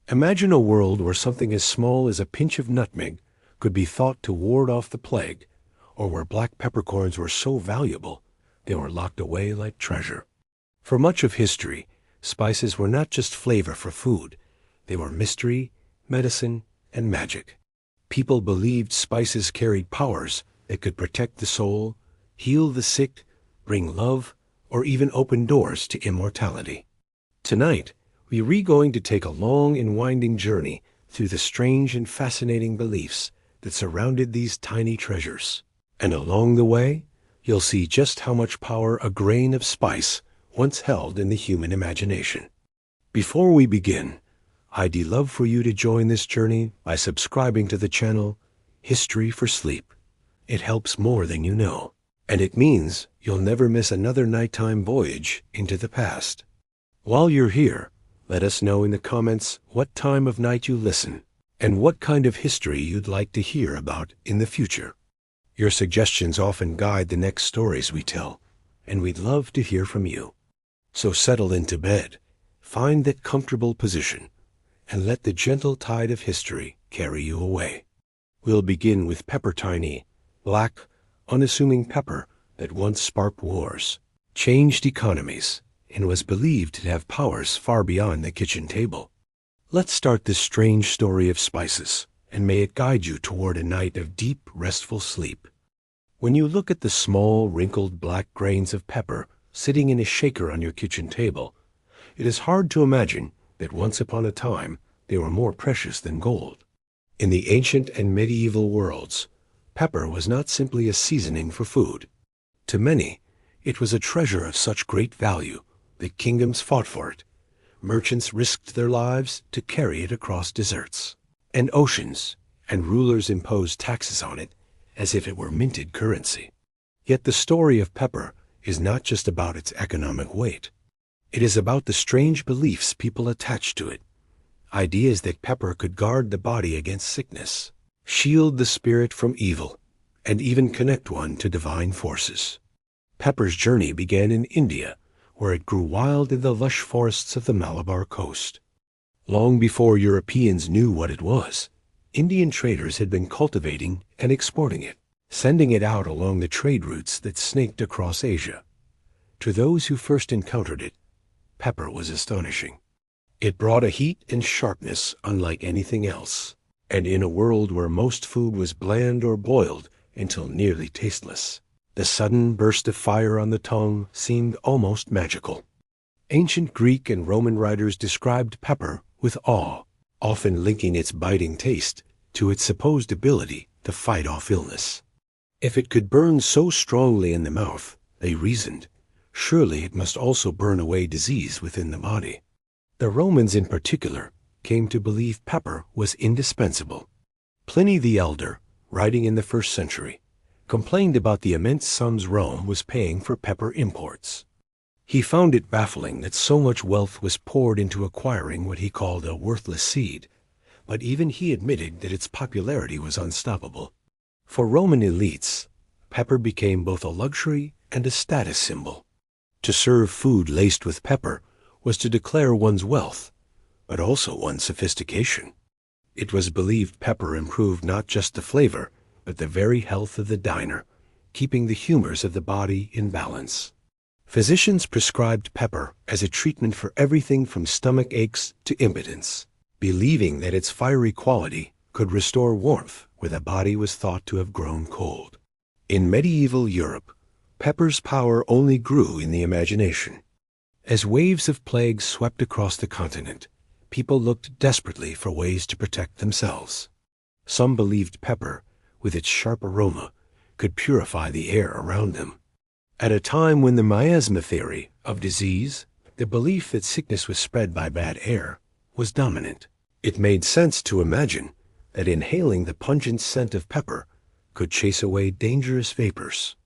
Imagine a world where something as small as a pinch of nutmeg could be thought to ward off the plague, or where black peppercorns were so valuable they were locked away like treasure. For much of history, spices were not just flavor for food, they were mystery, medicine, and magic. People believed spices carried powers that could protect the soul, heal the sick, bring love, or even open doors to immortality. Tonight, we're going to take a long and winding journey through the strange and fascinating beliefs that surrounded these tiny treasures. And along the way, you'll see just how much power a grain of spice once held in the human imagination. Before we begin, I'd love for you to join this journey by subscribing to the channel History for Sleep. It helps more than you know, and it means you'll never miss another nighttime voyage into the past. While you're here, let us know in the comments what time of night you listen and what kind of history you'd like to hear about in the future. Your suggestions often guide the next stories we tell, and we'd love to hear from you. So settle into bed, find that comfortable position, and let the gentle tide of history carry you away. We'll begin with pepper tiny, black, unassuming pepper that once sparked wars, changed economies, and was believed to have powers far beyond the kitchen table. Let's start this strange story of spices, and may it guide you toward a night of deep, restful sleep. When you look at the small, wrinkled black grains of pepper sitting in a shaker on your kitchen table, it is hard to imagine that once upon a time they were more precious than gold. In the ancient and medieval worlds, pepper was not simply a seasoning for food. To many, it was a treasure of such great value that kingdoms fought for it. Merchants risked their lives to carry it across deserts and oceans, and rulers imposed taxes on it as if it were minted currency. Yet the story of pepper is not just about its economic weight. It is about the strange beliefs people attached to it. Ideas that pepper could guard the body against sickness, shield the spirit from evil, and even connect one to divine forces. Pepper's journey began in India, where it grew wild in the lush forests of the Malabar coast. Long before Europeans knew what it was, Indian traders had been cultivating and exporting it, sending it out along the trade routes that snaked across Asia. To those who first encountered it, pepper was astonishing. It brought a heat and sharpness unlike anything else, and in a world where most food was bland or boiled until nearly tasteless, the sudden burst of fire on the tongue seemed almost magical. Ancient Greek and Roman writers described pepper with awe, often linking its biting taste to its supposed ability to fight off illness. If it could burn so strongly in the mouth, they reasoned, surely it must also burn away disease within the body. The Romans in particular came to believe pepper was indispensable. Pliny the Elder, writing in the 1st century, complained about the immense sums Rome was paying for pepper imports. He found it baffling that so much wealth was poured into acquiring what he called a worthless seed, but even he admitted that its popularity was unstoppable. For Roman elites, pepper became both a luxury and a status symbol. To serve food laced with pepper was to declare one's wealth, but also one's sophistication. It was believed pepper improved not just the flavor, but the very health of the diner, keeping the humors of the body in balance. Physicians prescribed pepper as a treatment for everything from stomach aches to impotence, believing that its fiery quality could restore warmth where the body was thought to have grown cold. In medieval Europe, pepper's power only grew in the imagination. As waves of plague swept across the continent, people looked desperately for ways to protect themselves. Some believed pepper, with its sharp aroma, could purify the air around them. At a time when the miasma theory of disease, the belief that sickness was spread by bad air, was dominant, it made sense to imagine that inhaling the pungent scent of pepper could chase away dangerous vapors.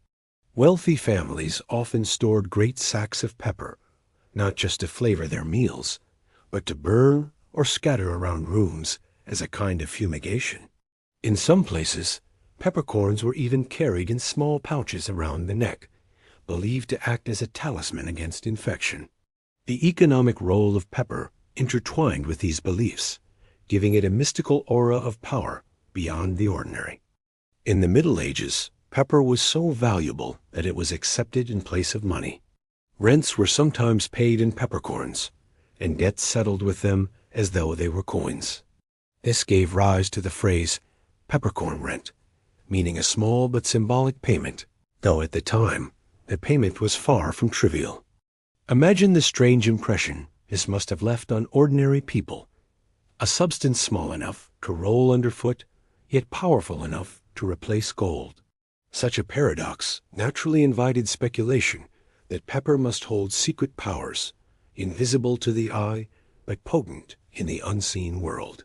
Wealthy families often stored great sacks of pepper, not just to flavor their meals, but to burn or scatter around rooms as a kind of fumigation. In some places, peppercorns were even carried in small pouches around the neck, believed to act as a talisman against infection. The economic role of pepper intertwined with these beliefs, giving it a mystical aura of power beyond the ordinary. In the Middle Ages, pepper was so valuable that it was accepted in place of money. Rents were sometimes paid in peppercorns, and debts settled with them as though they were coins. This gave rise to the phrase peppercorn rent, meaning a small but symbolic payment, though at the time the payment was far from trivial. Imagine the strange impression this must have left on ordinary people, a substance small enough to roll underfoot, yet powerful enough to replace gold. Such a paradox naturally invited speculation that pepper must hold secret powers, invisible to the eye, but potent in the unseen world.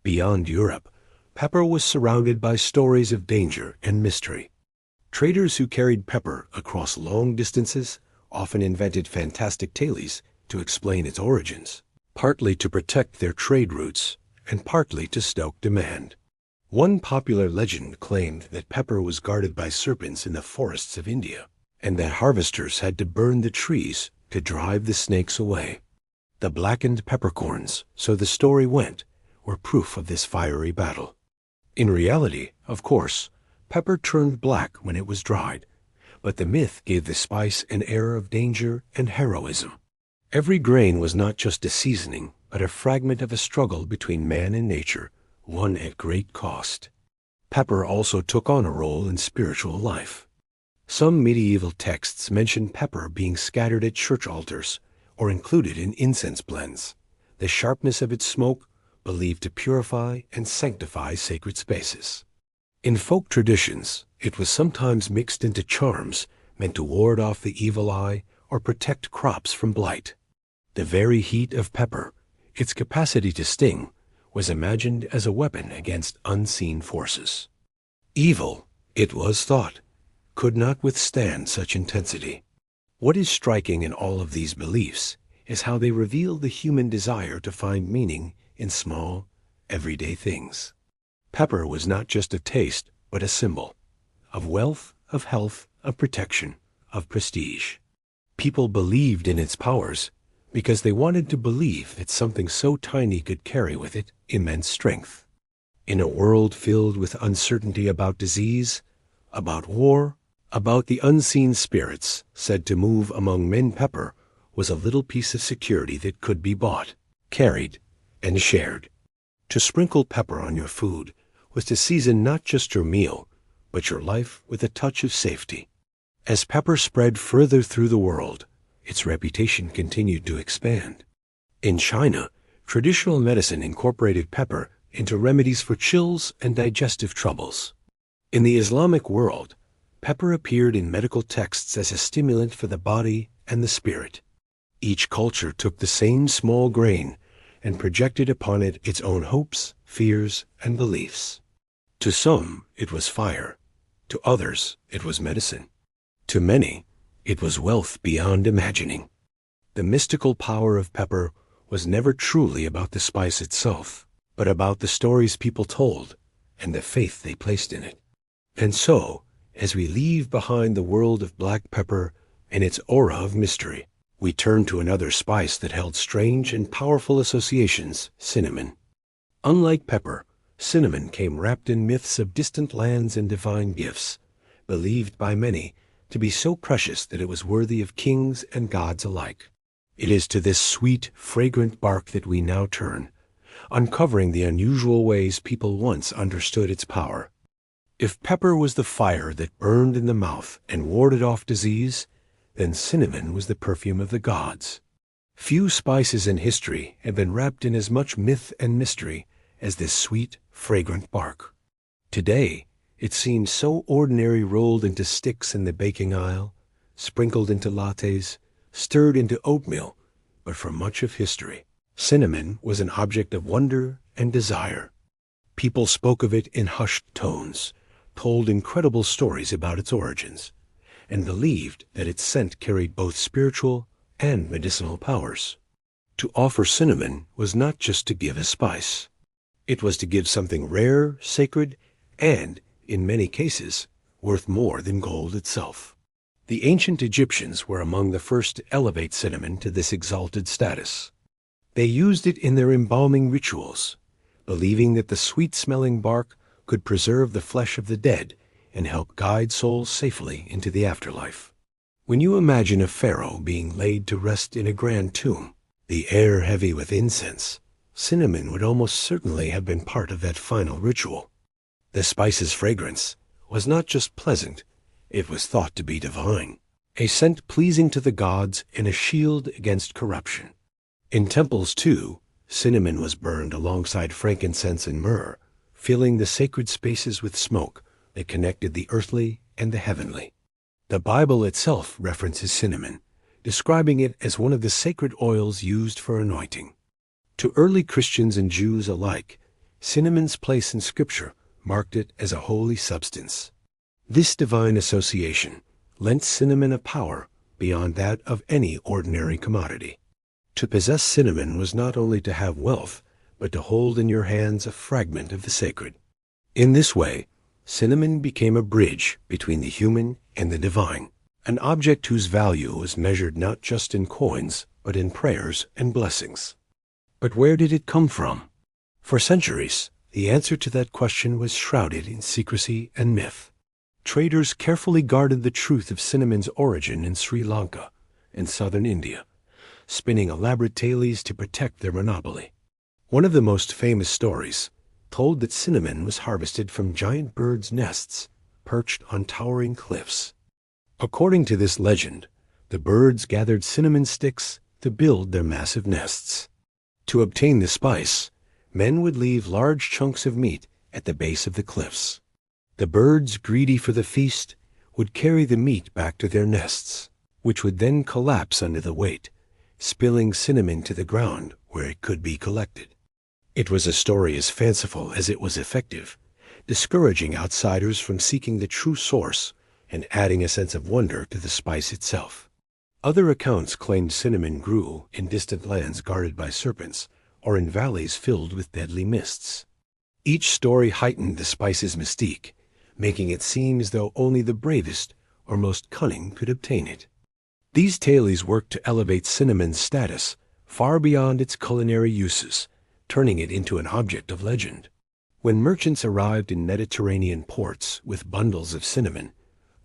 Beyond Europe, pepper was surrounded by stories of danger and mystery. Traders who carried pepper across long distances often invented fantastic tales to explain its origins, partly to protect their trade routes and partly to stoke demand. One popular legend claimed that pepper was guarded by serpents in the forests of India, and that harvesters had to burn the trees to drive the snakes away. The blackened peppercorns, so the story went, were proof of this fiery battle. In reality, of course, pepper turned black when it was dried, but the myth gave the spice an air of danger and heroism. Every grain was not just a seasoning, but a fragment of a struggle between man and nature, one at great cost. Pepper also took on a role in spiritual life. Some medieval texts mention pepper being scattered at church altars or included in incense blends, the sharpness of its smoke believed to purify and sanctify sacred spaces. In folk traditions, it was sometimes mixed into charms meant to ward off the evil eye or protect crops from blight. The very heat of pepper, its capacity to sting, was imagined as a weapon against unseen forces. Evil, it was thought, could not withstand such intensity. What is striking in all of these beliefs is how they reveal the human desire to find meaning in small, everyday things. Pepper was not just a taste, but a symbol of wealth, of health, of protection, of prestige. People believed in its powers because they wanted to believe that something so tiny could carry with it immense strength. In a world filled with uncertainty about disease, about war, about the unseen spirits said to move among men, pepper was a little piece of security that could be bought, carried, and shared. To sprinkle pepper on your food was to season not just your meal, but your life with a touch of safety. As pepper spread further through the world, its reputation continued to expand. In China, traditional medicine incorporated pepper into remedies for chills and digestive troubles. In the Islamic world, pepper appeared in medical texts as a stimulant for the body and the spirit. Each culture took the same small grain and projected upon it its own hopes, fears, and beliefs. To some, it was fire. To others, it was medicine. To many, it was wealth beyond imagining. The mystical power of pepper was never truly about the spice itself, but about the stories people told and the faith they placed in it. And so, as we leave behind the world of black pepper and its aura of mystery, we turn to another spice that held strange and powerful associations, cinnamon. Unlike pepper, cinnamon came wrapped in myths of distant lands and divine gifts, believed by many to be so precious that it was worthy of kings and gods alike. It is to this sweet, fragrant bark that we now turn, uncovering the unusual ways people once understood its power. If pepper was the fire that burned in the mouth and warded off disease, then cinnamon was the perfume of the gods. Few spices in history have been wrapped in as much myth and mystery as this sweet, fragrant bark. Today, it seems so ordinary, rolled into sticks in the baking aisle, sprinkled into lattes, stirred into oatmeal, but for much of history, cinnamon was an object of wonder and desire. People spoke of it in hushed tones, told incredible stories about its origins, and believed that its scent carried both spiritual and medicinal powers. To offer cinnamon was not just to give a spice. It was to give something rare, sacred, and, in many cases, worth more than gold itself. The ancient Egyptians were among the first to elevate cinnamon to this exalted status. They used it in their embalming rituals, believing that the sweet-smelling bark could preserve the flesh of the dead and help guide souls safely into the afterlife. When you imagine a pharaoh being laid to rest in a grand tomb, the air heavy with incense, cinnamon would almost certainly have been part of that final ritual. The spice's fragrance was not just pleasant, it was thought to be divine, a scent pleasing to the gods and a shield against corruption. In temples, too, cinnamon was burned alongside frankincense and myrrh, filling the sacred spaces with smoke that connected the earthly and the heavenly. The Bible itself references cinnamon, describing it as one of the sacred oils used for anointing. To early Christians and Jews alike, cinnamon's place in Scripture marked it as a holy substance. This divine association lent cinnamon a power beyond that of any ordinary commodity. To possess cinnamon was not only to have wealth, but to hold in your hands a fragment of the sacred. In this way, cinnamon became a bridge between the human and the divine, an object whose value was measured not just in coins, but in prayers and blessings. But where did it come from? For centuries, the answer to that question was shrouded in secrecy and myth. Traders carefully guarded the truth of cinnamon's origin in Sri Lanka and southern India, spinning elaborate tales to protect their monopoly. One of the most famous stories told that cinnamon was harvested from giant birds' nests perched on towering cliffs. According to this legend, the birds gathered cinnamon sticks to build their massive nests. To obtain the spice, men would leave large chunks of meat at the base of the cliffs. The birds, greedy for the feast, would carry the meat back to their nests, which would then collapse under the weight, spilling cinnamon to the ground where it could be collected. It was a story as fanciful as it was effective, discouraging outsiders from seeking the true source and adding a sense of wonder to the spice itself. Other accounts claimed cinnamon grew in distant lands guarded by serpents or in valleys filled with deadly mists. Each story heightened the spice's mystique, making it seem as though only the bravest or most cunning could obtain it. These tales worked to elevate cinnamon's status far beyond its culinary uses, turning it into an object of legend. When merchants arrived in Mediterranean ports with bundles of cinnamon,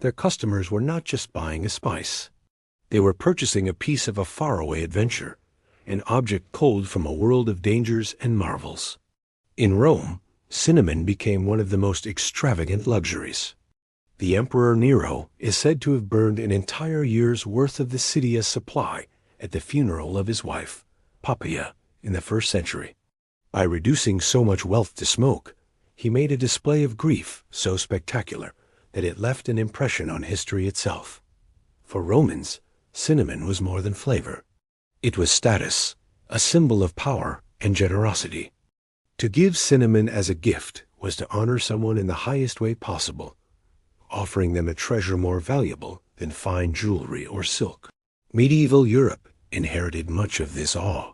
their customers were not just buying a spice. They were purchasing a piece of a faraway adventure, an object culled from a world of dangers and marvels. In Rome, cinnamon became one of the most extravagant luxuries. The Emperor Nero is said to have burned an entire year's worth of the city as supply at the funeral of his wife, Poppaea, in the 1st century. By reducing so much wealth to smoke, he made a display of grief so spectacular that it left an impression on history itself. For Romans, cinnamon was more than flavor. It was status, a symbol of power and generosity. To give cinnamon as a gift was to honor someone in the highest way possible, offering them a treasure more valuable than fine jewelry or silk. Medieval Europe inherited much of this awe.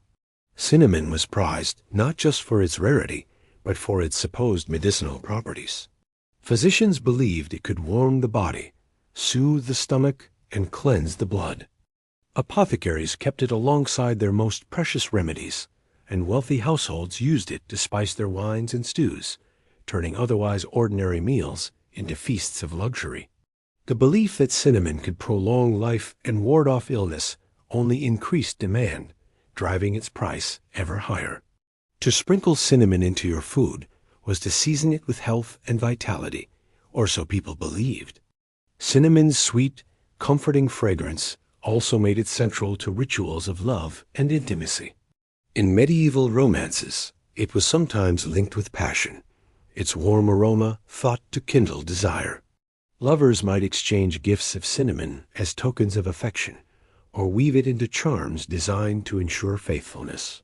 Cinnamon was prized not just for its rarity, but for its supposed medicinal properties. Physicians believed it could warm the body, soothe the stomach, and cleanse the blood. Apothecaries kept it alongside their most precious remedies, and wealthy households used it to spice their wines and stews, turning otherwise ordinary meals into feasts of luxury. The belief that cinnamon could prolong life and ward off illness only increased demand, driving its price ever higher. To sprinkle cinnamon into your food was to season it with health and vitality, or so people believed. Cinnamon's sweet, comforting fragrance also made it central to rituals of love and intimacy. In medieval romances, it was sometimes linked with passion, its warm aroma thought to kindle desire. Lovers might exchange gifts of cinnamon as tokens of affection, or weave it into charms designed to ensure faithfulness.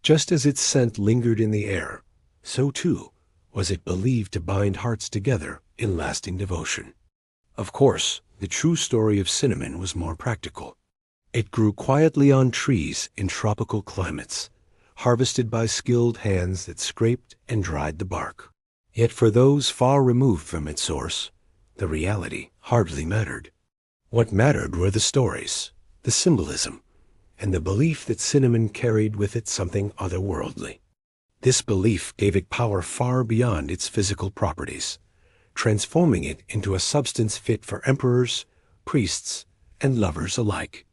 Just as its scent lingered in the air, so too was it believed to bind hearts together in lasting devotion. Of course, the true story of cinnamon was more practical. It grew quietly on trees in tropical climates, harvested by skilled hands that scraped and dried the bark. Yet for those far removed from its source, the reality hardly mattered. What mattered were the stories, the symbolism, and the belief that cinnamon carried with it something otherworldly. This belief gave it power far beyond its physical properties, transforming it into a substance fit for emperors, priests, and lovers alike.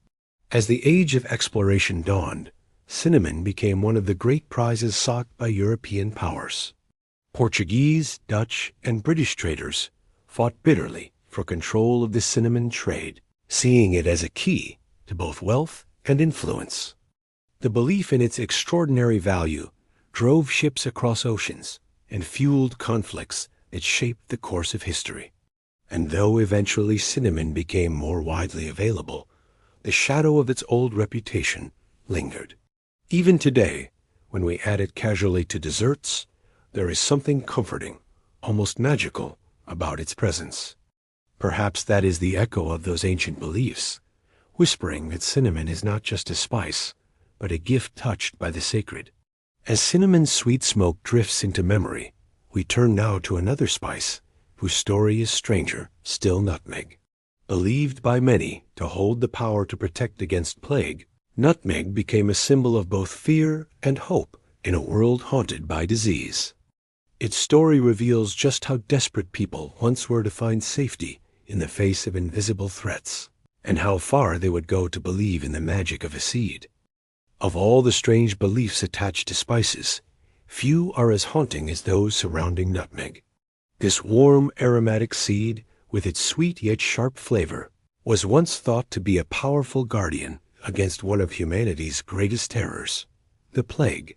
As the age of exploration dawned, cinnamon became one of the great prizes sought by European powers. Portuguese, Dutch, and British traders fought bitterly for control of the cinnamon trade, seeing it as a key to both wealth and influence. The belief in its extraordinary value drove ships across oceans and fueled conflicts that shaped the course of history. And though eventually cinnamon became more widely available, the shadow of its old reputation lingered. Even today, when we add it casually to desserts, there is something comforting, almost magical, about its presence. Perhaps that is the echo of those ancient beliefs, whispering that cinnamon is not just a spice, but a gift touched by the sacred. As cinnamon's sweet smoke drifts into memory, we turn now to another spice, whose story is stranger, still nutmeg. Believed by many to hold the power to protect against plague, nutmeg became a symbol of both fear and hope in a world haunted by disease. Its story reveals just how desperate people once were to find safety in the face of invisible threats, and how far they would go to believe in the magic of a seed. Of all the strange beliefs attached to spices, few are as haunting as those surrounding nutmeg. This warm, aromatic seed, with its sweet yet sharp flavor, was once thought to be a powerful guardian against one of humanity's greatest terrors, the plague.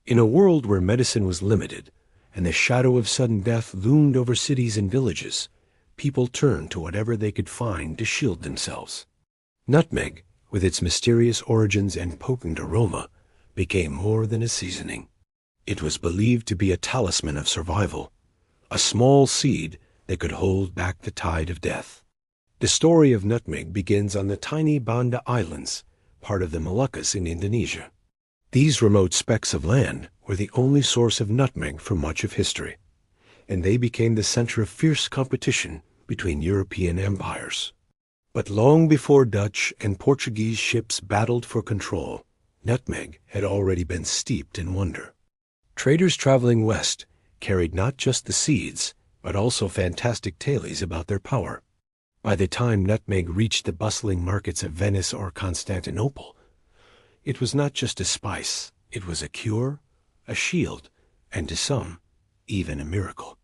In a world where medicine was limited, and the shadow of sudden death loomed over cities and villages, people turned to whatever they could find to shield themselves. Nutmeg, with its mysterious origins and potent aroma, became more than a seasoning. It was believed to be a talisman of survival, a small seed that could hold back the tide of death. The story of nutmeg begins on the tiny Banda Islands, part of the Moluccas in Indonesia. These remote specks of land were the only source of nutmeg for much of history, and they became the center of fierce competition between European empires. But long before Dutch and Portuguese ships battled for control, nutmeg had already been steeped in wonder. Traders traveling west carried not just the seeds, but also fantastic tales about their power. By the time nutmeg reached the bustling markets of Venice or Constantinople, it was not just a spice, it was a cure, a shield, and to some, even a miracle.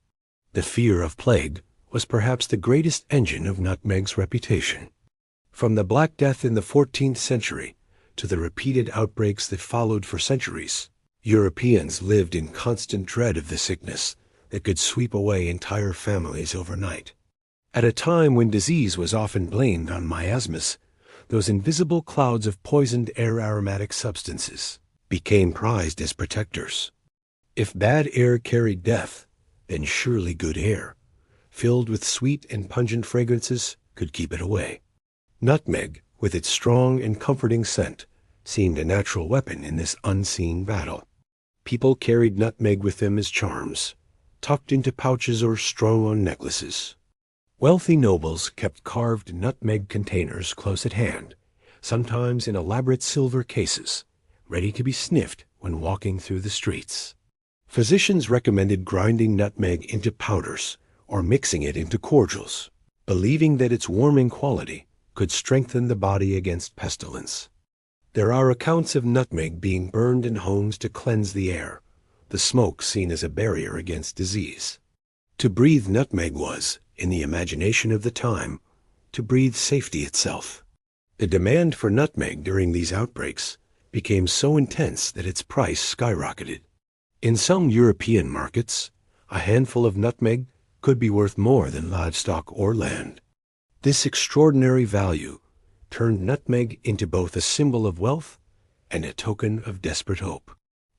The fear of plague was perhaps the greatest engine of nutmeg's reputation. From the Black Death in the 14th century to the repeated outbreaks that followed for centuries, Europeans lived in constant dread of the sickness that could sweep away entire families overnight. At a time when disease was often blamed on miasmas, those invisible clouds of poisoned air aromatic substances became prized as protectors. If bad air carried death, then surely good air, filled with sweet and pungent fragrances, could keep it away. Nutmeg, with its strong and comforting scent, seemed a natural weapon in this unseen battle. People carried nutmeg with them as charms, tucked into pouches or strung on necklaces. Wealthy nobles kept carved nutmeg containers close at hand, sometimes in elaborate silver cases, ready to be sniffed when walking through the streets. Physicians recommended grinding nutmeg into powders or mixing it into cordials, believing that its warming quality could strengthen the body against pestilence. There are accounts of nutmeg being burned in homes to cleanse the air, the smoke seen as a barrier against disease. To breathe nutmeg was, in the imagination of the time, to breathe safety itself. The demand for nutmeg during these outbreaks became so intense that its price skyrocketed. In some European markets, a handful of nutmeg could be worth more than livestock or land. This extraordinary value turned nutmeg into both a symbol of wealth and a token of desperate hope.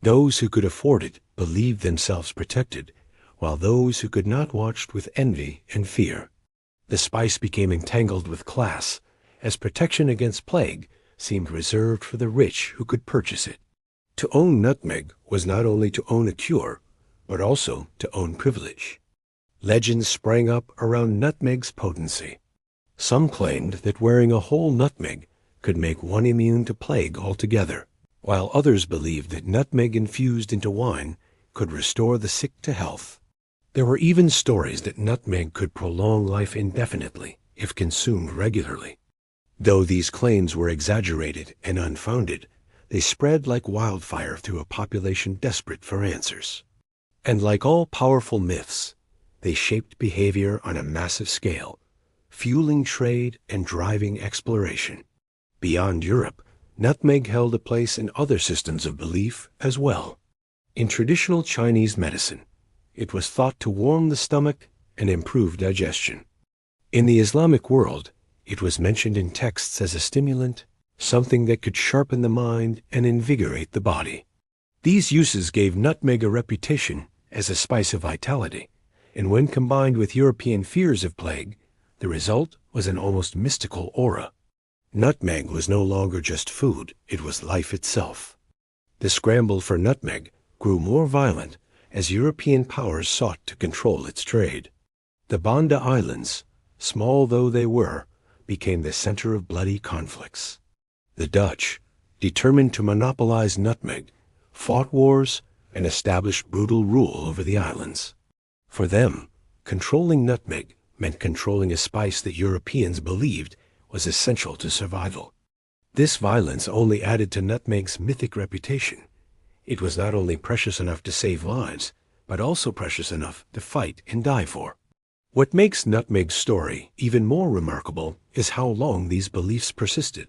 Those who could afford it believed themselves protected, while those who could not watched with envy and fear. The spice became entangled with class, as protection against plague seemed reserved for the rich who could purchase it. To own nutmeg was not only to own a cure, but also to own privilege. Legends sprang up around nutmeg's potency. Some claimed that wearing a whole nutmeg could make one immune to plague altogether, while others believed that nutmeg infused into wine could restore the sick to health. There were even stories that nutmeg could prolong life indefinitely if consumed regularly. Though these claims were exaggerated and unfounded, they spread like wildfire through a population desperate for answers. And like all powerful myths, they shaped behavior on a massive scale, fueling trade and driving exploration. Beyond Europe, nutmeg held a place in other systems of belief as well. In traditional Chinese medicine, it was thought to warm the stomach and improve digestion. In the Islamic world, it was mentioned in texts as a stimulant, something that could sharpen the mind and invigorate the body. These uses gave nutmeg a reputation as a spice of vitality, and when combined with European fears of plague, the result was an almost mystical aura. Nutmeg was no longer just food, it was life itself. The scramble for nutmeg grew more violent as European powers sought to control its trade. The Banda Islands, small though they were, became the center of bloody conflicts. The Dutch, determined to monopolize nutmeg, fought wars and established brutal rule over the islands. For them, controlling nutmeg meant controlling a spice that Europeans believed was essential to survival. This violence only added to nutmeg's mythic reputation. It was not only precious enough to save lives, but also precious enough to fight and die for. What makes nutmeg's story even more remarkable is how long these beliefs persisted.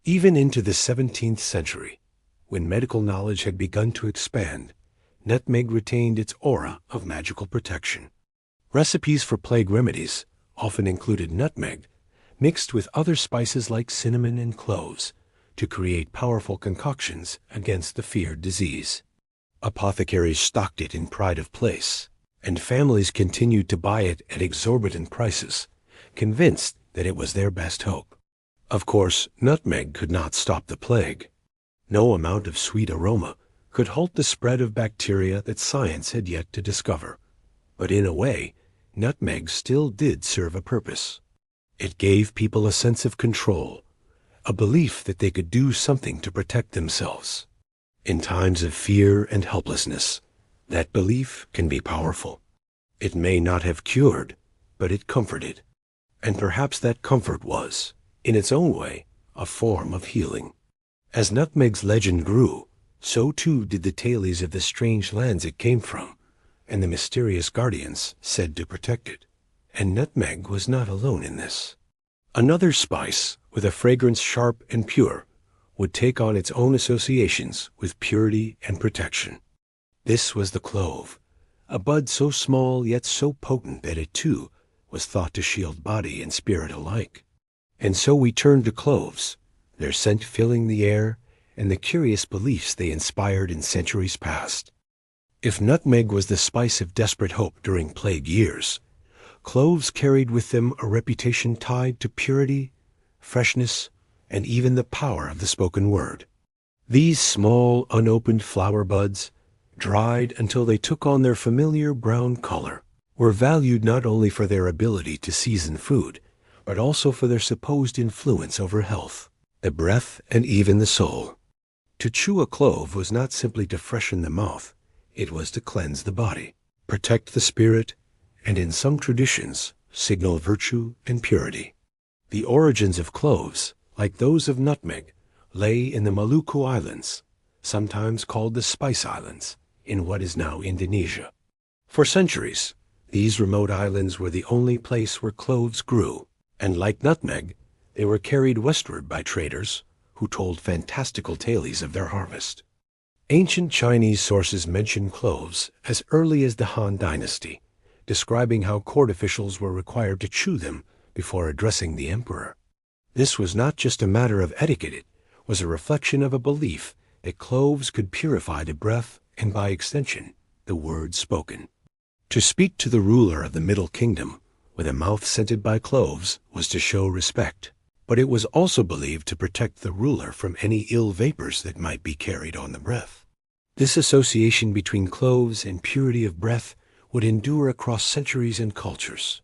Even into the 17th century, when medical knowledge had begun to expand, nutmeg retained its aura of magical protection. Recipes for plague remedies often included nutmeg, mixed with other spices like cinnamon and cloves, to create powerful concoctions against the feared disease. Apothecaries stocked it in pride of place, and families continued to buy it at exorbitant prices, convinced that it was their best hope. Of course, nutmeg could not stop the plague. No amount of sweet aroma could halt the spread of bacteria that science had yet to discover. But in a way, nutmeg still did serve a purpose. It gave people a sense of control, a belief that they could do something to protect themselves. In times of fear and helplessness, that belief can be powerful. It may not have cured, but it comforted. And perhaps that comfort was, in its own way, a form of healing. As nutmeg's legend grew, so too did the tales of the strange lands it came from, and the mysterious guardians said to protect it. And nutmeg was not alone in this. Another spice, with a fragrance sharp and pure, would take on its own associations with purity and protection. This was the clove, a bud so small yet so potent that it, too, was thought to shield body and spirit alike. And so we turn to cloves, their scent filling the air, and the curious beliefs they inspired in centuries past. If nutmeg was the spice of desperate hope during plague years, cloves carried with them a reputation tied to purity, freshness, and even the power of the spoken word. These small, unopened flower buds, dried until they took on their familiar brown color, were valued not only for their ability to season food, but also for their supposed influence over health, the breath, and even the soul. To chew a clove was not simply to freshen the mouth, it was to cleanse the body, protect the spirit, and in some traditions, signal virtue and purity. The origins of cloves, like those of nutmeg, lay in the Maluku Islands, sometimes called the Spice Islands, in what is now Indonesia. For centuries, these remote islands were the only place where cloves grew, and like nutmeg, they were carried westward by traders who told fantastical tales of their harvest. Ancient Chinese sources mention cloves as early as the Han Dynasty, describing how court officials were required to chew them before addressing the emperor. This was not just a matter of etiquette, it was a reflection of a belief that cloves could purify the breath and, by extension, the words spoken. To speak to the ruler of the Middle Kingdom with a mouth scented by cloves was to show respect, but it was also believed to protect the ruler from any ill vapors that might be carried on the breath. This association between cloves and purity of breath would endure across centuries and cultures.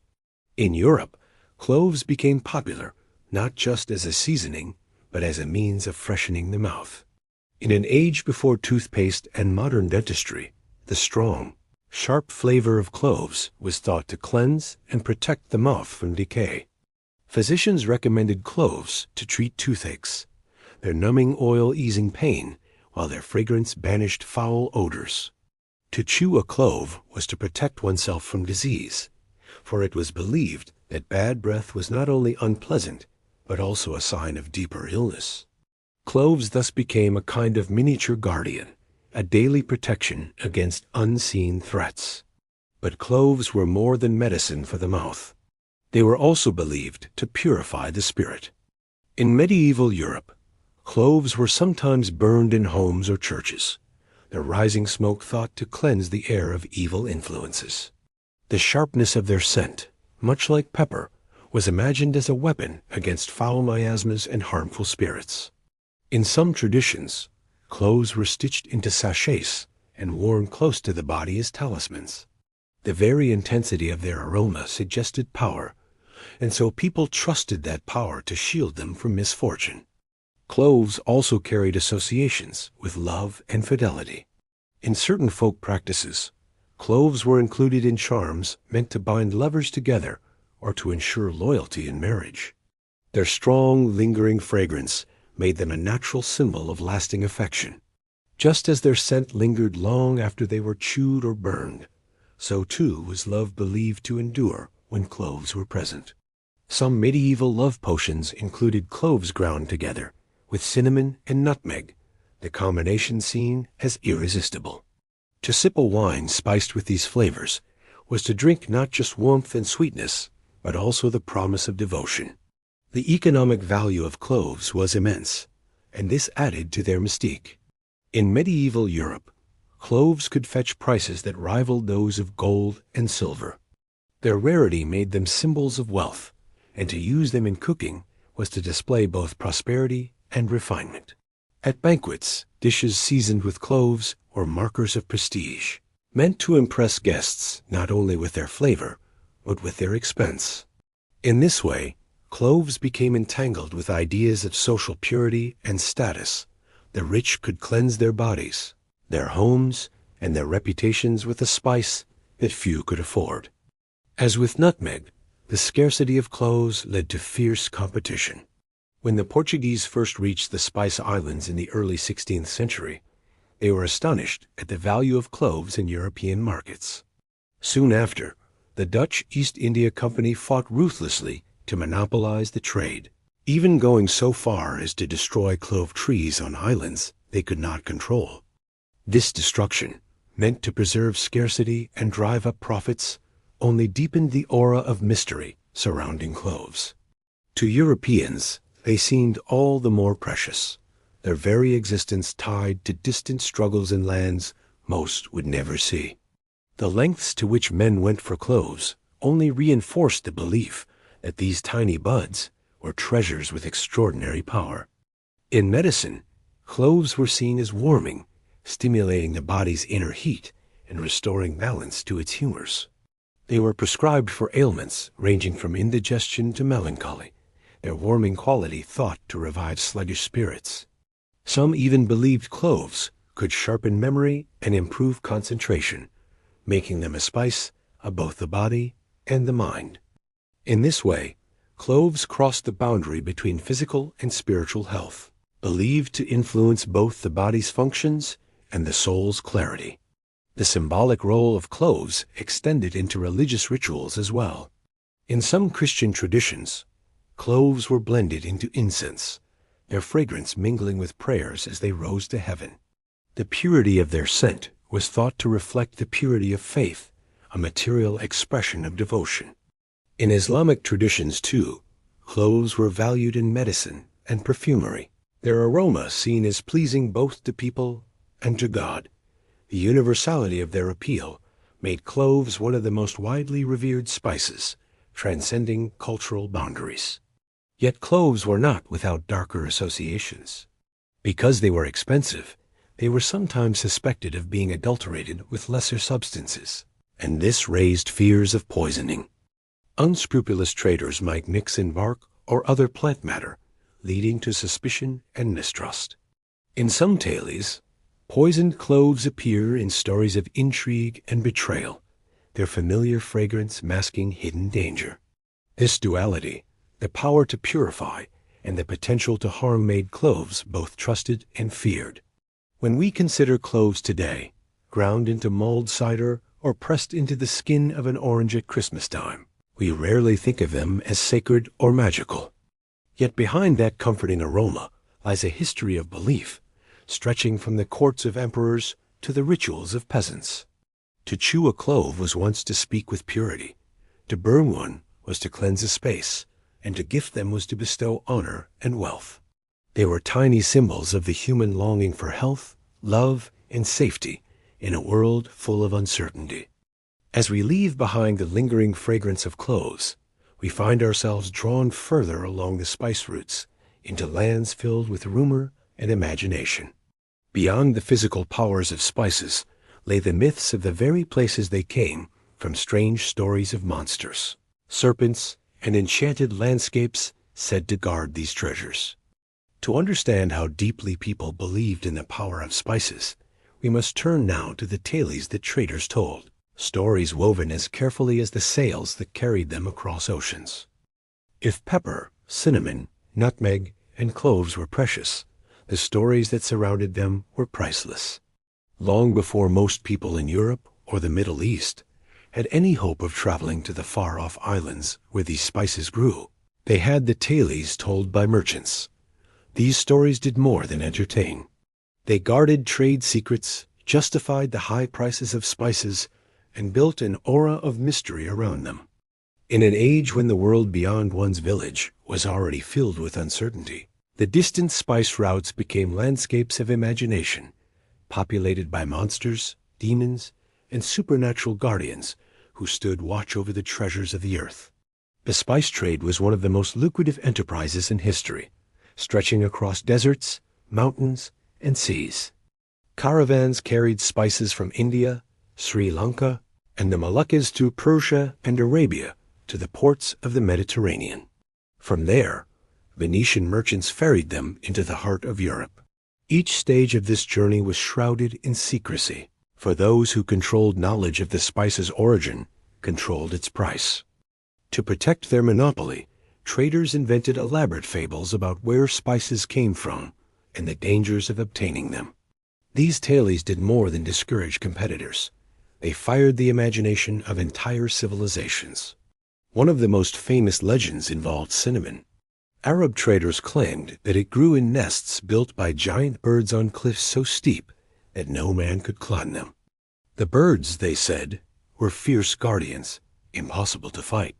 In Europe, cloves became popular not just as a seasoning, but as a means of freshening the mouth. In an age before toothpaste and modern dentistry, The strong, sharp flavor of cloves was thought to cleanse and protect the mouth from decay. Physicians recommended cloves to treat toothaches, their numbing oil easing pain, while their fragrance banished foul odors. To chew a clove was to protect oneself from disease, for it was believed that bad breath was not only unpleasant, but also a sign of deeper illness. Cloves thus became a kind of miniature guardian, a daily protection against unseen threats. But cloves were more than medicine for the mouth. They were also believed to purify the spirit. In medieval Europe, cloves were sometimes burned in homes or churches, their rising smoke thought to cleanse the air of evil influences. The sharpness of their scent, much like pepper, was imagined as a weapon against foul miasmas and harmful spirits. In some traditions, cloves were stitched into sachets and worn close to the body as talismans. The very intensity of their aroma suggested power, and so people trusted that power to shield them from misfortune. Cloves also carried associations with love and fidelity. In certain folk practices, cloves were included in charms meant to bind lovers together or to ensure loyalty in marriage. Their strong, lingering fragrance made them a natural symbol of lasting affection. Just as their scent lingered long after they were chewed or burned, so too was love believed to endure when cloves were present. Some medieval love potions included cloves ground together with cinnamon and nutmeg, the combination seen as irresistible. To sip a wine spiced with these flavors was to drink not just warmth and sweetness, but also the promise of devotion. The economic value of cloves was immense, and this added to their mystique. In medieval Europe, cloves could fetch prices that rivaled those of gold and silver. Their rarity made them symbols of wealth, and to use them in cooking was to display both prosperity and refinement. At banquets, dishes seasoned with cloves were markers of prestige, meant to impress guests not only with their flavor, but with their expense. In this way, cloves became entangled with ideas of social purity and status. The rich could cleanse their bodies, their homes, and their reputations with a spice that few could afford. As with nutmeg, the scarcity of cloves led to fierce competition. When the Portuguese first reached the Spice Islands in the early 16th century, they were astonished at the value of cloves in European markets. Soon after, the Dutch East India Company fought ruthlessly to monopolize the trade, even going so far as to destroy clove trees on islands they could not control. This destruction, meant to preserve scarcity and drive up profits, only deepened the aura of mystery surrounding cloves. To Europeans, they seemed all the more precious, their very existence tied to distant struggles in lands most would never see. The lengths to which men went for cloves only reinforced the belief that these tiny buds were treasures with extraordinary power. In medicine, cloves were seen as warming, stimulating the body's inner heat and restoring balance to its humors. They were prescribed for ailments ranging from indigestion to melancholy, their warming quality thought to revive sluggish spirits. Some even believed cloves could sharpen memory and improve concentration, making them a spice of both the body and the mind. In this way, cloves crossed the boundary between physical and spiritual health, believed to influence both the body's functions and the soul's clarity. The symbolic role of cloves extended into religious rituals as well. In some Christian traditions, cloves were blended into incense, their fragrance mingling with prayers as they rose to heaven. The purity of their scent was thought to reflect the purity of faith, a material expression of devotion. In Islamic traditions, too, cloves were valued in medicine and perfumery, their aroma seen as pleasing both to people and to God. The universality of their appeal made cloves one of the most widely revered spices, transcending cultural boundaries. Yet cloves were not without darker associations. Because they were expensive, they were sometimes suspected of being adulterated with lesser substances, and this raised fears of poisoning. Unscrupulous traders might mix in bark or other plant matter, leading to suspicion and mistrust. In some tales, Poisoned cloves appear in stories of intrigue and betrayal, their familiar fragrance masking hidden danger. This duality, the power to purify and the potential to harm, made cloves both trusted and feared. When we consider cloves today, ground into mulled cider or pressed into the skin of an orange at Christmas time, we rarely think of them as sacred or magical. Yet behind that comforting aroma lies a history of belief, stretching from the courts of emperors to the rituals of peasants. To chew a clove was once to speak with purity, to burn one was to cleanse a space, and to gift them was to bestow honor and wealth. They were tiny symbols of the human longing for health, love, and safety in a world full of uncertainty. As we leave behind the lingering fragrance of cloves, we find ourselves drawn further along the spice routes into lands filled with rumor and imagination. Beyond the physical powers of spices lay the myths of the very places they came from, strange stories of monsters, serpents, and enchanted landscapes said to guard these treasures. To understand how deeply people believed in the power of spices, we must turn now to the tales that traders told, stories woven as carefully as the sails that carried them across oceans. If pepper, cinnamon, nutmeg, and cloves were precious, the stories that surrounded them were priceless. Long before most people in Europe or the Middle East had any hope of traveling to the far-off islands where these spices grew, they had the tales told by merchants. These stories did more than entertain. They guarded trade secrets, justified the high prices of spices, and built an aura of mystery around them. In an age when the world beyond one's village was already filled with uncertainty, the distant spice routes became landscapes of imagination, populated by monsters, demons, and supernatural guardians who stood watch over the treasures of the earth. The spice trade was one of the most lucrative enterprises in history, stretching across deserts, mountains, and seas. Caravans carried spices from India, Sri Lanka, and the Moluccas to Persia and Arabia to the ports of the Mediterranean. From there, Venetian merchants ferried them into the heart of Europe. Each stage of this journey was shrouded in secrecy, for those who controlled knowledge of the spice's origin controlled its price. To protect their monopoly, traders invented elaborate fables about where spices came from and the dangers of obtaining them. These tales did more than discourage competitors. They fired the imagination of entire civilizations. One of the most famous legends involved cinnamon. Arab traders claimed that it grew in nests built by giant birds on cliffs so steep that no man could climb them. The birds, they said, were fierce guardians, impossible to fight.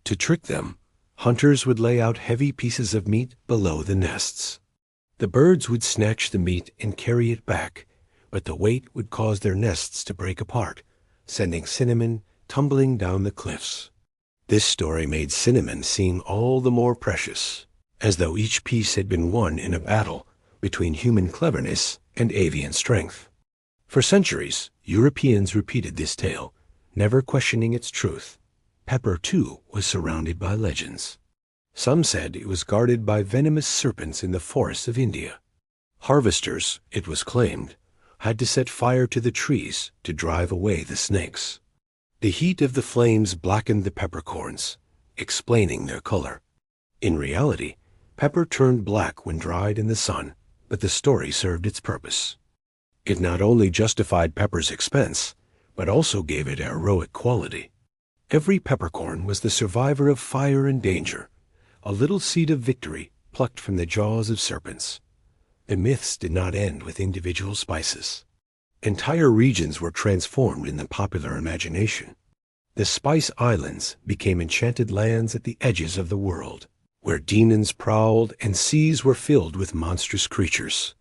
To trick them, hunters would lay out heavy pieces of meat below the nests. The birds would snatch the meat and carry it back, but the weight would cause their nests to break apart, sending cinnamon tumbling down the cliffs. This story made cinnamon seem all the more precious, as though each piece had been won in a battle between human cleverness and avian strength. For centuries, Europeans repeated this tale, never questioning its truth. Pepper, too, was surrounded by legends. Some said it was guarded by venomous serpents in the forests of India. Harvesters, it was claimed, had to set fire to the trees to drive away the snakes. The heat of the flames blackened the peppercorns, explaining their color. In reality, pepper turned black when dried in the sun, but the story served its purpose. It not only justified pepper's expense, but also gave it a heroic quality. Every peppercorn was the survivor of fire and danger, a little seed of victory plucked from the jaws of serpents. The myths did not end with individual spices. Entire regions were transformed in the popular imagination. The Spice Islands became enchanted lands at the edges of the world, where demons prowled and seas were filled with monstrous creatures.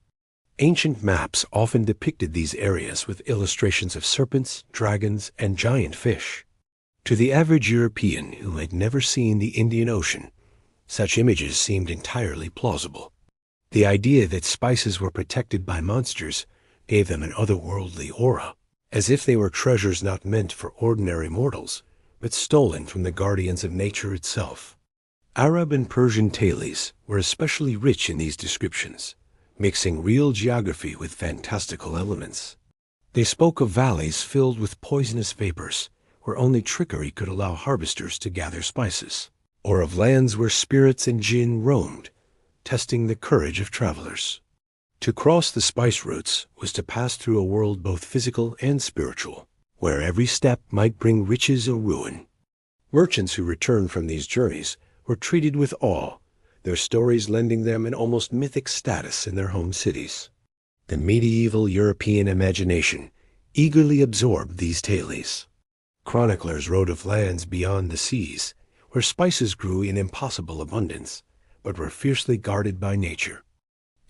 Ancient maps often depicted these areas with illustrations of serpents, dragons, and giant fish. To the average European who had never seen the Indian Ocean, such images seemed entirely plausible. The idea that spices were protected by monsters gave them an otherworldly aura, as if they were treasures not meant for ordinary mortals, but stolen from the guardians of nature itself. Arab and Persian tales were especially rich in these descriptions, mixing real geography with fantastical elements. They spoke of valleys filled with poisonous vapors, where only trickery could allow harvesters to gather spices, or of lands where spirits and jinn roamed, testing the courage of travelers. To cross the spice routes was to pass through a world both physical and spiritual, where every step might bring riches or ruin. Merchants who returned from these journeys were treated with awe, their stories lending them an almost mythic status in their home cities. The medieval European imagination eagerly absorbed these tales. Chroniclers wrote of lands beyond the seas, where spices grew in impossible abundance, but were fiercely guarded by nature.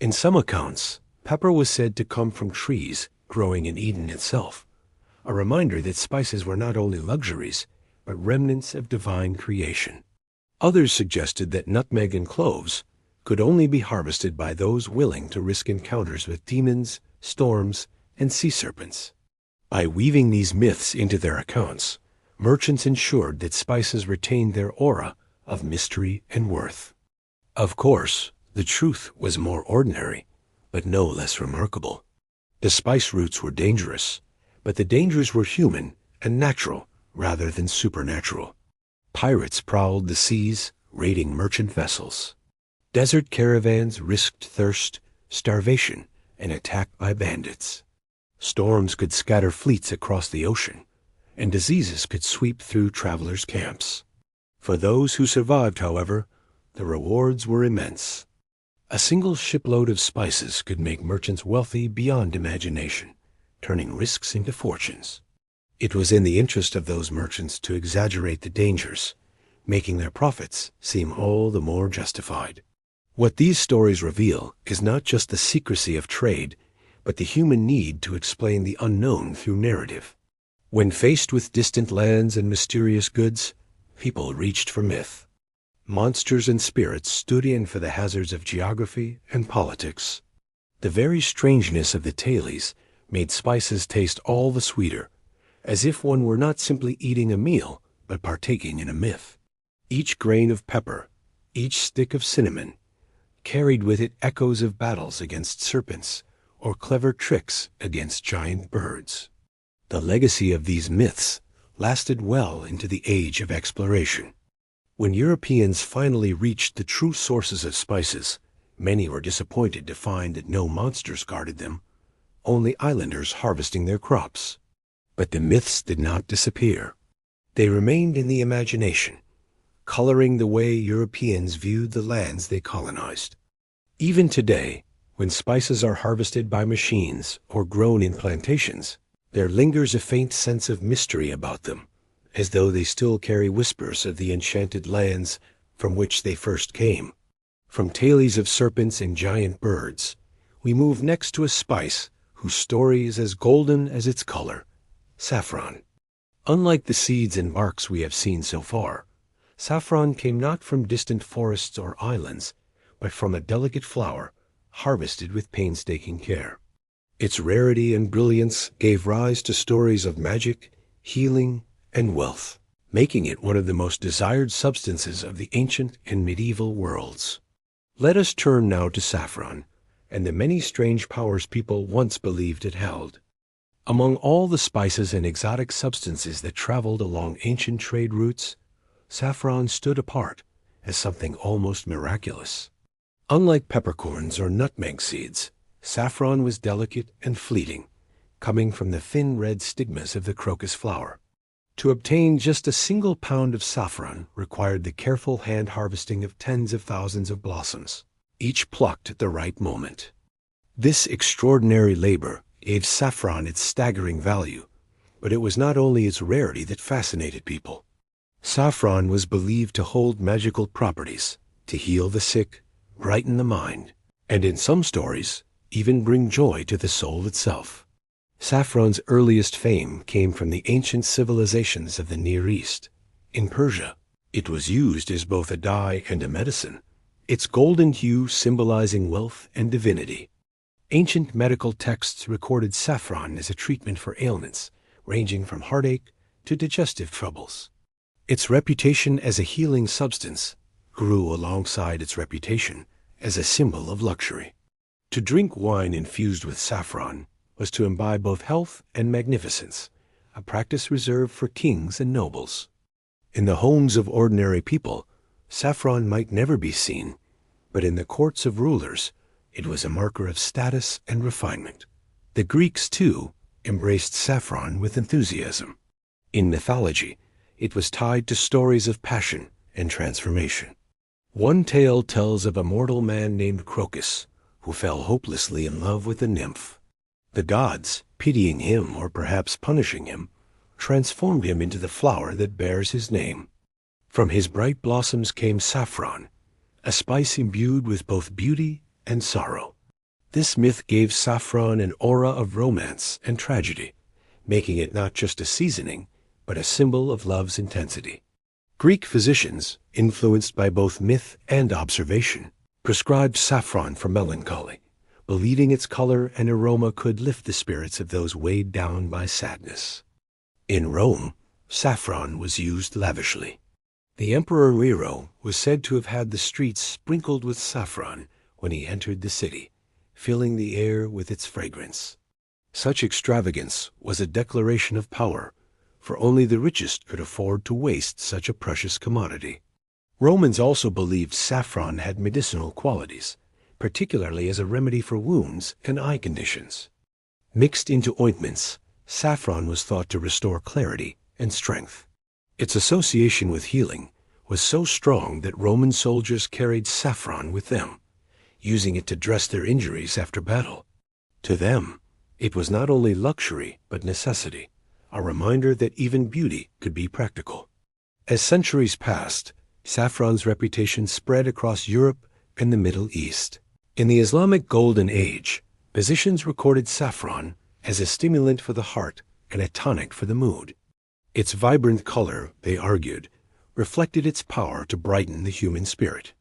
In some accounts, pepper was said to come from trees growing in Eden itself, a reminder that spices were not only luxuries, but remnants of divine creation. Others suggested that nutmeg and cloves could only be harvested by those willing to risk encounters with demons, storms, and sea serpents. By weaving these myths into their accounts, merchants ensured that spices retained their aura of mystery and worth. Of course, the truth was more ordinary, but no less remarkable. The spice routes were dangerous, but the dangers were human and natural rather than supernatural. Pirates prowled the seas, raiding merchant vessels. Desert caravans risked thirst, starvation, and attack by bandits. Storms could scatter fleets across the ocean, and diseases could sweep through travelers' camps. For those who survived, however, the rewards were immense. A single shipload of spices could make merchants wealthy beyond imagination, turning risks into fortunes. It was in the interest of those merchants to exaggerate the dangers, making their profits seem all the more justified. What these stories reveal is not just the secrecy of trade, but the human need to explain the unknown through narrative. When faced with distant lands and mysterious goods, people reached for myth. Monsters and spirits stood in for the hazards of geography and politics. The very strangeness of the tales made spices taste all the sweeter, as if one were not simply eating a meal, but partaking in a myth. Each grain of pepper, each stick of cinnamon, carried with it echoes of battles against serpents or clever tricks against giant birds. The legacy of these myths lasted well into the age of exploration. When Europeans finally reached the true sources of spices, many were disappointed to find that no monsters guarded them, only islanders harvesting their crops. But the myths did not disappear. They remained in the imagination, coloring the way Europeans viewed the lands they colonized. Even today, when spices are harvested by machines or grown in plantations, there lingers a faint sense of mystery about them, as though they still carry whispers of the enchanted lands from which they first came. From tales of serpents and giant birds, we move next to a spice whose story is as golden as its color: saffron. Unlike the seeds and barks we have seen so far, saffron came not from distant forests or islands, but from a delicate flower harvested with painstaking care. Its rarity and brilliance gave rise to stories of magic, healing, and wealth, making it one of the most desired substances of the ancient and medieval worlds. Let us turn now to saffron and the many strange powers people once believed it held. Among all the spices and exotic substances that traveled along ancient trade routes, saffron stood apart as something almost miraculous. Unlike peppercorns or nutmeg seeds, saffron was delicate and fleeting, coming from the thin red stigmas of the crocus flower. To obtain just a single pound of saffron required the careful hand harvesting of tens of thousands of blossoms, each plucked at the right moment. This extraordinary labor gave saffron its staggering value, but it was not only its rarity that fascinated people. Saffron was believed to hold magical properties, to heal the sick, brighten the mind, and in some stories, even bring joy to the soul itself. Saffron's earliest fame came from the ancient civilizations of the Near East. In Persia, it was used as both a dye and a medicine, its golden hue symbolizing wealth and divinity. Ancient medical texts recorded saffron as a treatment for ailments, ranging from heartache to digestive troubles. Its reputation as a healing substance grew alongside its reputation as a symbol of luxury. To drink wine infused with saffron was to imbibe both health and magnificence, a practice reserved for kings and nobles. In the homes of ordinary people, saffron might never be seen, but in the courts of rulers, it was a marker of status and refinement. The Greeks, too, embraced saffron with enthusiasm. In mythology, it was tied to stories of passion and transformation. One tale tells of a mortal man named Crocus, who fell hopelessly in love with a nymph. The gods, pitying him or perhaps punishing him, transformed him into the flower that bears his name. From his bright blossoms came saffron, a spice imbued with both beauty and sorrow. This myth gave saffron an aura of romance and tragedy, making it not just a seasoning, but a symbol of love's intensity. Greek physicians, influenced by both myth and observation, prescribed saffron for melancholy, believing its color and aroma could lift the spirits of those weighed down by sadness. In Rome, saffron was used lavishly. The Emperor Nero was said to have had the streets sprinkled with saffron when he entered the city, filling the air with its fragrance. Such extravagance was a declaration of power, for only the richest could afford to waste such a precious commodity. Romans also believed saffron had medicinal qualities, particularly as a remedy for wounds and eye conditions. Mixed into ointments, saffron was thought to restore clarity and strength. Its association with healing was so strong that Roman soldiers carried saffron with them, using it to dress their injuries after battle. To them, it was not only luxury but necessity, a reminder that even beauty could be practical. As centuries passed, saffron's reputation spread across Europe and the Middle East. In the Islamic Golden Age, physicians recorded saffron as a stimulant for the heart and a tonic for the mood. Its vibrant color, they argued, reflected its power to brighten the human spirit.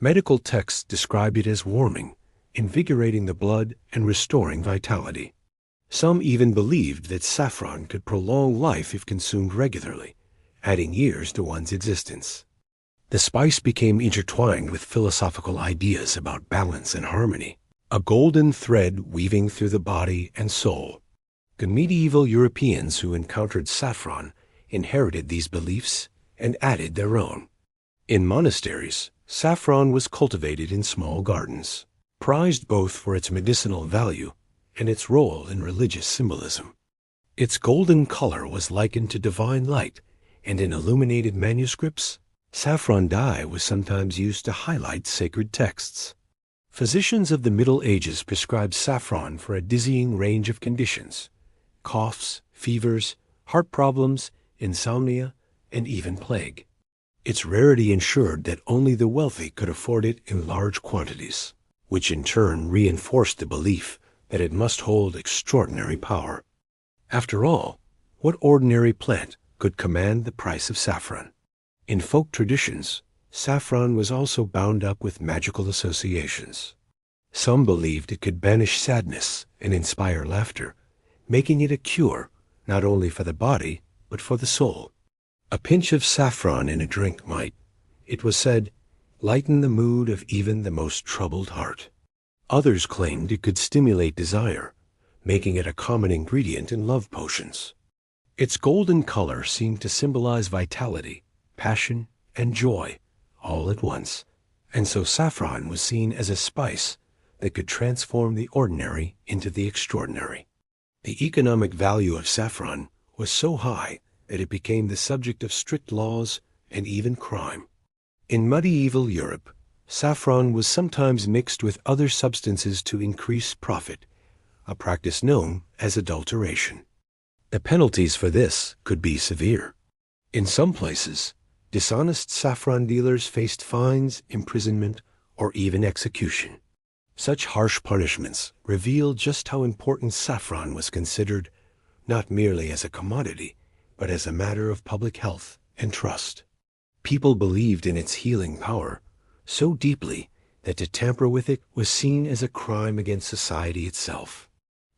Medical texts described it as warming, invigorating the blood and restoring vitality. Some even believed that saffron could prolong life if consumed regularly, adding years to one's existence. The spice became intertwined with philosophical ideas about balance and harmony, a golden thread weaving through the body and soul. The medieval Europeans who encountered saffron inherited these beliefs and added their own. In monasteries, saffron was cultivated in small gardens, prized both for its medicinal value and its role in religious symbolism. Its golden color was likened to divine light, and in illuminated manuscripts, saffron dye was sometimes used to highlight sacred texts. Physicians of the Middle Ages prescribed saffron for a dizzying range of conditions: coughs, fevers, heart problems, insomnia, and even plague. Its rarity ensured that only the wealthy could afford it in large quantities, which in turn reinforced the belief that it must hold extraordinary power. After all, what ordinary plant could command the price of saffron? In folk traditions, saffron was also bound up with magical associations. Some believed it could banish sadness and inspire laughter, making it a cure not only for the body but for the soul. A pinch of saffron in a drink might, it was said, lighten the mood of even the most troubled heart. Others claimed it could stimulate desire, making it a common ingredient in love potions. Its golden color seemed to symbolize vitality, passion, and joy, all at once, and so saffron was seen as a spice that could transform the ordinary into the extraordinary. The economic value of saffron was so high that it became the subject of strict laws and even crime. In medieval Europe, saffron was sometimes mixed with other substances to increase profit, a practice known as adulteration. The penalties for this could be severe. In some places, dishonest saffron dealers faced fines, imprisonment, or even execution. Such harsh punishments revealed just how important saffron was considered, not merely as a commodity, but as a matter of public health and trust. People believed in its healing power so deeply that to tamper with it was seen as a crime against society itself.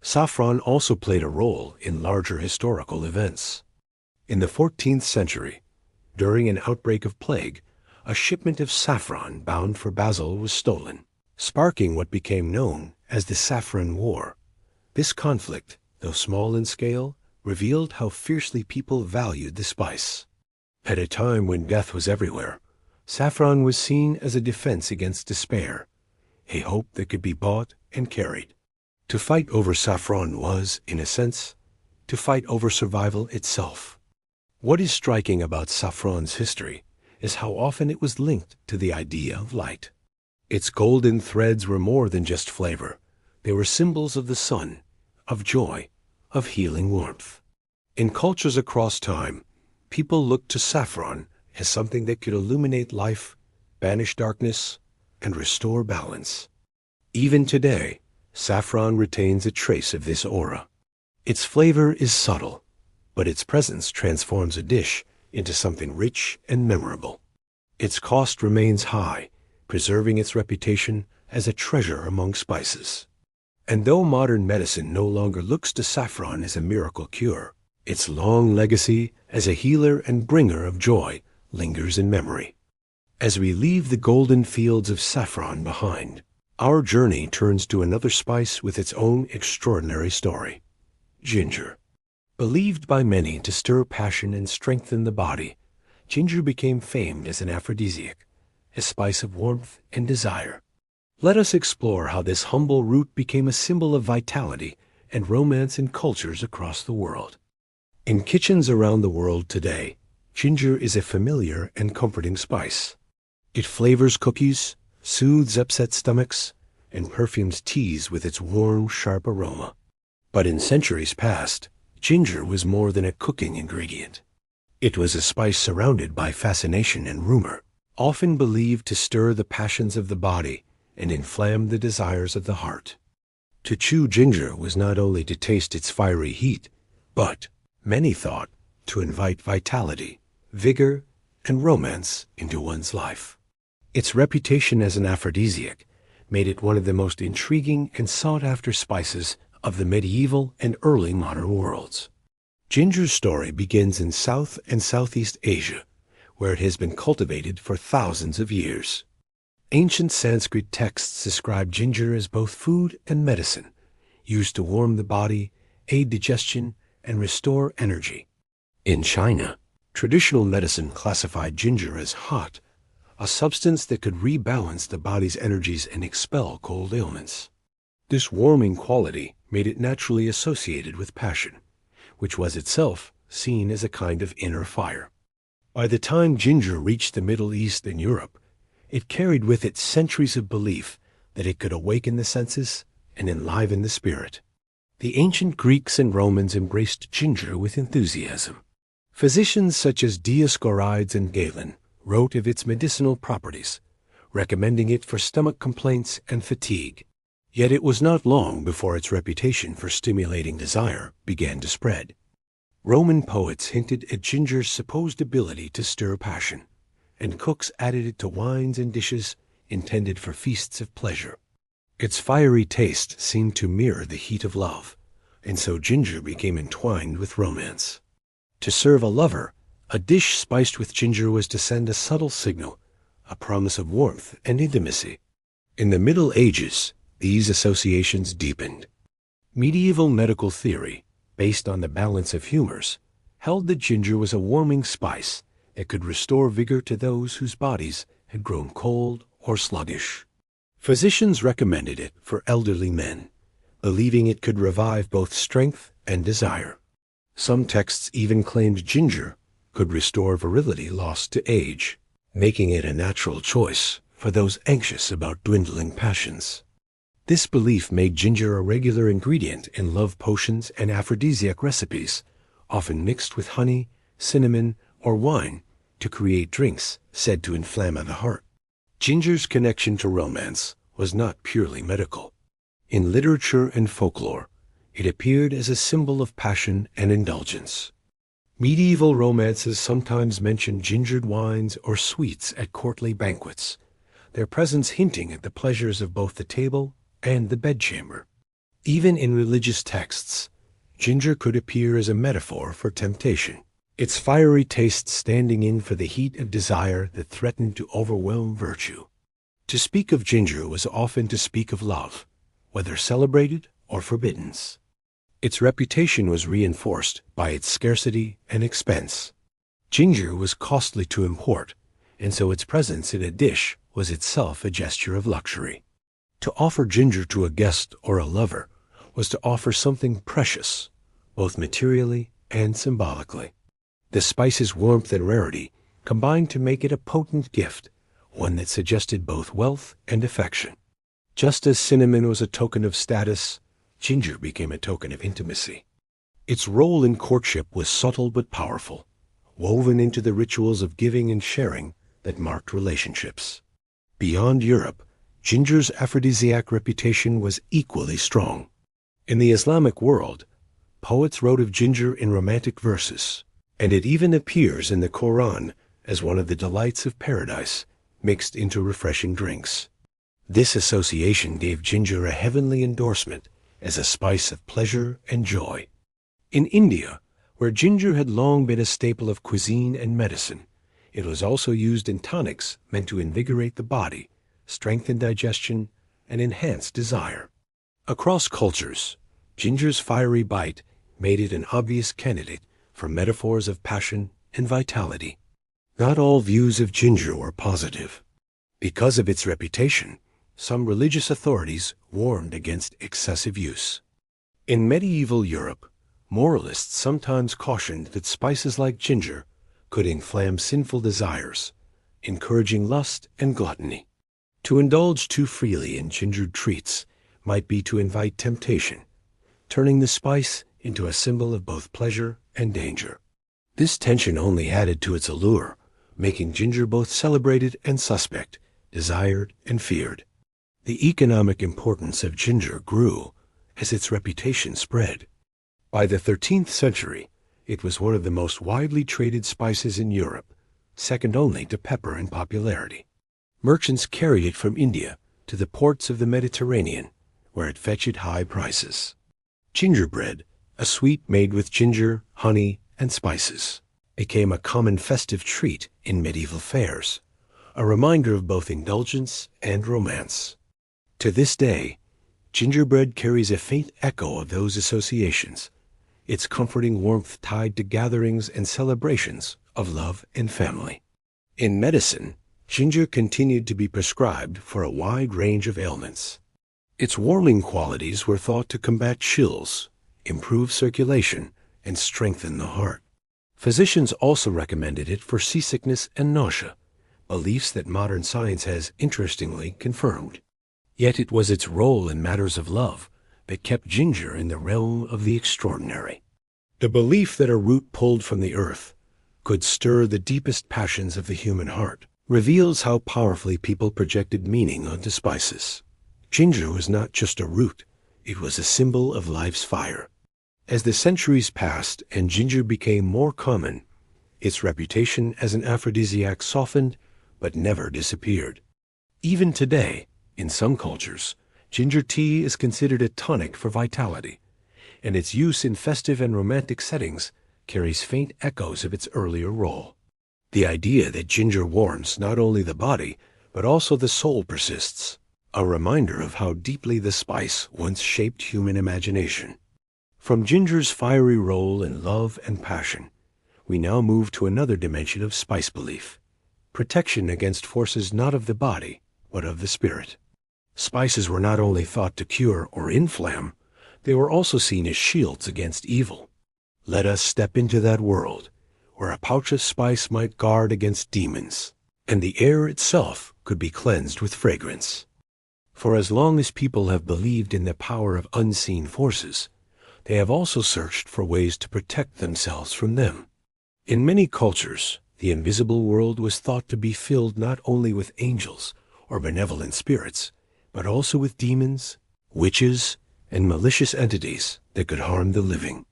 Saffron also played a role in larger historical events. In the 14th century, during an outbreak of plague, a shipment of saffron bound for Basel was stolen, sparking what became known as the Saffron War. This conflict, though small in scale, revealed how fiercely people valued the spice. At a time when death was everywhere, saffron was seen as a defense against despair, a hope that could be bought and carried. To fight over saffron was, in a sense, to fight over survival itself. What is striking about saffron's history is how often it was linked to the idea of light. Its golden threads were more than just flavor. They were symbols of the sun, of joy, of healing warmth. In cultures across time, people looked to saffron as something that could illuminate life, banish darkness, and restore balance. Even today, saffron retains a trace of this aura. Its flavor is subtle, but its presence transforms a dish into something rich and memorable. Its cost remains high, preserving its reputation as a treasure among spices. And though modern medicine no longer looks to saffron as a miracle cure, its long legacy as a healer and bringer of joy lingers in memory. As we leave the golden fields of saffron behind, our journey turns to another spice with its own extraordinary story: ginger. Believed by many to stir passion and strengthen the body, ginger became famed as an aphrodisiac, a spice of warmth and desire. Let us explore how this humble root became a symbol of vitality and romance in cultures across the world. In kitchens around the world today, ginger is a familiar and comforting spice. It flavors cookies, soothes upset stomachs, and perfumes teas with its warm, sharp aroma. But in centuries past, ginger was more than a cooking ingredient. It was a spice surrounded by fascination and rumor, often believed to stir the passions of the body and inflame the desires of the heart. To chew ginger was not only to taste its fiery heat, but, many thought, to invite vitality, vigor, and romance into one's life. Its reputation as an aphrodisiac made it one of the most intriguing and sought-after spices of the medieval and early modern worlds. Ginger's story begins in South and Southeast Asia, where it has been cultivated for thousands of years. Ancient Sanskrit texts describe ginger as both food and medicine, used to warm the body, aid digestion, and restore energy. In China, traditional medicine classified ginger as hot, a substance that could rebalance the body's energies and expel cold ailments. This warming quality made it naturally associated with passion, which was itself seen as a kind of inner fire. By the time ginger reached the Middle East and Europe, it carried with it centuries of belief that it could awaken the senses and enliven the spirit. The ancient Greeks and Romans embraced ginger with enthusiasm. Physicians such as Dioscorides and Galen wrote of its medicinal properties, recommending it for stomach complaints and fatigue. Yet it was not long before its reputation for stimulating desire began to spread. Roman poets hinted at ginger's supposed ability to stir passion, and cooks added it to wines and dishes intended for feasts of pleasure. Its fiery taste seemed to mirror the heat of love, and so ginger became entwined with romance. To serve a lover, a dish spiced with ginger was to send a subtle signal, a promise of warmth and intimacy. In the Middle Ages, these associations deepened. Medieval medical theory, based on the balance of humors, held that ginger was a warming spice that could restore vigor to those whose bodies had grown cold or sluggish. Physicians recommended it for elderly men, believing it could revive both strength and desire. Some texts even claimed ginger could restore virility lost to age, making it a natural choice for those anxious about dwindling passions. This belief made ginger a regular ingredient in love potions and aphrodisiac recipes, often mixed with honey, cinnamon, or wine to create drinks said to inflame the heart. Ginger's connection to romance was not purely medical. In literature and folklore, it appeared as a symbol of passion and indulgence. Medieval romances sometimes mentioned gingered wines or sweets at courtly banquets, their presence hinting at the pleasures of both the table and the bedchamber. Even in religious texts, ginger could appear as a metaphor for temptation, its fiery taste standing in for the heat of desire that threatened to overwhelm virtue. To speak of ginger was often to speak of love, whether celebrated or forbidden. Its reputation was reinforced by its scarcity and expense. Ginger was costly to import, and so its presence in a dish was itself a gesture of luxury. To offer ginger to a guest or a lover was to offer something precious, both materially and symbolically. The spice's warmth and rarity combined to make it a potent gift, one that suggested both wealth and affection. Just as cinnamon was a token of status, ginger became a token of intimacy. Its role in courtship was subtle but powerful, woven into the rituals of giving and sharing that marked relationships. Beyond Europe, ginger's aphrodisiac reputation was equally strong. In the Islamic world, poets wrote of ginger in romantic verses, and it even appears in the Quran as one of the delights of paradise, mixed into refreshing drinks. This association gave ginger a heavenly endorsement as a spice of pleasure and joy. In India, where ginger had long been a staple of cuisine and medicine, it was also used in tonics meant to invigorate the body, strengthen digestion, and enhance desire. Across cultures, ginger's fiery bite made it an obvious candidate for metaphors of passion and vitality. Not all views of ginger were positive. Because of its reputation, some religious authorities warned against excessive use. In medieval Europe, moralists sometimes cautioned that spices like ginger could inflame sinful desires, encouraging lust and gluttony. To indulge too freely in gingered treats might be to invite temptation, turning the spice into a symbol of both pleasure and danger. This tension only added to its allure, making ginger both celebrated and suspect, desired and feared. The economic importance of ginger grew as its reputation spread. By the 13th century, it was one of the most widely traded spices in Europe, second only to pepper in popularity. Merchants carried it from India to the ports of the Mediterranean, where it fetched high prices. Gingerbread, a sweet made with ginger, honey, and spices, became a common festive treat in medieval fairs, a reminder of both indulgence and romance. To this day, gingerbread carries a faint echo of those associations, its comforting warmth tied to gatherings and celebrations of love and family. In medicine, ginger continued to be prescribed for a wide range of ailments. Its warming qualities were thought to combat chills, improve circulation, and strengthen the heart. Physicians also recommended it for seasickness and nausea, beliefs that modern science has, interestingly, confirmed. Yet it was its role in matters of love that kept ginger in the realm of the extraordinary. The belief that a root pulled from the earth could stir the deepest passions of the human heart reveals how powerfully people projected meaning onto spices. Ginger was not just a root, it was a symbol of life's fire. As the centuries passed and ginger became more common, its reputation as an aphrodisiac softened but never disappeared. Even today, in some cultures, ginger tea is considered a tonic for vitality, and its use in festive and romantic settings carries faint echoes of its earlier role. The idea that ginger warms not only the body, but also the soul persists, a reminder of how deeply the spice once shaped human imagination. From ginger's fiery role in love and passion, we now move to another dimension of spice belief: protection against forces not of the body, but of the spirit. Spices were not only thought to cure or inflame, they were also seen as shields against evil. Let us step into that world, where a pouch of spice might guard against demons, and the air itself could be cleansed with fragrance. For as long as people have believed in the power of unseen forces, they have also searched for ways to protect themselves from them. In many cultures, the invisible world was thought to be filled not only with angels or benevolent spirits, but also with demons, witches, and malicious entities that could harm the living.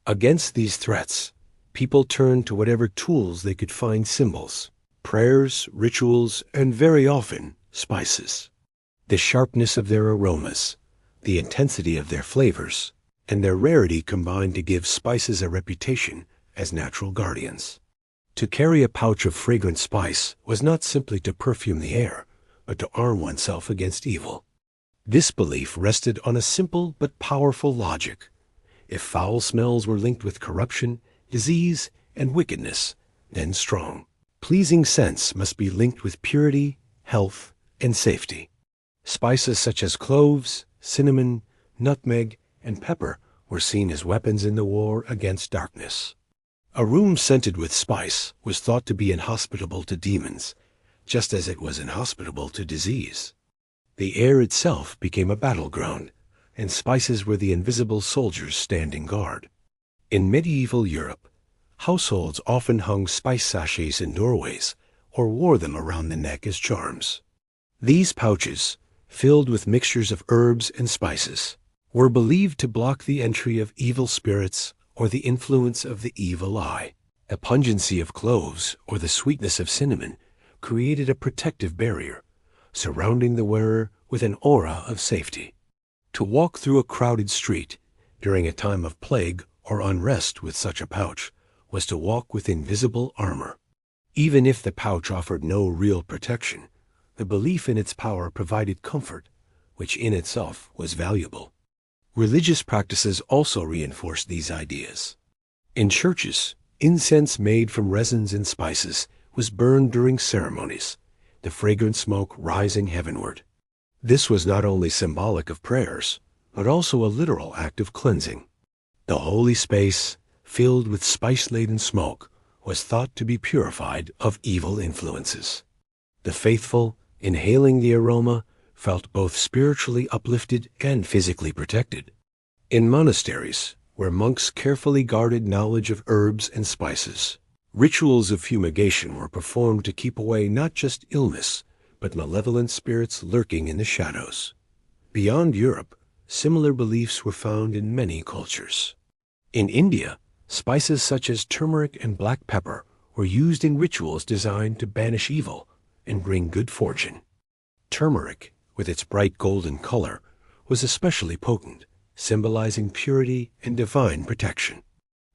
Against these threats, people turned to whatever tools they could find: symbols, prayers, rituals, and very often, spices. The sharpness of their aromas, the intensity of their flavors, and their rarity combined to give spices a reputation as natural guardians. To carry a pouch of fragrant spice was not simply to perfume the air, but to arm oneself against evil. This belief rested on a simple but powerful logic. If foul smells were linked with corruption, disease, and wickedness, then strong, pleasing scents must be linked with purity, health, and safety. Spices such as cloves, cinnamon, nutmeg, and pepper were seen as weapons in the war against darkness. A room scented with spice was thought to be inhospitable to demons, just as it was inhospitable to disease. The air itself became a battleground, and spices were the invisible soldiers standing guard. In medieval Europe, households often hung spice sachets in doorways or wore them around the neck as charms. These pouches, filled with mixtures of herbs and spices, were believed to block the entry of evil spirits or the influence of the evil eye. The pungency of cloves or the sweetness of cinnamon created a protective barrier, surrounding the wearer with an aura of safety. To walk through a crowded street during a time of plague or unrest with such a pouch was to walk with invisible armor. Even if the pouch offered no real protection, the belief in its power provided comfort, which in itself was valuable. Religious practices also reinforced these ideas. In churches, incense made from resins and spices was burned during ceremonies, the fragrant smoke rising heavenward. This was not only symbolic of prayers, but also a literal act of cleansing. The holy space, filled with spice-laden smoke, was thought to be purified of evil influences. The faithful, inhaling the aroma, felt both spiritually uplifted and physically protected. In monasteries, where monks carefully guarded knowledge of herbs and spices, rituals of fumigation were performed to keep away not just illness, but malevolent spirits lurking in the shadows. Beyond Europe, similar beliefs were found in many cultures. In India, spices such as turmeric and black pepper were used in rituals designed to banish evil and bring good fortune. Turmeric, with its bright golden color, was especially potent, symbolizing purity and divine protection.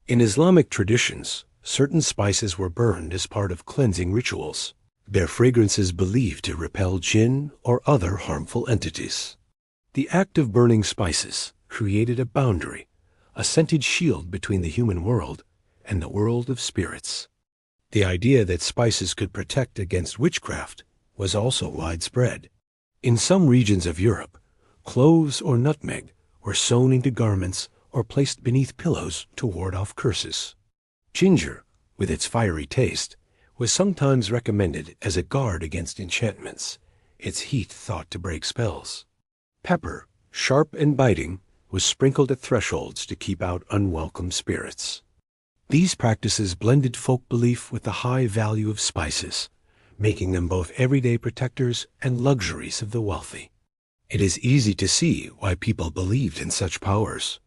In Islamic traditions, certain spices were burned as part of cleansing rituals, their fragrances believed to repel jinn or other harmful entities. The act of burning spices created a boundary, a scented shield between the human world and the world of spirits. The idea that spices could protect against witchcraft was also widespread. In some regions of Europe, cloves or nutmeg were sewn into garments or placed beneath pillows to ward off curses. Ginger, with its fiery taste, was sometimes recommended as a guard against enchantments, its heat thought to break spells. Pepper, sharp and biting, was sprinkled at thresholds to keep out unwelcome spirits. These practices blended folk belief with the high value of spices, making them both everyday protectors and luxuries of the wealthy. It is easy to see why people believed in such powers.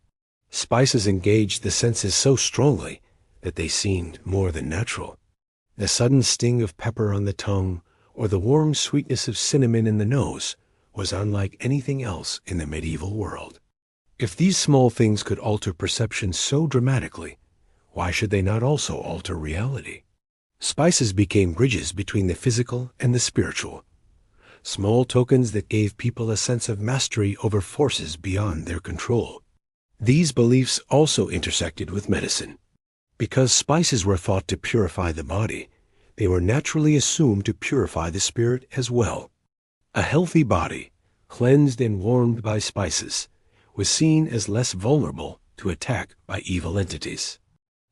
Spices engaged the senses so strongly that they seemed more than natural. The sudden sting of pepper on the tongue or the warm sweetness of cinnamon in the nose was unlike anything else in the medieval world. If these small things could alter perception so dramatically, why should they not also alter reality? Spices became bridges between the physical and the spiritual, small tokens that gave people a sense of mastery over forces beyond their control. These beliefs also intersected with medicine. Because spices were thought to purify the body, they were naturally assumed to purify the spirit as well. A healthy body, cleansed and warmed by spices, was seen as less vulnerable to attack by evil entities.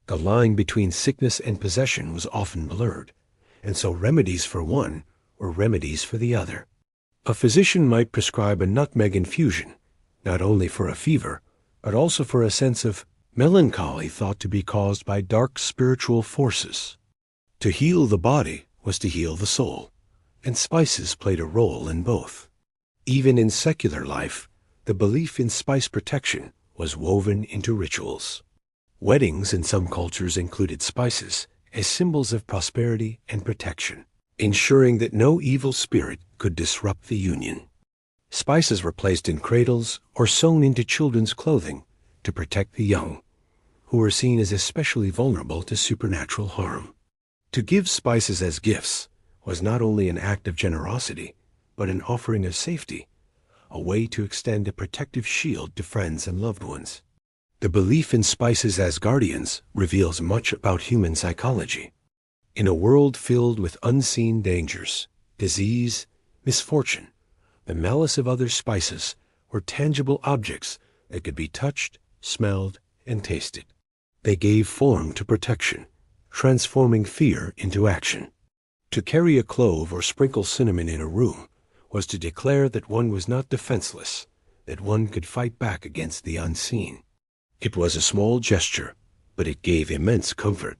The line between sickness and possession was often blurred, and so remedies for one were remedies for the other. A physician might prescribe a nutmeg infusion, not only for a fever, but also for a sense of melancholy thought to be caused by dark spiritual forces. To heal the body was to heal the soul, and spices played a role in both. Even in secular life, the belief in spice protection was woven into rituals. Weddings in some cultures included spices as symbols of prosperity and protection, ensuring that no evil spirit could disrupt the union. Spices were placed in cradles or sewn into children's clothing to protect the young, who were seen as especially vulnerable to supernatural harm. To give spices as gifts was not only an act of generosity, but an offering of safety, a way to extend a protective shield to friends and loved ones. The belief in spices as guardians reveals much about human psychology. In a world filled with unseen dangers, disease, misfortune, the malice of other spices were tangible objects that could be touched, smelled, and tasted. They gave form to protection, transforming fear into action. To carry a clove or sprinkle cinnamon in a room was to declare that one was not defenseless, that one could fight back against the unseen. It was a small gesture, but it gave immense comfort.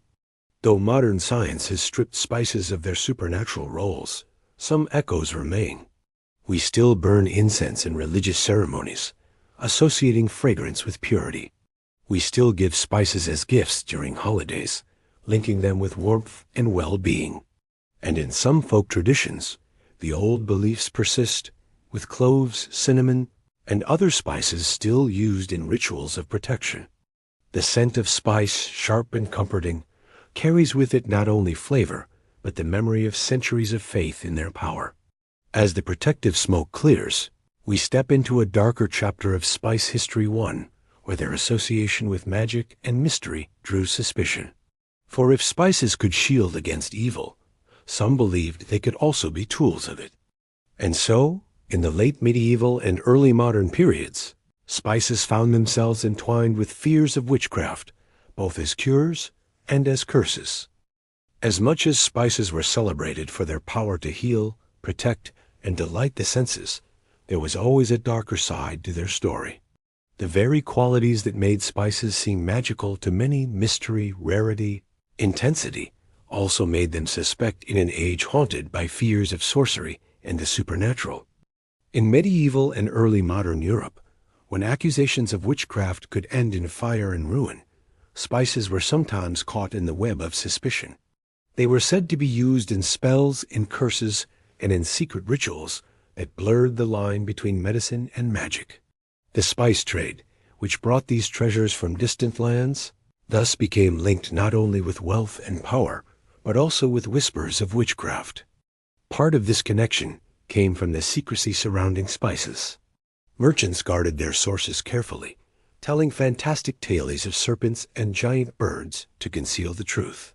Though modern science has stripped spices of their supernatural roles, some echoes remain. We still burn incense in religious ceremonies, associating fragrance with purity. We still give spices as gifts during holidays, linking them with warmth and well-being. And in some folk traditions, the old beliefs persist, with cloves, cinnamon, and other spices still used in rituals of protection. The scent of spice, sharp and comforting, carries with it not only flavor, but the memory of centuries of faith in their power. As the protective smoke clears, we step into a darker chapter of Spice History 1, where their association with magic and mystery drew suspicion. For if spices could shield against evil, some believed they could also be tools of it. And so, in the late medieval and early modern periods, spices found themselves entwined with fears of witchcraft, both as cures and as curses. As much as spices were celebrated for their power to heal, protect, and delight the senses, there was always a darker side to their story. The very qualities that made spices seem magical to many, mystery, rarity, intensity, also made them suspect in an age haunted by fears of sorcery and the supernatural. In medieval and early modern Europe, when accusations of witchcraft could end in fire and ruin, spices were sometimes caught in the web of suspicion. They were said to be used in spells, in curses, and in secret rituals that blurred the line between medicine and magic. The spice trade, which brought these treasures from distant lands, thus became linked not only with wealth and power, but also with whispers of witchcraft. Part of this connection came from the secrecy surrounding spices. Merchants guarded their sources carefully, telling fantastic tales of serpents and giant birds to conceal the truth.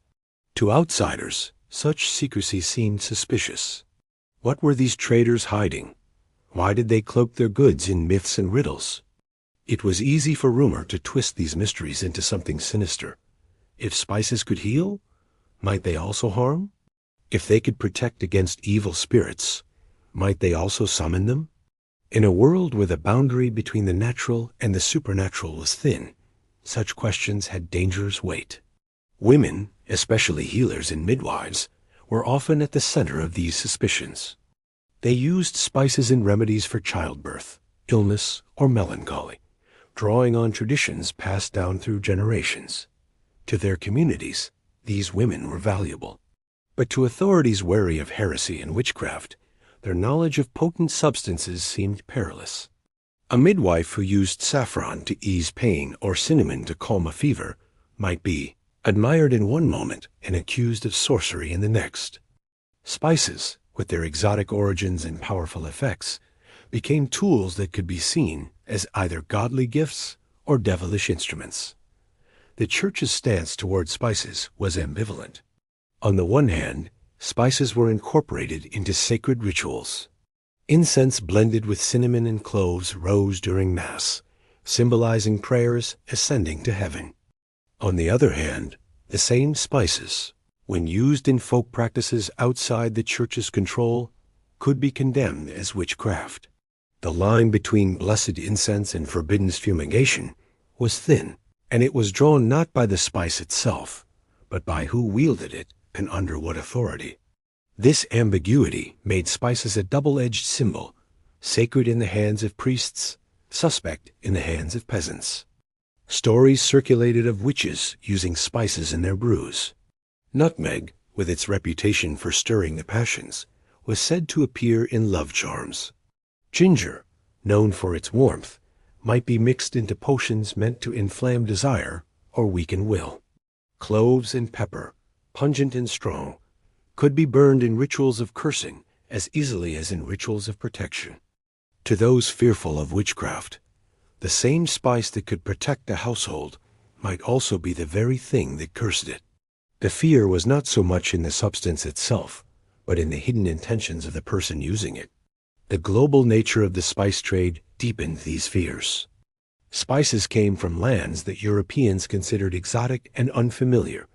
To outsiders, such secrecy seemed suspicious. What were these traders hiding? Why did they cloak their goods in myths and riddles? It was easy for rumor to twist these mysteries into something sinister. If spices could heal, might they also harm? If they could protect against evil spirits, might they also summon them? In a world where the boundary between the natural and the supernatural was thin, such questions had dangerous weight. Women, especially healers and midwives, were often at the center of these suspicions. They used spices in remedies for childbirth, illness, or melancholy, drawing on traditions passed down through generations. To their communities, these women were valuable. But to authorities wary of heresy and witchcraft, their knowledge of potent substances seemed perilous. A midwife who used saffron to ease pain or cinnamon to calm a fever might be admired in one moment and accused of sorcery in the next. Spices, with their exotic origins and powerful effects, became tools that could be seen as either godly gifts or devilish instruments. The Church's stance toward spices was ambivalent. On the one hand, spices were incorporated into sacred rituals. Incense blended with cinnamon and cloves rose during Mass, symbolizing prayers ascending to heaven. On the other hand, the same spices, when used in folk practices outside the Church's control, could be condemned as witchcraft. The line between blessed incense and forbidden fumigation was thin, and it was drawn not by the spice itself, but by who wielded it and under what authority. This ambiguity made spices a double-edged symbol, sacred in the hands of priests, suspect in the hands of peasants. Stories circulated of witches using spices in their brews. Nutmeg, with its reputation for stirring the passions, was said to appear in love charms. Ginger, known for its warmth, might be mixed into potions meant to inflame desire or weaken will. Cloves and pepper, pungent and strong, could be burned in rituals of cursing as easily as in rituals of protection. To those fearful of witchcraft, the same spice that could protect the household might also be the very thing that cursed it. The fear was not so much in the substance itself, but in the hidden intentions of the person using it. The global nature of the spice trade deepened these fears. Spices came from lands that Europeans considered exotic and unfamiliar,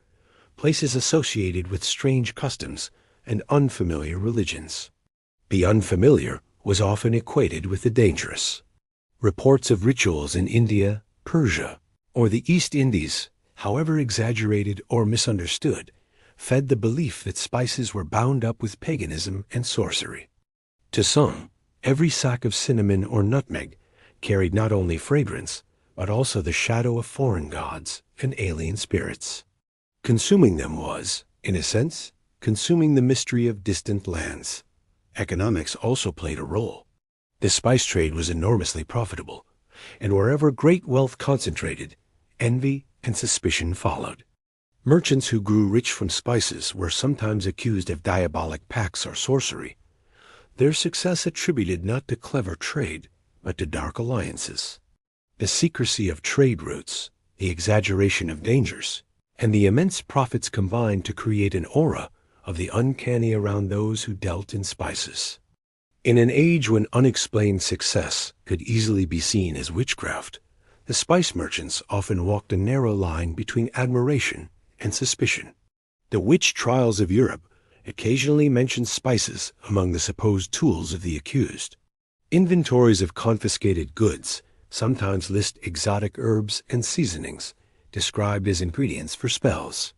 places associated with strange customs and unfamiliar religions. The unfamiliar was often equated with the dangerous. Reports of rituals in India, Persia, or the East Indies, however exaggerated or misunderstood, fed the belief that spices were bound up with paganism and sorcery. To some, every sack of cinnamon or nutmeg carried not only fragrance, but also the shadow of foreign gods and alien spirits. Consuming them was, in a sense, consuming the mystery of distant lands. Economics also played a role. The spice trade was enormously profitable, and wherever great wealth concentrated, envy and suspicion followed. Merchants who grew rich from spices were sometimes accused of diabolic pacts or sorcery, their success attributed not to clever trade, but to dark alliances. The secrecy of trade routes, the exaggeration of dangers, and the immense profits combined to create an aura of the uncanny around those who dealt in spices. In an age when unexplained success could easily be seen as witchcraft, the spice merchants often walked a narrow line between admiration and suspicion. The witch trials of Europe occasionally mention spices among the supposed tools of the accused. Inventories of confiscated goods sometimes list exotic herbs and seasonings described as ingredients for spells.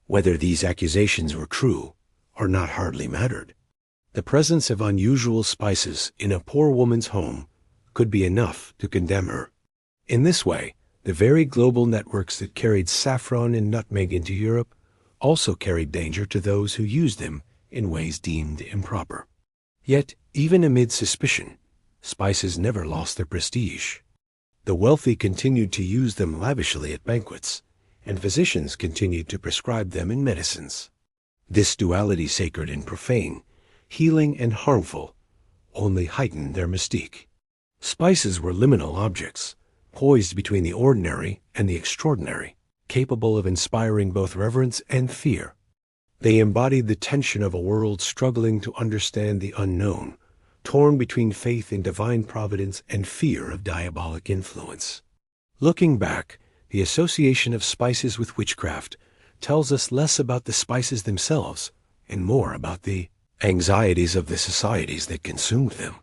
Whether these accusations were true or not hardly mattered. The presence of unusual spices in a poor woman's home could be enough to condemn her. In this way, the very global networks that carried saffron and nutmeg into Europe also carried danger to those who used them in ways deemed improper. Yet, even amid suspicion, spices never lost their prestige. The wealthy continued to use them lavishly at banquets, and physicians continued to prescribe them in medicines. This duality, sacred and profane, healing and harmful, only heightened their mystique. Spices were liminal objects, poised between the ordinary and the extraordinary, capable of inspiring both reverence and fear. They embodied the tension of a world struggling to understand the unknown, torn between faith in divine providence and fear of diabolic influence. Looking back, the association of spices with witchcraft tells us less about the spices themselves and more about the anxieties of the societies that consumed them.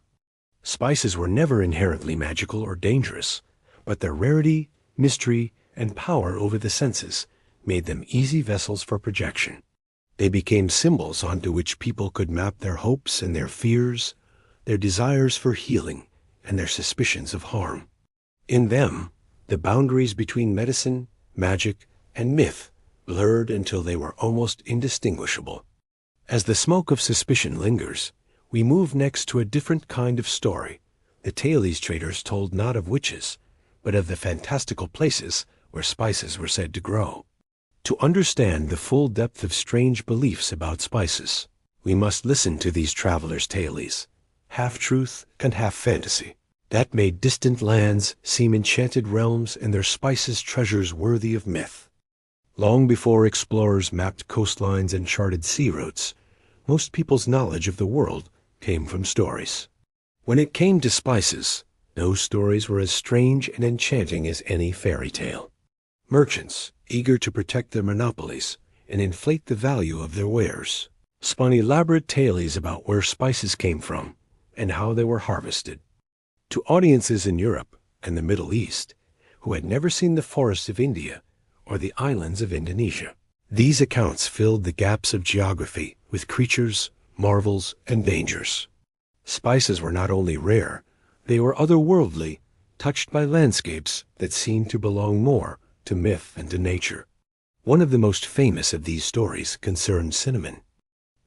Spices were never inherently magical or dangerous, but their rarity, mystery, and power over the senses made them easy vessels for projection. They became symbols onto which people could map their hopes and their fears, their desires for healing, and their suspicions of harm. In them, the boundaries between medicine, magic, and myth blurred until they were almost indistinguishable. As the smoke of suspicion lingers, we move next to a different kind of story. The tale these traders told not of witches, but of the fantastical places where spices were said to grow. To understand the full depth of strange beliefs about spices, we must listen to these travelers' tales, half truth and half fantasy, that made distant lands seem enchanted realms and their spices treasures worthy of myth. Long before explorers mapped coastlines and charted sea routes, most people's knowledge of the world came from stories. When it came to spices, those stories were as strange and enchanting as any fairy tale. Merchants, eager to protect their monopolies and inflate the value of their wares, spun elaborate tales about where spices came from and how they were harvested. To audiences in Europe and the Middle East, who had never seen the forests of India or the islands of Indonesia, these accounts filled the gaps of geography with creatures, marvels, and dangers. Spices were not only rare, they were otherworldly, touched by landscapes that seemed to belong more to myth and to nature. One of the most famous of these stories concerned cinnamon.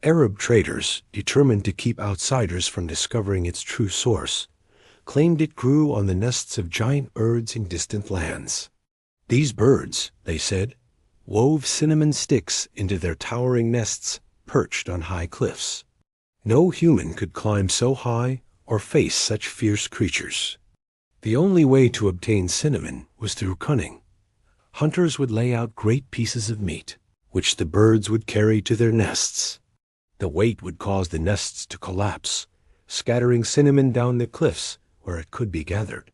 Arab traders, determined to keep outsiders from discovering its true source, claimed it grew on the nests of giant birds in distant lands. These birds, they said, wove cinnamon sticks into their towering nests perched on high cliffs. No human could climb so high or face such fierce creatures. The only way to obtain cinnamon was through cunning. Hunters would lay out great pieces of meat, which the birds would carry to their nests. The weight would cause the nests to collapse, scattering cinnamon down the cliffs where it could be gathered.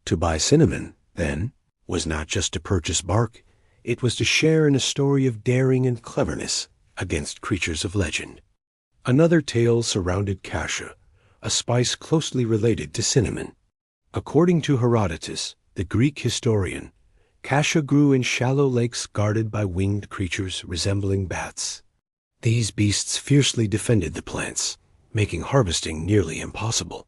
To buy cinnamon, then, was not just to purchase bark, it was to share in a story of daring and cleverness against creatures of legend. Another tale surrounded cassia, a spice closely related to cinnamon. According to Herodotus, the Greek historian, cassia grew in shallow lakes guarded by winged creatures resembling bats. These beasts fiercely defended the plants, making harvesting nearly impossible.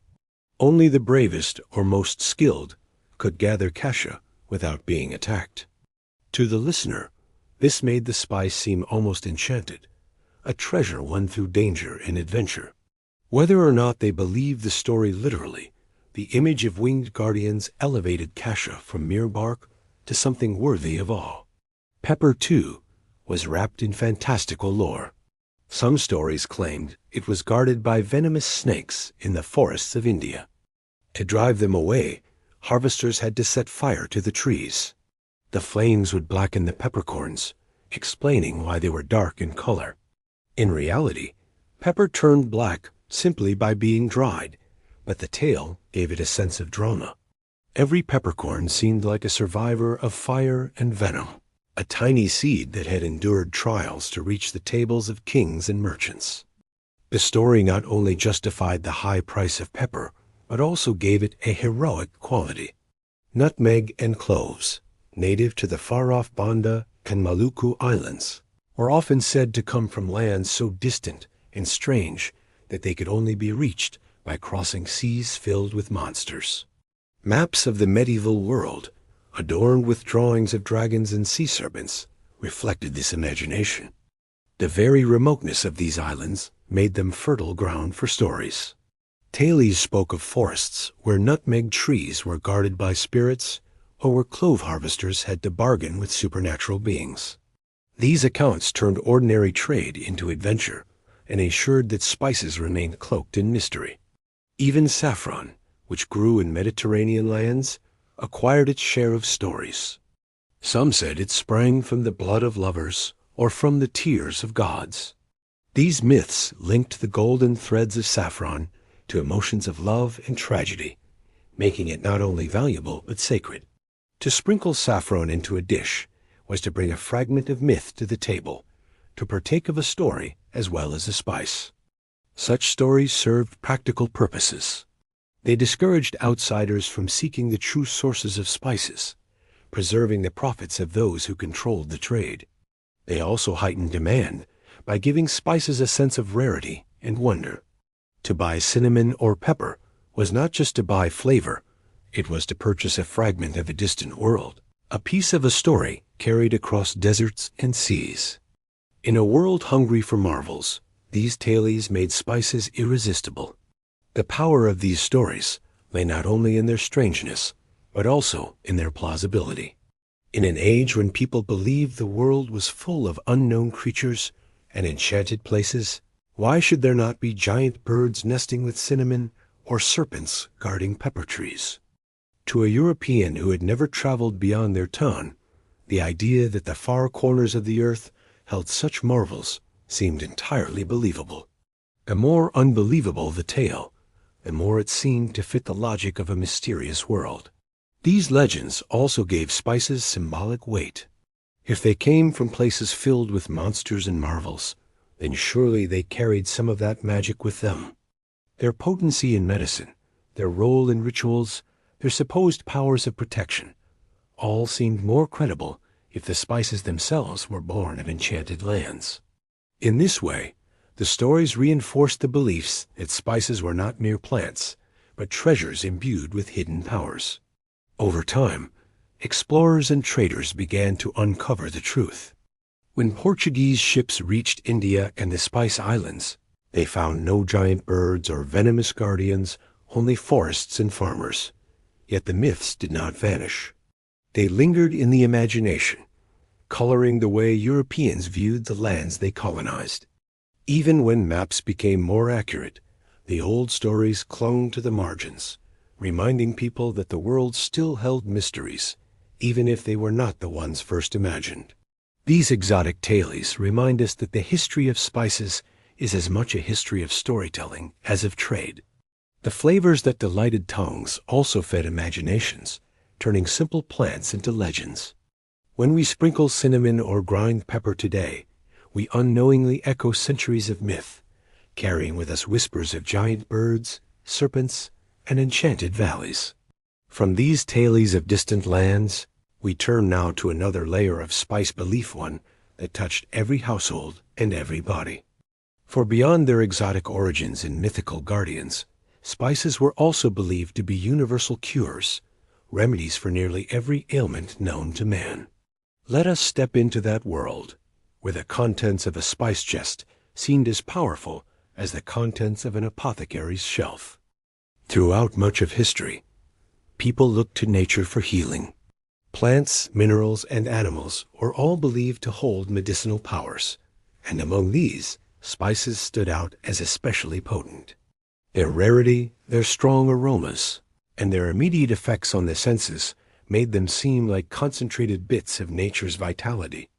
Only the bravest or most skilled could gather cassia without being attacked. To the listener, this made the spice seem almost enchanted, a treasure won through danger and adventure. Whether or not they believed the story literally, the image of winged guardians elevated cassia from mere bark to something worthy of awe. Pepper, too, was wrapped in fantastical lore. Some stories claimed it was guarded by venomous snakes in the forests of India. To drive them away, harvesters had to set fire to the trees. The flames would blacken the peppercorns, explaining why they were dark in color. In reality, pepper turned black simply by being dried, but the tale gave it a sense of drama. Every peppercorn seemed like a survivor of fire and venom, a tiny seed that had endured trials to reach the tables of kings and merchants. The story not only justified the high price of pepper, but also gave it a heroic quality. Nutmeg and cloves, native to the far-off Banda and Maluku Islands, were often said to come from lands so distant and strange that they could only be reached by crossing seas filled with monsters. Maps of the medieval world, adorned with drawings of dragons and sea serpents, reflected this imagination. The very remoteness of these islands made them fertile ground for stories. Tales spoke of forests where nutmeg trees were guarded by spirits or where clove harvesters had to bargain with supernatural beings. These accounts turned ordinary trade into adventure and ensured that spices remained cloaked in mystery. Even saffron, which grew in Mediterranean lands, acquired its share of stories. Some said it sprang from the blood of lovers or from the tears of gods. These myths linked the golden threads of saffron to emotions of love and tragedy, making it not only valuable but sacred. To sprinkle saffron into a dish was to bring a fragment of myth to the table, to partake of a story as well as a spice. Such stories served practical purposes. They discouraged outsiders from seeking the true sources of spices, preserving the profits of those who controlled the trade. They also heightened demand by giving spices a sense of rarity and wonder. To buy cinnamon or pepper was not just to buy flavor, it was to purchase a fragment of a distant world, a piece of a story carried across deserts and seas. In a world hungry for marvels, these tales made spices irresistible. The power of these stories lay not only in their strangeness, but also in their plausibility. In an age when people believed the world was full of unknown creatures and enchanted places, why should there not be giant birds nesting with cinnamon or serpents guarding pepper trees? To a European who had never traveled beyond their town, the idea that the far corners of the earth held such marvels seemed entirely believable. The more unbelievable the tale, the more it seemed to fit the logic of a mysterious world. These legends also gave spices symbolic weight. If they came from places filled with monsters and marvels, then surely they carried some of that magic with them. Their potency in medicine, their role in rituals, their supposed powers of protection, all seemed more credible if the spices themselves were born of enchanted lands. In this way, the stories reinforced the beliefs that spices were not mere plants, but treasures imbued with hidden powers. Over time, explorers and traders began to uncover the truth. When Portuguese ships reached India and the Spice Islands, they found no giant birds or venomous guardians, only forests and farmers. Yet the myths did not vanish. They lingered in the imagination, coloring the way Europeans viewed the lands they colonized. Even when maps became more accurate, The old stories clung to the margins, reminding people that the world still held mysteries, even if they were not the ones first imagined. These exotic tales remind us that the history of spices is as much a history of storytelling as of trade. The flavors that delighted tongues also fed imaginations, turning simple plants into legends. When we sprinkle cinnamon or grind pepper today, we unknowingly echo centuries of myth, carrying with us whispers of giant birds, serpents, and enchanted valleys. From these tales of distant lands, we turn now to another layer of spice belief, one that touched every household and every body. For beyond their exotic origins and mythical guardians, spices were also believed to be universal cures, remedies for nearly every ailment known to man. Let us step into that world, where the contents of a spice chest seemed as powerful as the contents of an apothecary's shelf. Throughout much of history, people looked to nature for healing. Plants, minerals, and animals were all believed to hold medicinal powers, and among these, spices stood out as especially potent. Their rarity, their strong aromas, and their immediate effects on the senses made them seem like concentrated bits of nature's vitality.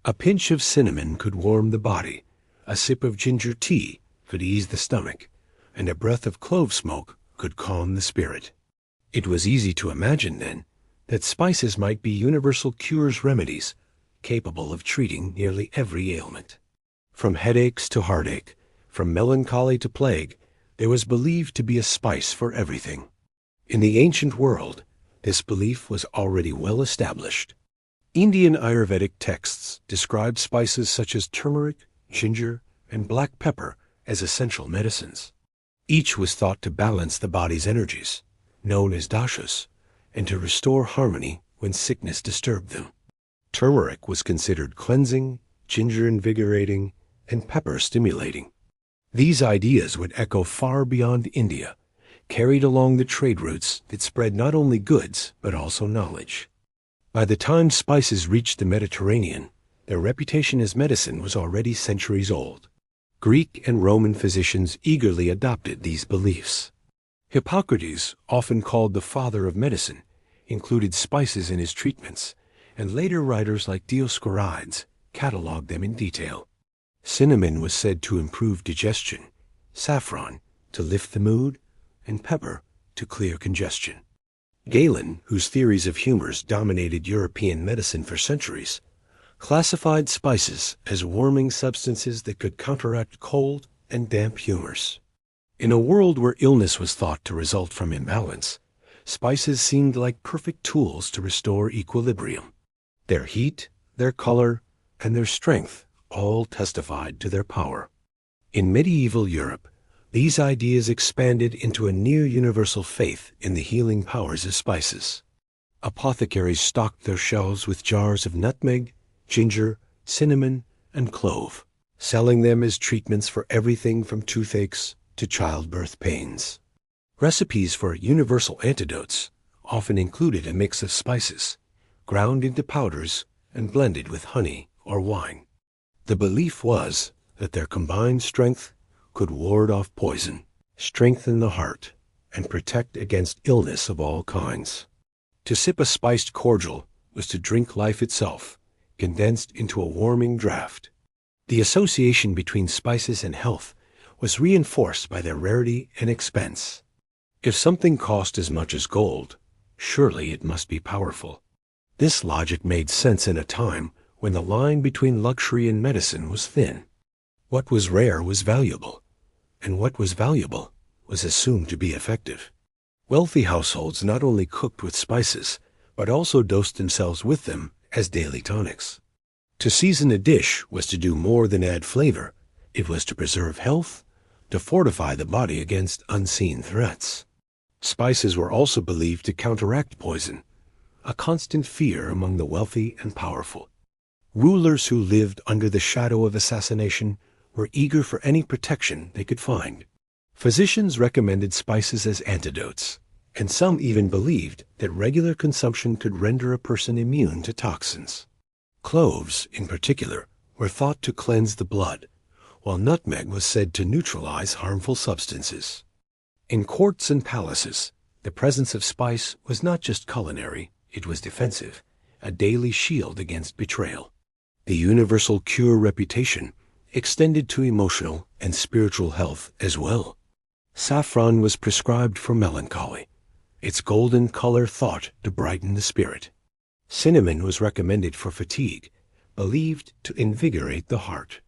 A pinch of cinnamon could warm the body, a sip of ginger tea could ease the stomach, and a breath of clove smoke could calm the spirit. It was easy to imagine, then, that spices might be universal cures, remedies, capable of treating nearly every ailment. From headaches to heartache, from melancholy to plague, there was believed to be a spice for everything. In the ancient world, this belief was already well established. Indian Ayurvedic texts describe spices such as turmeric, ginger, and black pepper as essential medicines. Each was thought to balance the body's energies, known as dashas, and to restore harmony when sickness disturbed them. Turmeric was considered cleansing, ginger invigorating, and pepper stimulating. These ideas would echo far beyond India, carried along the trade routes that spread not only goods but also knowledge. By the time spices reached the Mediterranean, their reputation as medicine was already centuries old. Greek and Roman physicians eagerly adopted these beliefs. Hippocrates, often called the father of medicine, included spices in his treatments, and later writers like Dioscorides cataloged them in detail. Cinnamon was said to improve digestion, saffron to lift the mood, and pepper to clear congestion. Galen, whose theories of humors dominated European medicine for centuries, classified spices as warming substances that could counteract cold and damp humors. In a world where illness was thought to result from imbalance, spices seemed like perfect tools to restore equilibrium. Their heat, their color, and their strength all testified to their power. In medieval Europe, these ideas expanded into a near-universal faith in the healing powers of spices. Apothecaries stocked their shelves with jars of nutmeg, ginger, cinnamon, and clove, selling them as treatments for everything from toothaches to childbirth pains. Recipes for universal antidotes often included a mix of spices, ground into powders and blended with honey or wine. The belief was that their combined strength could ward off poison, strengthen the heart, and protect against illness of all kinds. To sip a spiced cordial was to drink life itself, condensed into a warming draught. The association between spices and health was reinforced by their rarity and expense. If something cost as much as gold, surely it must be powerful. This logic made sense in a time when the line between luxury and medicine was thin. What was rare was valuable, and what was valuable was assumed to be effective. Wealthy households not only cooked with spices, but also dosed themselves with them as daily tonics. To season a dish was to do more than add flavor. It was to preserve health, to fortify the body against unseen threats. Spices were also believed to counteract poison, a constant fear among the wealthy and powerful. Rulers who lived under the shadow of assassination were eager for any protection they could find. Physicians recommended spices as antidotes, and some even believed that regular consumption could render a person immune to toxins. Cloves, in particular, were thought to cleanse the blood, while nutmeg was said to neutralize harmful substances. In courts and palaces, the presence of spice was not just culinary, it was defensive, a daily shield against betrayal. The universal cure reputation extended to emotional and spiritual health as well. Saffron was prescribed for melancholy, its golden color thought to brighten the spirit. Cinnamon was recommended for fatigue, believed to invigorate the heart.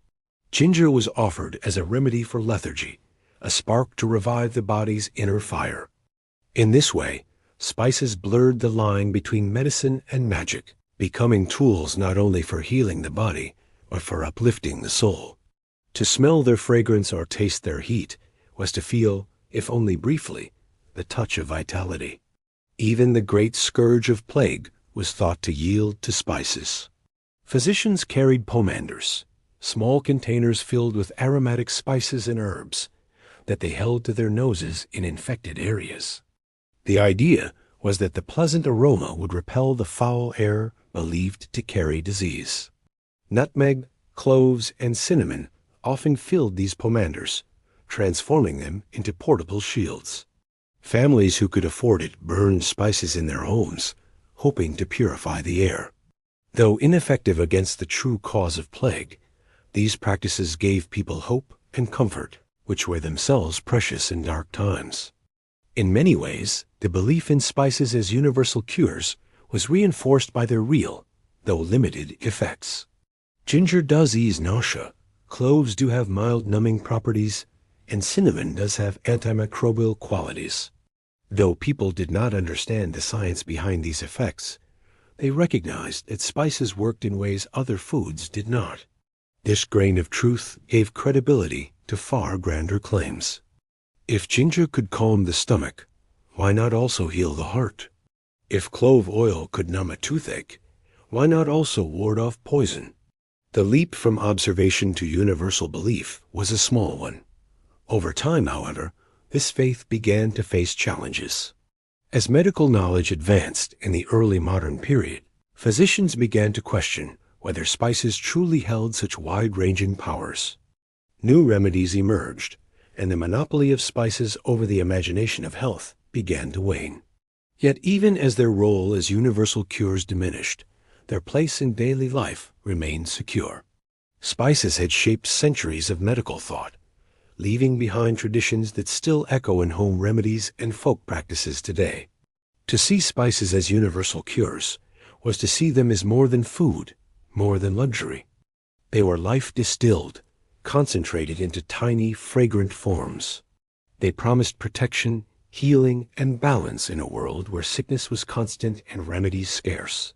Ginger was offered as a remedy for lethargy, a spark to revive the body's inner fire. In this way, spices blurred the line between medicine and magic, becoming tools not only for healing the body, but for uplifting the soul. To smell their fragrance or taste their heat was to feel, if only briefly, the touch of vitality. Even the great scourge of plague was thought to yield to spices. Physicians carried pomanders, small containers filled with aromatic spices and herbs, that they held to their noses in infected areas. The idea was that the pleasant aroma would repel the foul air believed to carry disease. Nutmeg, cloves, and cinnamon often filled these pomanders, transforming them into portable shields. Families who could afford it burned spices in their homes, hoping to purify the air. Though ineffective against the true cause of plague, these practices gave people hope and comfort, which were themselves precious in dark times. In many ways, the belief in spices as universal cures was reinforced by their real, though limited, effects. Ginger does ease nausea, cloves do have mild numbing properties, and cinnamon does have antimicrobial qualities. Though people did not understand the science behind these effects, they recognized that spices worked in ways other foods did not. This grain of truth gave credibility to far grander claims. If ginger could calm the stomach, why not also heal the heart? If clove oil could numb a toothache, why not also ward off poison? The leap from observation to universal belief was a small one. Over time, however, this faith began to face challenges. As medical knowledge advanced in the early modern period, physicians began to question whether spices truly held such wide-ranging powers. New remedies emerged, and the monopoly of spices over the imagination of health began to wane. Yet even as their role as universal cures diminished, their place in daily life remained secure. Spices had shaped centuries of medical thought, leaving behind traditions that still echo in home remedies and folk practices today. To see spices as universal cures was to see them as more than food, more than luxury. They were life distilled, concentrated into tiny, fragrant forms. They promised protection, healing, and balance in a world where sickness was constant and remedies scarce.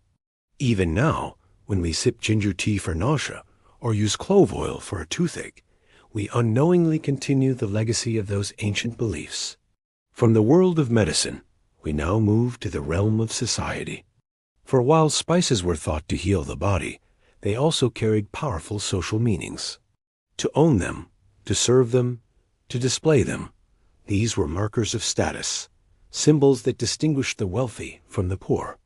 Even now, when we sip ginger tea for nausea or use clove oil for a toothache, we unknowingly continue the legacy of those ancient beliefs. From the world of medicine, we now move to the realm of society. For while spices were thought to heal the body, they also carried powerful social meanings. To own them, to serve them, to display them, these were markers of status, symbols that distinguished the wealthy from the poor.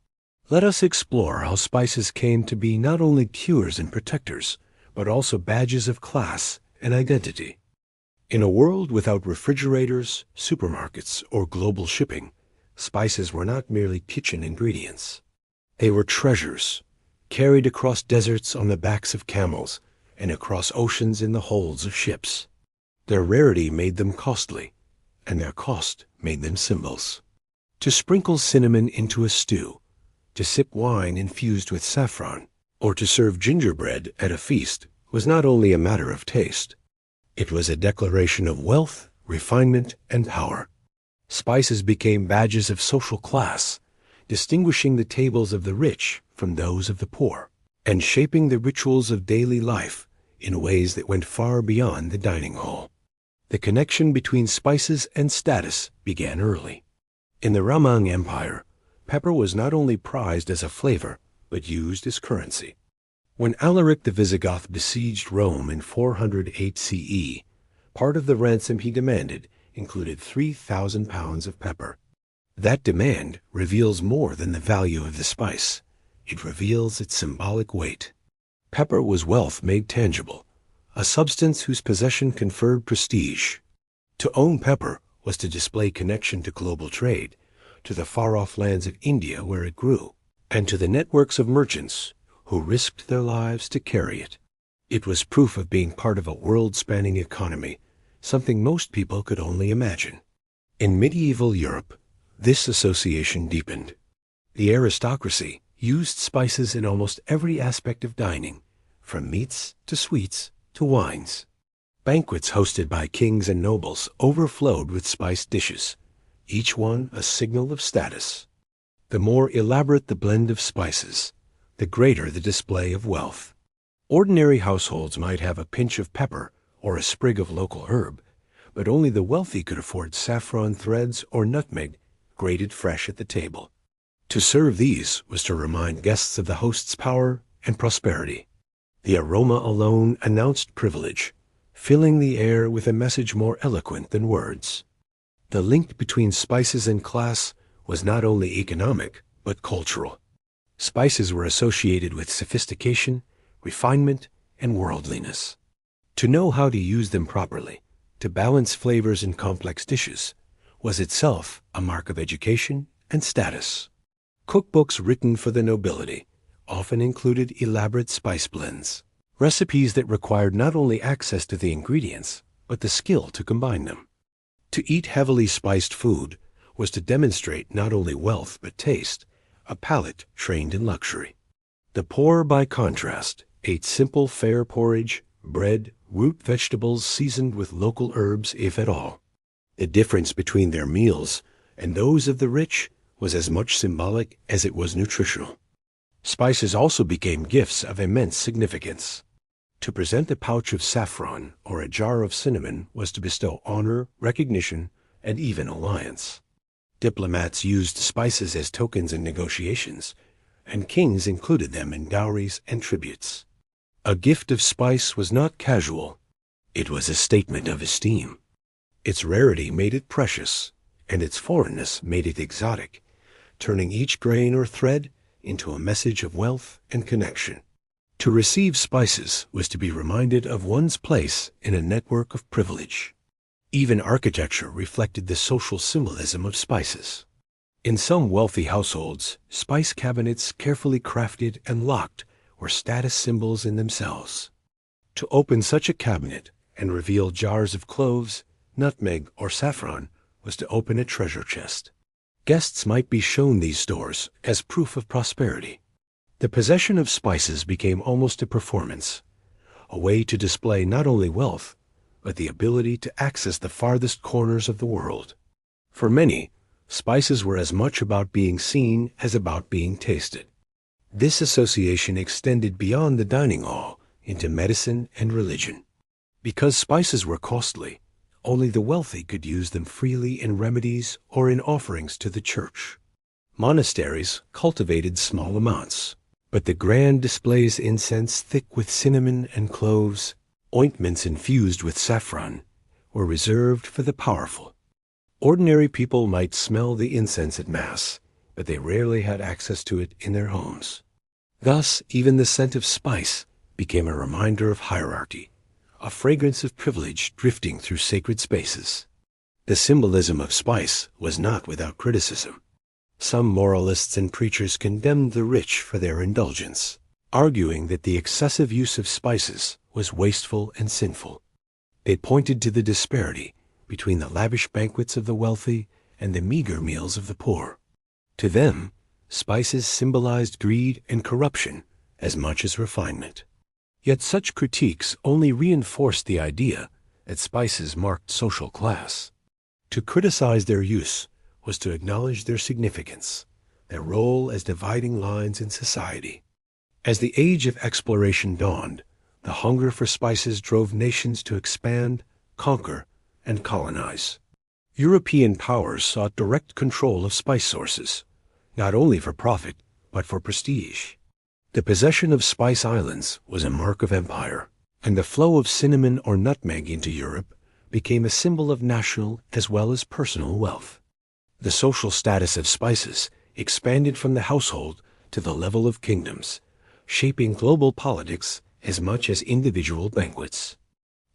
Let us explore how spices came to be not only cures and protectors, but also badges of class and identity. In a world without refrigerators, supermarkets, or global shipping, spices were not merely kitchen ingredients. They were treasures, carried across deserts on the backs of camels and across oceans in the holds of ships. Their rarity made them costly, and their cost made them symbols. To sprinkle cinnamon into a stew, to sip wine infused with saffron, or to serve gingerbread at a feast was not only a matter of taste. It was a declaration of wealth, refinement, and power. Spices became badges of social class, distinguishing the tables of the rich from those of the poor, and shaping the rituals of daily life in ways that went far beyond the dining hall. The connection between spices and status began early. In the Ramang Empire, pepper was not only prized as a flavor, but used as currency. When Alaric the Visigoth besieged Rome in 408 CE, part of the ransom he demanded included 3,000 pounds of pepper. That demand reveals more than the value of the spice. It reveals its symbolic weight. Pepper was wealth made tangible, a substance whose possession conferred prestige. To own pepper was to display connection to global trade, to the far-off lands of India where it grew, and to the networks of merchants who risked their lives to carry it. It was proof of being part of a world-spanning economy, something most people could only imagine. In medieval Europe, this association deepened. The aristocracy used spices in almost every aspect of dining, from meats to sweets to wines. Banquets hosted by kings and nobles overflowed with spiced dishes, each one a signal of status. The more elaborate the blend of spices, the greater the display of wealth. Ordinary households might have a pinch of pepper or a sprig of local herb, but only the wealthy could afford saffron threads or nutmeg grated fresh at the table. To serve these was to remind guests of the host's power and prosperity. The aroma alone announced privilege, filling the air with a message more eloquent than words. The link between spices and class was not only economic, but cultural. Spices were associated with sophistication, refinement, and worldliness. To know how to use them properly, to balance flavors in complex dishes, was itself a mark of education and status. Cookbooks written for the nobility often included elaborate spice blends, recipes that required not only access to the ingredients, but the skill to combine them. To eat heavily spiced food was to demonstrate not only wealth but taste, a palate trained in luxury. The poor, by contrast, ate simple fare porridge, bread, root vegetables seasoned with local herbs, if at all. The difference between their meals and those of the rich was as much symbolic as it was nutritional. Spices also became gifts of immense significance. To present a pouch of saffron or a jar of cinnamon was to bestow honor, recognition, and even alliance. Diplomats used spices as tokens in negotiations, and kings included them in dowries and tributes. A gift of spice was not casual. It was a statement of esteem. Its rarity made it precious, and its foreignness made it exotic, turning each grain or thread into a message of wealth and connection. To receive spices was to be reminded of one's place in a network of privilege. Even architecture reflected the social symbolism of spices. In some wealthy households, spice cabinets carefully crafted and locked were status symbols in themselves. To open such a cabinet and reveal jars of cloves, nutmeg, or saffron was to open a treasure chest. Guests might be shown these stores as proof of prosperity. The possession of spices became almost a performance, a way to display not only wealth, but the ability to access the farthest corners of the world. For many, spices were as much about being seen as about being tasted. This association extended beyond the dining hall into medicine and religion. Because spices were costly, only the wealthy could use them freely in remedies or in offerings to the church. Monasteries cultivated small amounts, but the grand displays incense thick with cinnamon and cloves, ointments infused with saffron, were reserved for the powerful. Ordinary people might smell the incense at Mass, but they rarely had access to it in their homes. Thus, even the scent of spice became a reminder of hierarchy, a fragrance of privilege drifting through sacred spaces. The symbolism of spice was not without criticism. Some moralists and preachers condemned the rich for their indulgence, arguing that the excessive use of spices was wasteful and sinful. They pointed to the disparity between the lavish banquets of the wealthy and the meager meals of the poor. To them, spices symbolized greed and corruption as much as refinement. Yet such critiques only reinforced the idea that spices marked social class. To criticize their use was to acknowledge their significance, their role as dividing lines in society. As the age of exploration dawned, the hunger for spices drove nations to expand, conquer, and colonize. European powers sought direct control of spice sources, not only for profit, but for prestige. The possession of spice islands was a mark of empire, and the flow of cinnamon or nutmeg into Europe became a symbol of national as well as personal wealth. The social status of spices expanded from the household to the level of kingdoms, shaping global politics as much as individual banquets.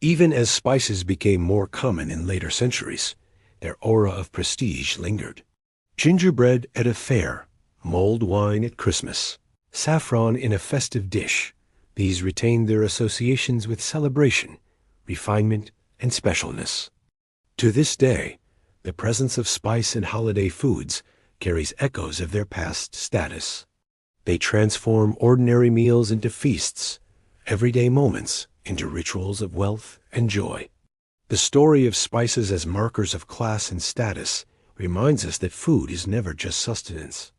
Even as spices became more common in later centuries, their aura of prestige lingered. Gingerbread at a fair, mulled wine at Christmas, saffron in a festive dish, these retained their associations with celebration, refinement, and specialness. To this day, the presence of spice in holiday foods carries echoes of their past status. They transform ordinary meals into feasts, everyday moments into rituals of wealth and joy. The story of spices as markers of class and status reminds us that food is never just sustenance.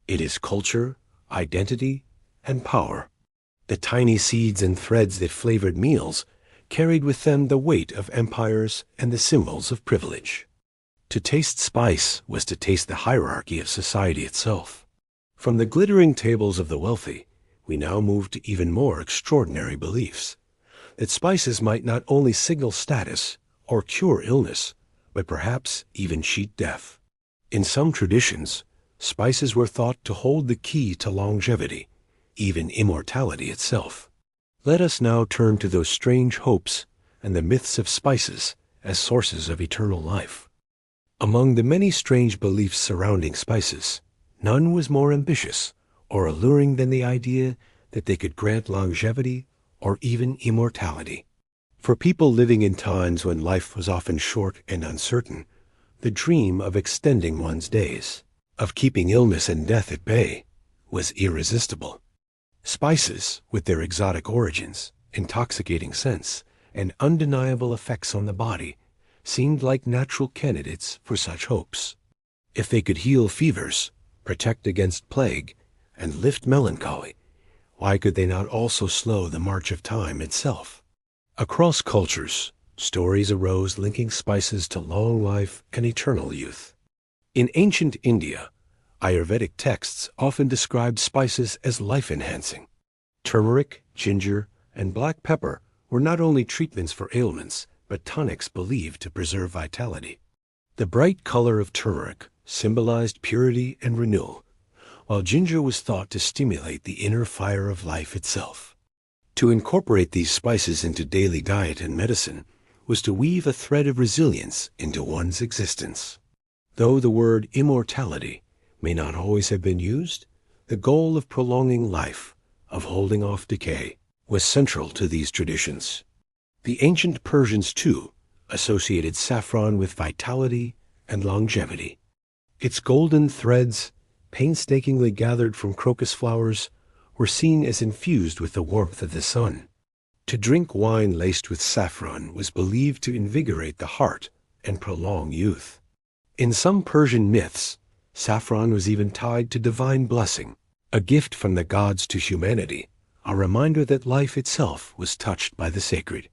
It is culture, identity, and power. The tiny seeds and threads that flavored meals carried with them the weight of empires and the symbols of privilege. To taste spice was to taste the hierarchy of society itself. From the glittering tables of the wealthy, we now move to even more extraordinary beliefs. That spices might not only signal status or cure illness, but perhaps even cheat death. In some traditions, spices were thought to hold the key to longevity, even immortality itself. Let us now turn to those strange hopes and the myths of spices as sources of eternal life. Among the many strange beliefs surrounding spices, none was more ambitious or alluring than the idea that they could grant longevity or even immortality. For people living in times when life was often short and uncertain, the dream of extending one's days, of keeping illness and death at bay, was irresistible. Spices, with their exotic origins, intoxicating scents, and undeniable effects on the body, seemed like natural candidates for such hopes. If they could heal fevers, protect against plague, and lift melancholy, why could they not also slow the march of time itself? Across cultures, stories arose linking spices to long life and eternal youth. In ancient India, Ayurvedic texts often described spices as life-enhancing. Turmeric, ginger, and black pepper were not only treatments for ailments, but tonics believed to preserve vitality. The bright color of turmeric symbolized purity and renewal, while ginger was thought to stimulate the inner fire of life itself. To incorporate these spices into daily diet and medicine was to weave a thread of resilience into one's existence. Though the word immortality may not always have been used, the goal of prolonging life, of holding off decay, was central to these traditions. The ancient Persians, too, associated saffron with vitality and longevity. Its golden threads, painstakingly gathered from crocus flowers, were seen as infused with the warmth of the sun. To drink wine laced with saffron was believed to invigorate the heart and prolong youth. In some Persian myths, saffron was even tied to divine blessing, a gift from the gods to humanity, a reminder that life itself was touched by the sacred.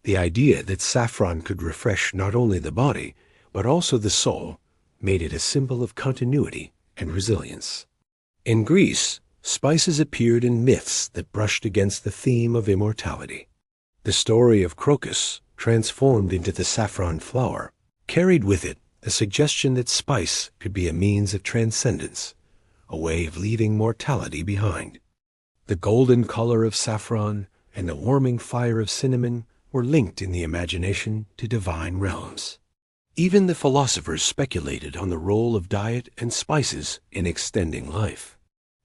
The idea that saffron could refresh not only the body, but also the soul, made it a symbol of continuity and resilience. In Greece, spices appeared in myths that brushed against the theme of immortality. The story of Crocus, transformed into the saffron flower, carried with it the suggestion that spice could be a means of transcendence, a way of leaving mortality behind. The golden color of saffron and the warming fire of cinnamon were linked in the imagination to divine realms. Even the philosophers speculated on the role of diet and spices in extending life.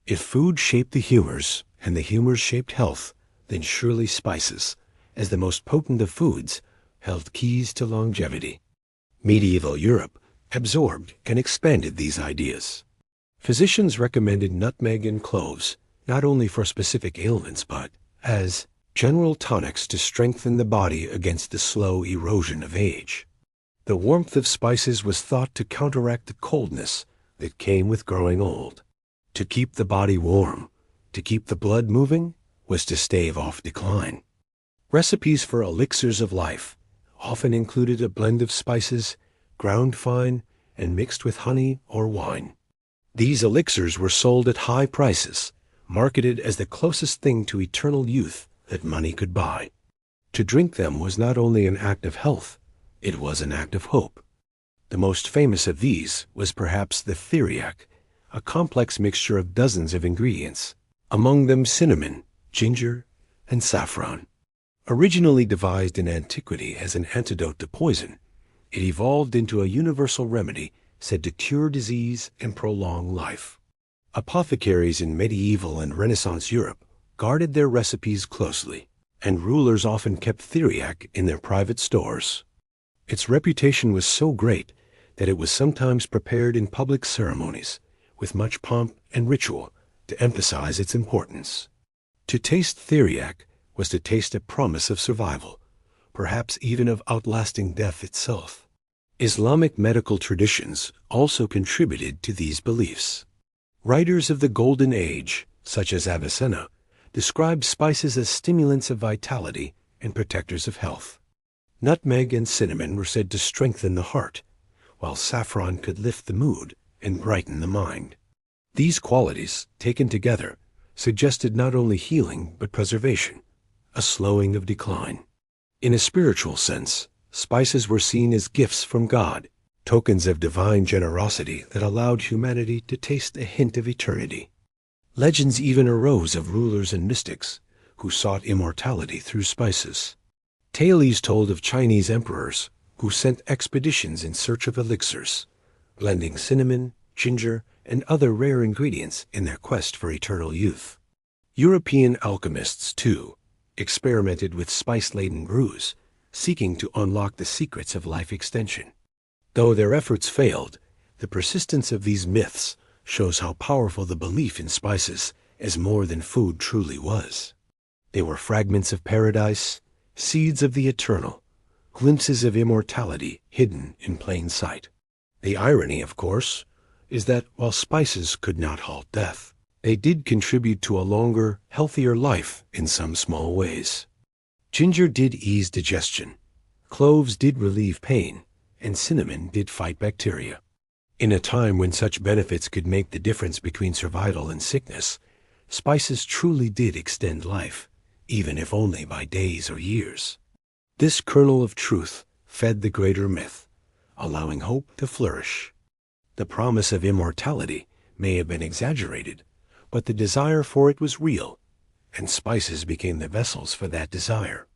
If food shaped the humors and the humors shaped health, then surely spices, as the most potent of foods, held keys to longevity. Medieval Europe absorbed and expanded these ideas. Physicians recommended nutmeg and cloves, not only for specific ailments, but as general tonics to strengthen the body against the slow erosion of age. The warmth of spices was thought to counteract the coldness that came with growing old. To keep the body warm, to keep the blood moving, was to stave off decline. Recipes for elixirs of life often included a blend of spices, ground fine, and mixed with honey or wine. These elixirs were sold at high prices, marketed as the closest thing to eternal youth that money could buy. To drink them was not only an act of health, it was an act of hope. The most famous of these was perhaps the theriac, a complex mixture of dozens of ingredients, among them cinnamon, ginger, and saffron. Originally devised in antiquity as an antidote to poison, it evolved into a universal remedy said to cure disease and prolong life. Apothecaries in medieval and Renaissance Europe guarded their recipes closely, and rulers often kept theriac in their private stores. Its reputation was so great that it was sometimes prepared in public ceremonies, with much pomp and ritual to emphasize its importance. To taste theriac was to taste a promise of survival, perhaps even of outlasting death itself. Islamic medical traditions also contributed to these beliefs. Writers of the Golden Age, such as Avicenna, described spices as stimulants of vitality and protectors of health. Nutmeg and cinnamon were said to strengthen the heart, while saffron could lift the mood and brighten the mind. These qualities, taken together, suggested not only healing but preservation, a slowing of decline. In a spiritual sense, spices were seen as gifts from God, tokens of divine generosity that allowed humanity to taste a hint of eternity. Legends even arose of rulers and mystics who sought immortality through spices. Tales told of Chinese emperors who sent expeditions in search of elixirs, blending cinnamon, ginger, and other rare ingredients in their quest for eternal youth. European alchemists, too, experimented with spice-laden brews, seeking to unlock the secrets of life extension. Though their efforts failed, the persistence of these myths shows how powerful the belief in spices as more than food truly was. They were fragments of paradise, seeds of the eternal, glimpses of immortality hidden in plain sight. The irony, of course, is that while spices could not halt death, they did contribute to a longer, healthier life in some small ways. Ginger did ease digestion, cloves did relieve pain, and cinnamon did fight bacteria. In a time when such benefits could make the difference between survival and sickness, spices truly did extend life, even if only by days or years. This kernel of truth fed the greater myth, allowing hope to flourish. The promise of immortality may have been exaggerated, but the desire for it was real, and spices became the vessels for that desire.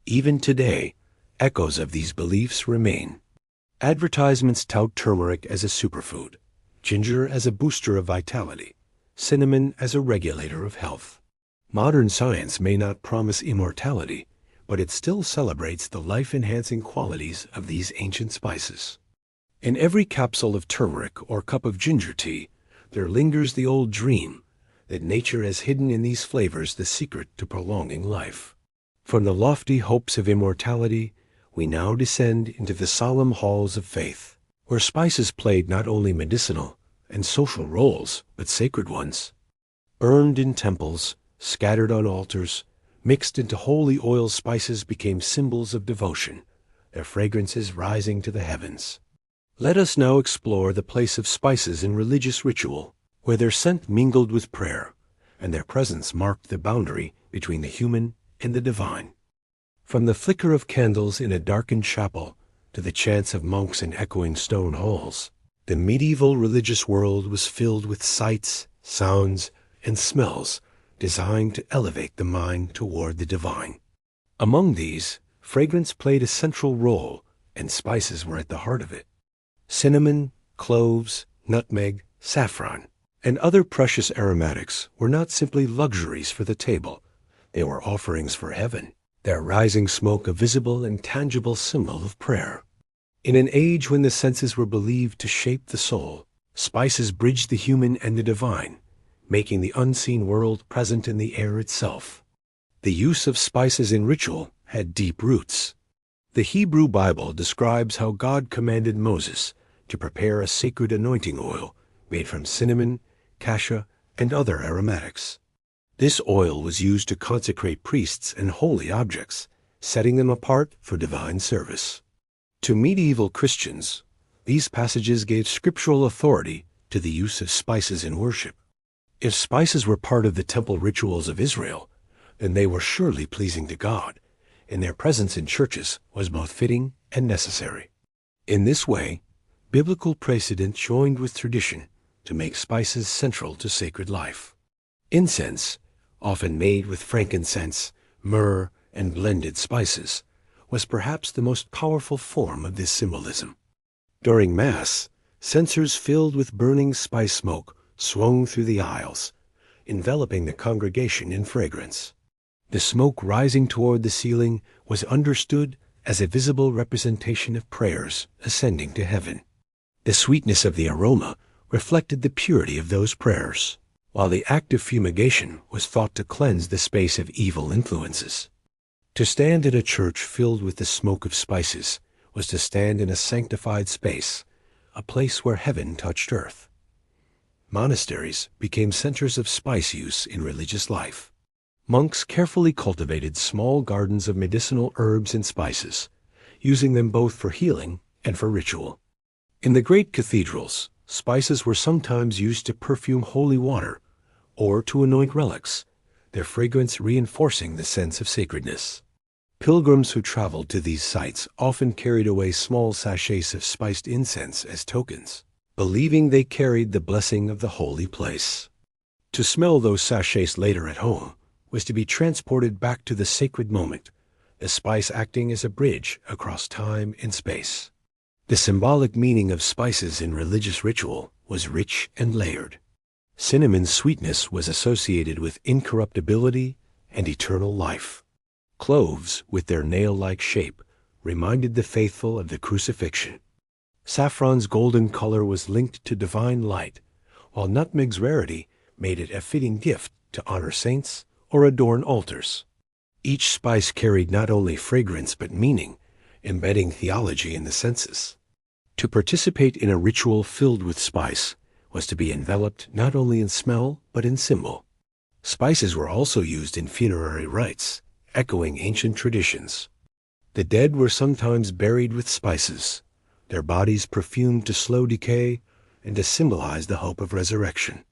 Even today, echoes of these beliefs remain. Advertisements tout turmeric as a superfood, ginger as a booster of vitality, cinnamon as a regulator of health. Modern science may not promise immortality, but it still celebrates the life-enhancing qualities of these ancient spices. In every capsule of turmeric or cup of ginger tea, there lingers the old dream that nature has hidden in these flavors the secret to prolonging life. From the lofty hopes of immortality, we now descend into the solemn halls of faith, where spices played not only medicinal and social roles, but sacred ones. Burned in temples, scattered on altars, mixed into holy oil, spices became symbols of devotion, their fragrances rising to the heavens. Let us now explore the place of spices in religious ritual, where their scent mingled with prayer, and their presence marked the boundary between the human and the divine. From the flicker of candles in a darkened chapel to the chants of monks in echoing stone halls, the medieval religious world was filled with sights, sounds, and smells designed to elevate the mind toward the divine. Among these, fragrance played a central role, and spices were at the heart of it. Cinnamon, cloves, nutmeg, saffron, and other precious aromatics were not simply luxuries for the table. They were offerings for heaven, their rising smoke a visible and tangible symbol of prayer. In an age when the senses were believed to shape the soul, spices bridged the human and the divine, making the unseen world present in the air itself. The use of spices in ritual had deep roots. The Hebrew Bible describes how God commanded Moses to prepare a sacred anointing oil made from cinnamon, cassia, and other aromatics. This oil was used to consecrate priests and holy objects, setting them apart for divine service. To medieval Christians, these passages gave scriptural authority to the use of spices in worship. If spices were part of the temple rituals of Israel, then they were surely pleasing to God, and their presence in churches was both fitting and necessary. In this way, biblical precedent joined with tradition to make spices central to sacred life. Incense, often made with frankincense, myrrh, and blended spices, was perhaps the most powerful form of this symbolism. During Mass, censers filled with burning spice smoke swung through the aisles, enveloping the congregation in fragrance. The smoke rising toward the ceiling was understood as a visible representation of prayers ascending to heaven. The sweetness of the aroma reflected the purity of those prayers, while the act of fumigation was thought to cleanse the space of evil influences. To stand in a church filled with the smoke of spices was to stand in a sanctified space, a place where heaven touched earth. Monasteries became centers of spice use in religious life. Monks carefully cultivated small gardens of medicinal herbs and spices, using them both for healing and for ritual. In the great cathedrals, spices were sometimes used to perfume holy water or to anoint relics, their fragrance reinforcing the sense of sacredness. Pilgrims who traveled to these sites often carried away small sachets of spiced incense as tokens, believing they carried the blessing of the holy place. To smell those sachets later at home was to be transported back to the sacred moment, the spice acting as a bridge across time and space. The symbolic meaning of spices in religious ritual was rich and layered. Cinnamon's sweetness was associated with incorruptibility and eternal life. Cloves, with their nail-like shape, reminded the faithful of the crucifixion. Saffron's golden color was linked to divine light, while nutmeg's rarity made it a fitting gift to honor saints or adorn altars. Each spice carried not only fragrance but meaning, embedding theology in the senses. To participate in a ritual filled with spice was to be enveloped not only in smell but in symbol. Spices were also used in funerary rites, echoing ancient traditions. The dead were sometimes buried with spices, their bodies perfumed to slow decay and to symbolize the hope of resurrection.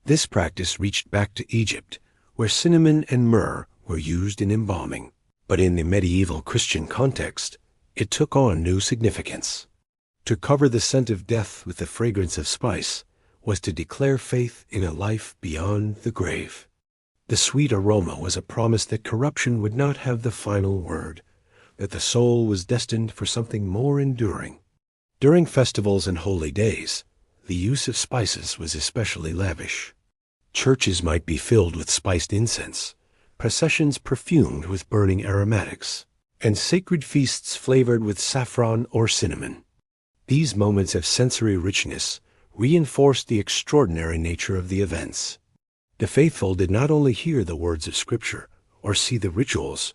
This practice reached back to Egypt, where cinnamon and myrrh were used in embalming. But in the medieval Christian context, it took on new significance. To cover the scent of death with the fragrance of spice was to declare faith in a life beyond the grave. The sweet aroma was a promise that corruption would not have the final word, that the soul was destined for something more enduring. During festivals and holy days, the use of spices was especially lavish. Churches might be filled with spiced incense, processions perfumed with burning aromatics, and sacred feasts flavored with saffron or cinnamon. These moments of sensory richness reinforced the extraordinary nature of the events. The faithful did not only hear the words of Scripture or see the rituals,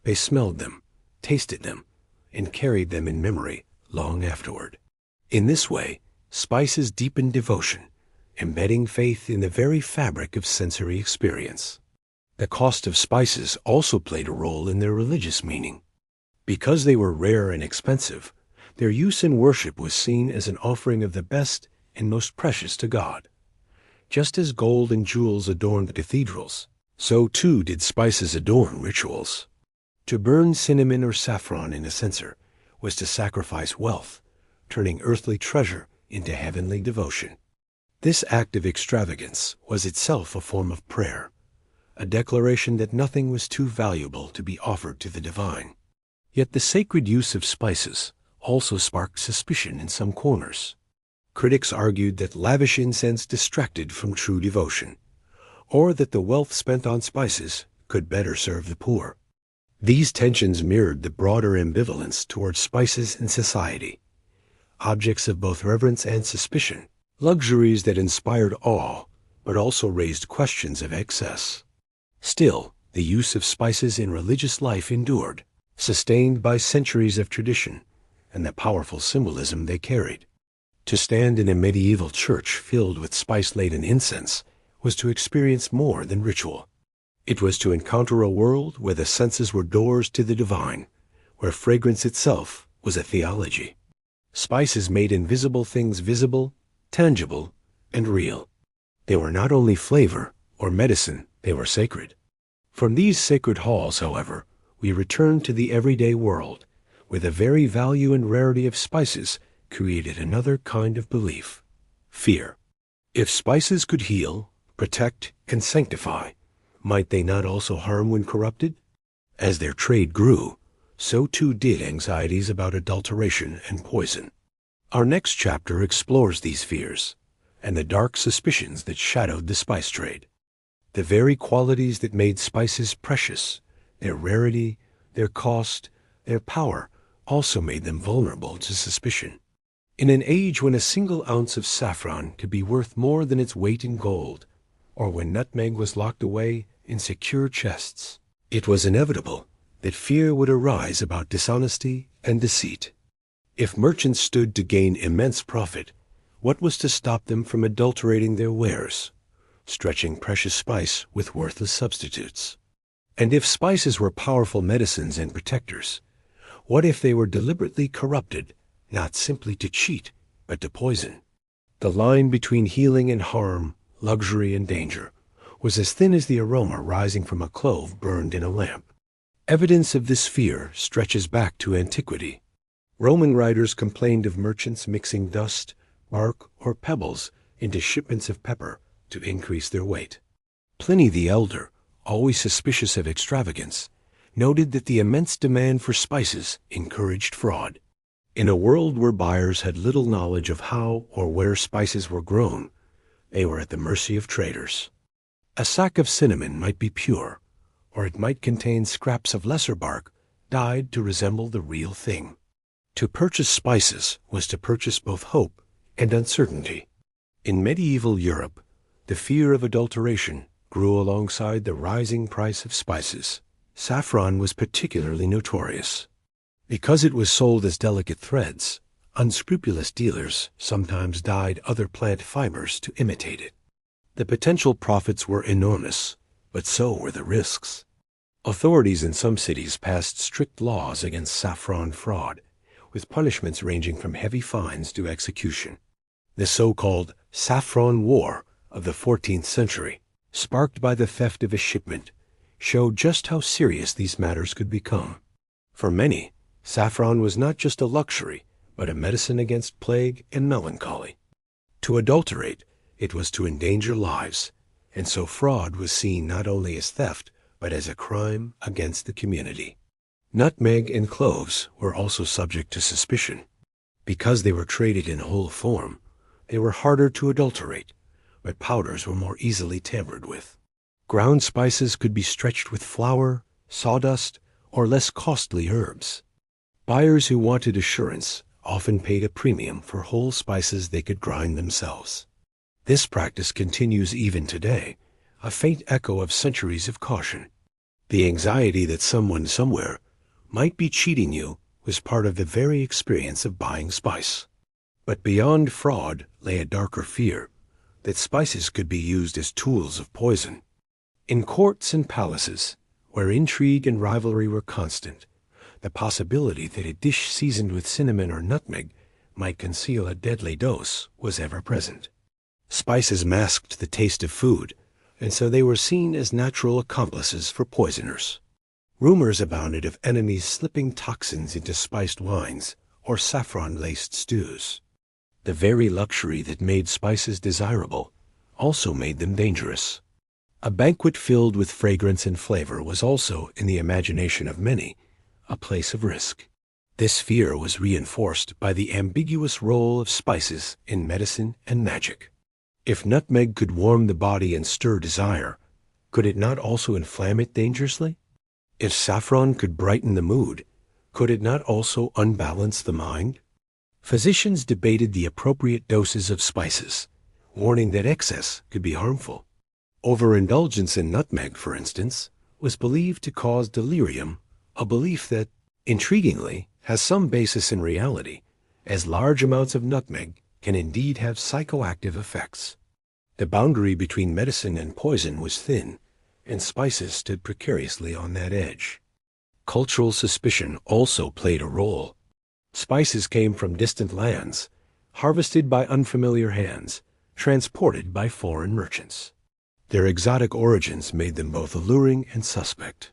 they smelled them, tasted them, and carried them in memory long afterward. In this way, spices deepened devotion, embedding faith in the very fabric of sensory experience. The cost of spices also played a role in their religious meaning. Because they were rare and expensive, their use in worship was seen as an offering of the best and most precious to God. Just as gold and jewels adorned the cathedrals, so too did spices adorn rituals. To burn cinnamon or saffron in a censer was to sacrifice wealth, turning earthly treasure into heavenly devotion. This act of extravagance was itself a form of prayer, a declaration that nothing was too valuable to be offered to the divine. Yet the sacred use of spices also sparked suspicion in some corners. Critics argued that lavish incense distracted from true devotion, or that the wealth spent on spices could better serve the poor. These tensions mirrored the broader ambivalence towards spices in society, objects of both reverence and suspicion, luxuries that inspired awe but also raised questions of excess. Still, the use of spices in religious life endured, sustained by centuries of tradition and the powerful symbolism they carried. To stand in a medieval church filled with spice-laden incense was to experience more than ritual. It was to encounter a world where the senses were doors to the divine, where fragrance itself was a theology. Spices made invisible things visible, tangible, and real. They were not only flavor or medicine, they were sacred. From these sacred halls, however, we return to the everyday world, where the very value and rarity of spices created another kind of belief: fear. If spices could heal, protect, and sanctify, might they not also harm when corrupted? As their trade grew, so too did anxieties about adulteration and poison. Our next chapter explores these fears and the dark suspicions that shadowed the spice trade. The very qualities that made spices precious, their rarity, their cost, their power, also made them vulnerable to suspicion. In an age when a single ounce of saffron could be worth more than its weight in gold, or when nutmeg was locked away in secure chests, it was inevitable that fear would arise about dishonesty and deceit. If merchants stood to gain immense profit, what was to stop them from adulterating their wares, stretching precious spice with worthless substitutes? And if spices were powerful medicines and protectors, what if they were deliberately corrupted, not simply to cheat, but to poison? The line between healing and harm, luxury and danger, was as thin as the aroma rising from a clove burned in a lamp. Evidence of this fear stretches back to antiquity. Roman writers complained of merchants mixing dust, bark, or pebbles into shipments of pepper to increase their weight. Pliny the Elder, always suspicious of extravagance, noted that the immense demand for spices encouraged fraud. In a world where buyers had little knowledge of how or where spices were grown, they were at the mercy of traders. A sack of cinnamon might be pure, or it might contain scraps of lesser bark dyed to resemble the real thing. To purchase spices was to purchase both hope and uncertainty. In medieval Europe, the fear of adulteration grew alongside the rising price of spices. Saffron was particularly notorious. Because it was sold as delicate threads, unscrupulous dealers sometimes dyed other plant fibers to imitate it. The potential profits were enormous, but so were the risks. Authorities in some cities passed strict laws against saffron fraud, with punishments ranging from heavy fines to execution. The so-called Saffron War of the 14th century, sparked by the theft of a shipment, showed just how serious these matters could become. For many, saffron was not just a luxury, but a medicine against plague and melancholy. To adulterate, it was to endanger lives, and so fraud was seen not only as theft, but as a crime against the community. Nutmeg and cloves were also subject to suspicion. Because they were traded in whole form, they were harder to adulterate, but powders were more easily tampered with. Ground spices could be stretched with flour, sawdust, or less costly herbs. Buyers who wanted assurance often paid a premium for whole spices they could grind themselves. This practice continues even today, a faint echo of centuries of caution. The anxiety that someone somewhere might be cheating you was part of the very experience of buying spice. But beyond fraud lay a darker fear that spices could be used as tools of poison. In courts and palaces, where intrigue and rivalry were constant, the possibility that a dish seasoned with cinnamon or nutmeg might conceal a deadly dose was ever present. Spices masked the taste of food, and so they were seen as natural accomplices for poisoners. Rumors abounded of enemies slipping toxins into spiced wines or saffron-laced stews. The very luxury that made spices desirable also made them dangerous. A banquet filled with fragrance and flavor was also, in the imagination of many, a place of risk. This fear was reinforced by the ambiguous role of spices in medicine and magic. If nutmeg could warm the body and stir desire, could it not also inflame it dangerously? If saffron could brighten the mood, could it not also unbalance the mind? Physicians debated the appropriate doses of spices, warning that excess could be harmful. Overindulgence in nutmeg, for instance, was believed to cause delirium, a belief that, intriguingly, has some basis in reality, as large amounts of nutmeg can indeed have psychoactive effects. The boundary between medicine and poison was thin, and spices stood precariously on that edge. Cultural suspicion also played a role. Spices came from distant lands, harvested by unfamiliar hands, transported by foreign merchants. Their exotic origins made them both alluring and suspect.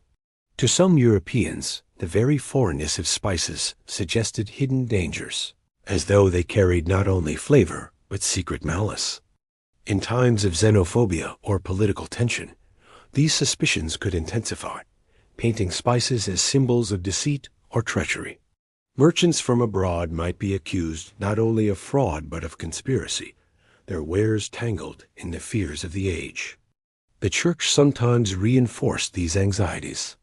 To some Europeans, the very foreignness of spices suggested hidden dangers, as though they carried not only flavor, but secret malice. In times of xenophobia or political tension, these suspicions could intensify. painting spices as symbols of deceit or treachery. Merchants from abroad might be accused not only of fraud but of conspiracy, their wares tangled in the fears of the age. The church sometimes reinforced these anxieties.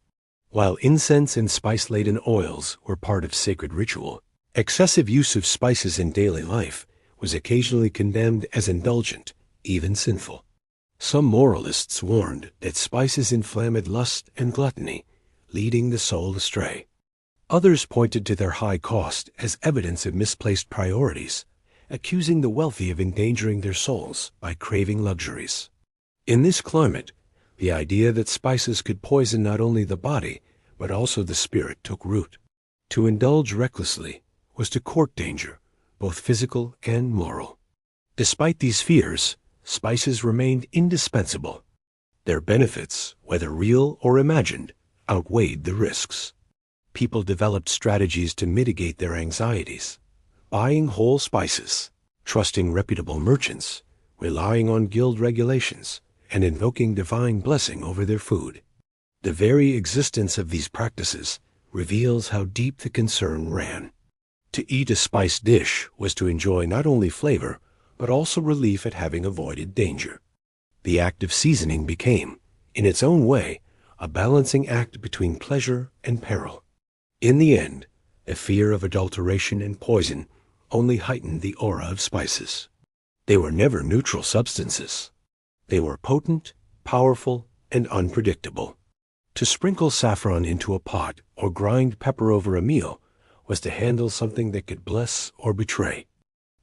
While incense and spice-laden oils were part of sacred ritual, excessive use of spices in daily life was occasionally condemned as indulgent, even sinful. Some moralists warned that spices inflamed lust and gluttony, leading the soul astray. Others pointed to their high cost as evidence of misplaced priorities, accusing the wealthy of endangering their souls by craving luxuries. In this climate, the idea that spices could poison not only the body, but also the spirit took root. To indulge recklessly was to court danger, both physical and moral. Despite these fears, spices remained indispensable. Their benefits, whether real or imagined, outweighed the risks. People developed strategies to mitigate their anxieties, buying whole spices, trusting reputable merchants, relying on guild regulations, and invoking divine blessing over their food. The very existence of these practices reveals how deep the concern ran. To eat a spiced dish was to enjoy not only flavor, but also relief at having avoided danger. The act of seasoning became, in its own way, a balancing act between pleasure and peril. In the end, a fear of adulteration and poison only heightened the aura of spices. They were never neutral substances. They were potent, powerful, and unpredictable. To sprinkle saffron into a pot or grind pepper over a meal was to handle something that could bless or betray.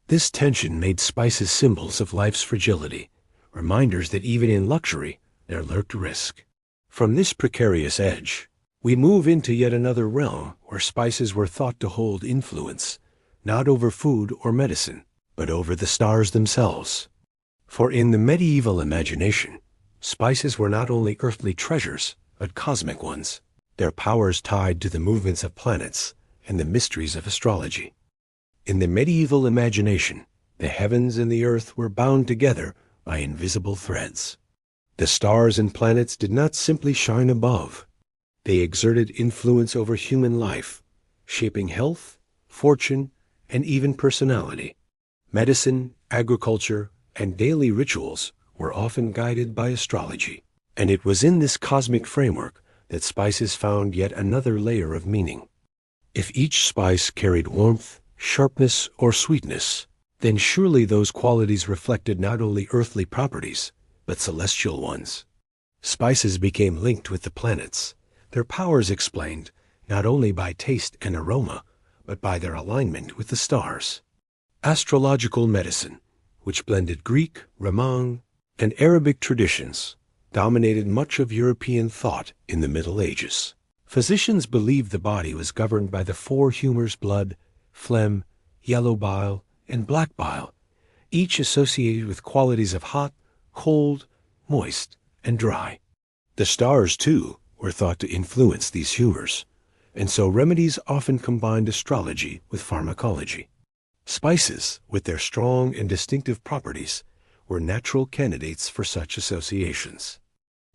This tension made spices symbols of life's fragility, reminders that even in luxury there lurked risk. From this precarious edge, we move into yet another realm where spices were thought to hold influence, not over food or medicine, but over the stars themselves. For in the medieval imagination, spices were not only earthly treasures, but cosmic ones, their powers tied to the movements of planets and the mysteries of astrology. In the medieval imagination, the heavens and the earth were bound together by invisible threads. The stars and planets did not simply shine above. They exerted influence over human life, shaping health, fortune, and even personality. Medicine, agriculture, and daily rituals were often guided by astrology, and it was in this cosmic framework that spices found yet another layer of meaning. If each spice carried warmth, sharpness, or sweetness, then surely those qualities reflected not only earthly properties, but celestial ones. Spices became linked with the planets, their powers explained not only by taste and aroma, but by their alignment with the stars. Astrological medicine, which blended Greek, Roman, and Arabic traditions, dominated much of European thought in the Middle Ages. Physicians believed the body was governed by the four humors: blood, phlegm, yellow bile, and black bile, each associated with qualities of hot, cold, moist, and dry. The stars, too, were thought to influence these humors, and so remedies often combined astrology with pharmacology. Spices, with their strong and distinctive properties, were natural candidates for such associations.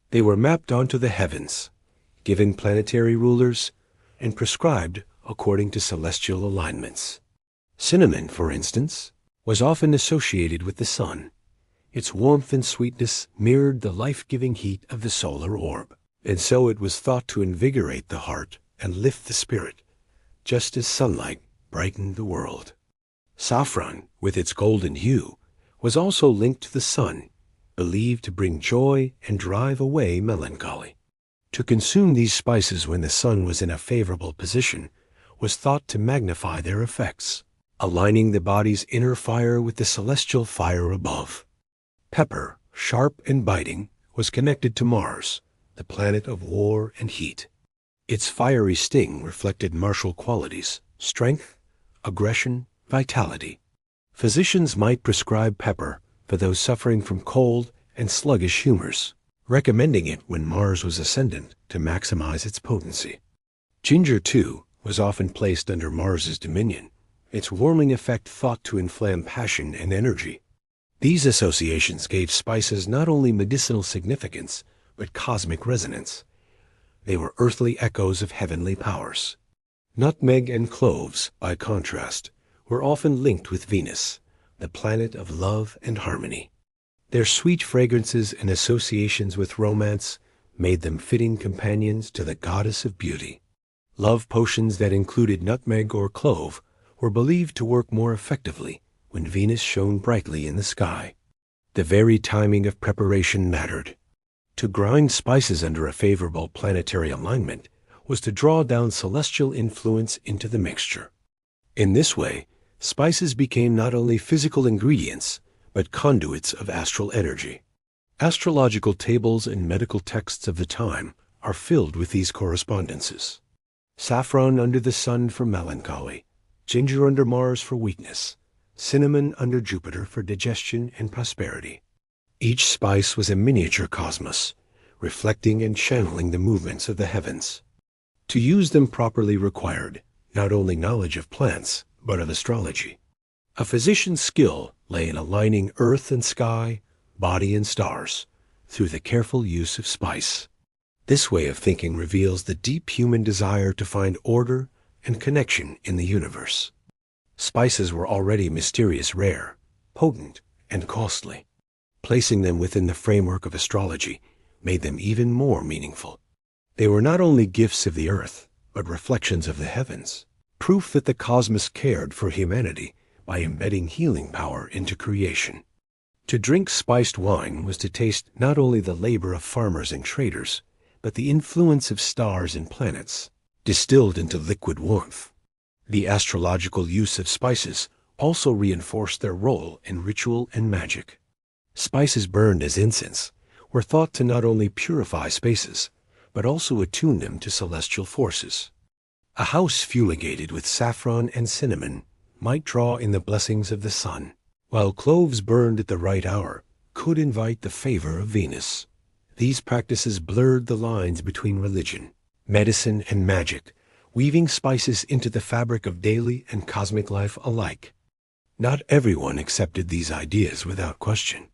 They were mapped onto the heavens, given planetary rulers, and prescribed according to celestial alignments. Cinnamon, for instance, was often associated with the sun. Its warmth and sweetness mirrored the life-giving heat of the solar orb, and so it was thought to invigorate the heart and lift the spirit, just as sunlight brightened the world. Saffron, with its golden hue, was also linked to the sun, believed to bring joy and drive away melancholy. To consume these spices when the sun was in a favorable position was thought to magnify their effects, aligning the body's inner fire with the celestial fire above. Pepper, sharp and biting, was connected to Mars, the planet of war and heat. Its fiery sting reflected martial qualities: strength, aggression, vitality. Physicians might prescribe pepper for those suffering from cold and sluggish humors, recommending it when Mars was ascendant to maximize its potency. Ginger, too, was often placed under Mars's dominion, its warming effect thought to inflame passion and energy. These associations gave spices not only medicinal significance, but cosmic resonance. They were earthly echoes of heavenly powers. Nutmeg and cloves, by contrast, were often linked with Venus, the planet of love and harmony. Their sweet fragrances and associations with romance made them fitting companions to the goddess of beauty. Love potions that included nutmeg or clove were believed to work more effectively when Venus shone brightly in the sky. The very timing of preparation mattered. To grind spices under a favorable planetary alignment was to draw down celestial influence into the mixture. In this way, spices became not only physical ingredients, but conduits of astral energy. Astrological tables and medical texts of the time are filled with these correspondences. Saffron under the sun for melancholy, ginger under Mars for weakness, cinnamon under Jupiter for digestion and prosperity. Each spice was a miniature cosmos, reflecting and channeling the movements of the heavens. To use them properly required not only knowledge of plants, but of astrology. A physician's skill lay in aligning earth and sky, body and stars, through the careful use of spice. This way of thinking reveals the deep human desire to find order and connection in the universe. Spices were already mysterious, rare, potent, and costly. Placing them within the framework of astrology made them even more meaningful. They were not only gifts of the earth, but reflections of the heavens, proof that the cosmos cared for humanity by embedding healing power into creation. To drink spiced wine was to taste not only the labor of farmers and traders, but the influence of stars and planets, distilled into liquid warmth. The astrological use of spices also reinforced their role in ritual and magic. Spices burned as incense were thought to not only purify spaces, but also attune them to celestial forces. A house fumigated with saffron and cinnamon might draw in the blessings of the sun, while cloves burned at the right hour could invite the favor of Venus. These practices blurred the lines between religion, medicine, and magic, weaving spices into the fabric of daily and cosmic life alike. Not everyone accepted these ideas without question.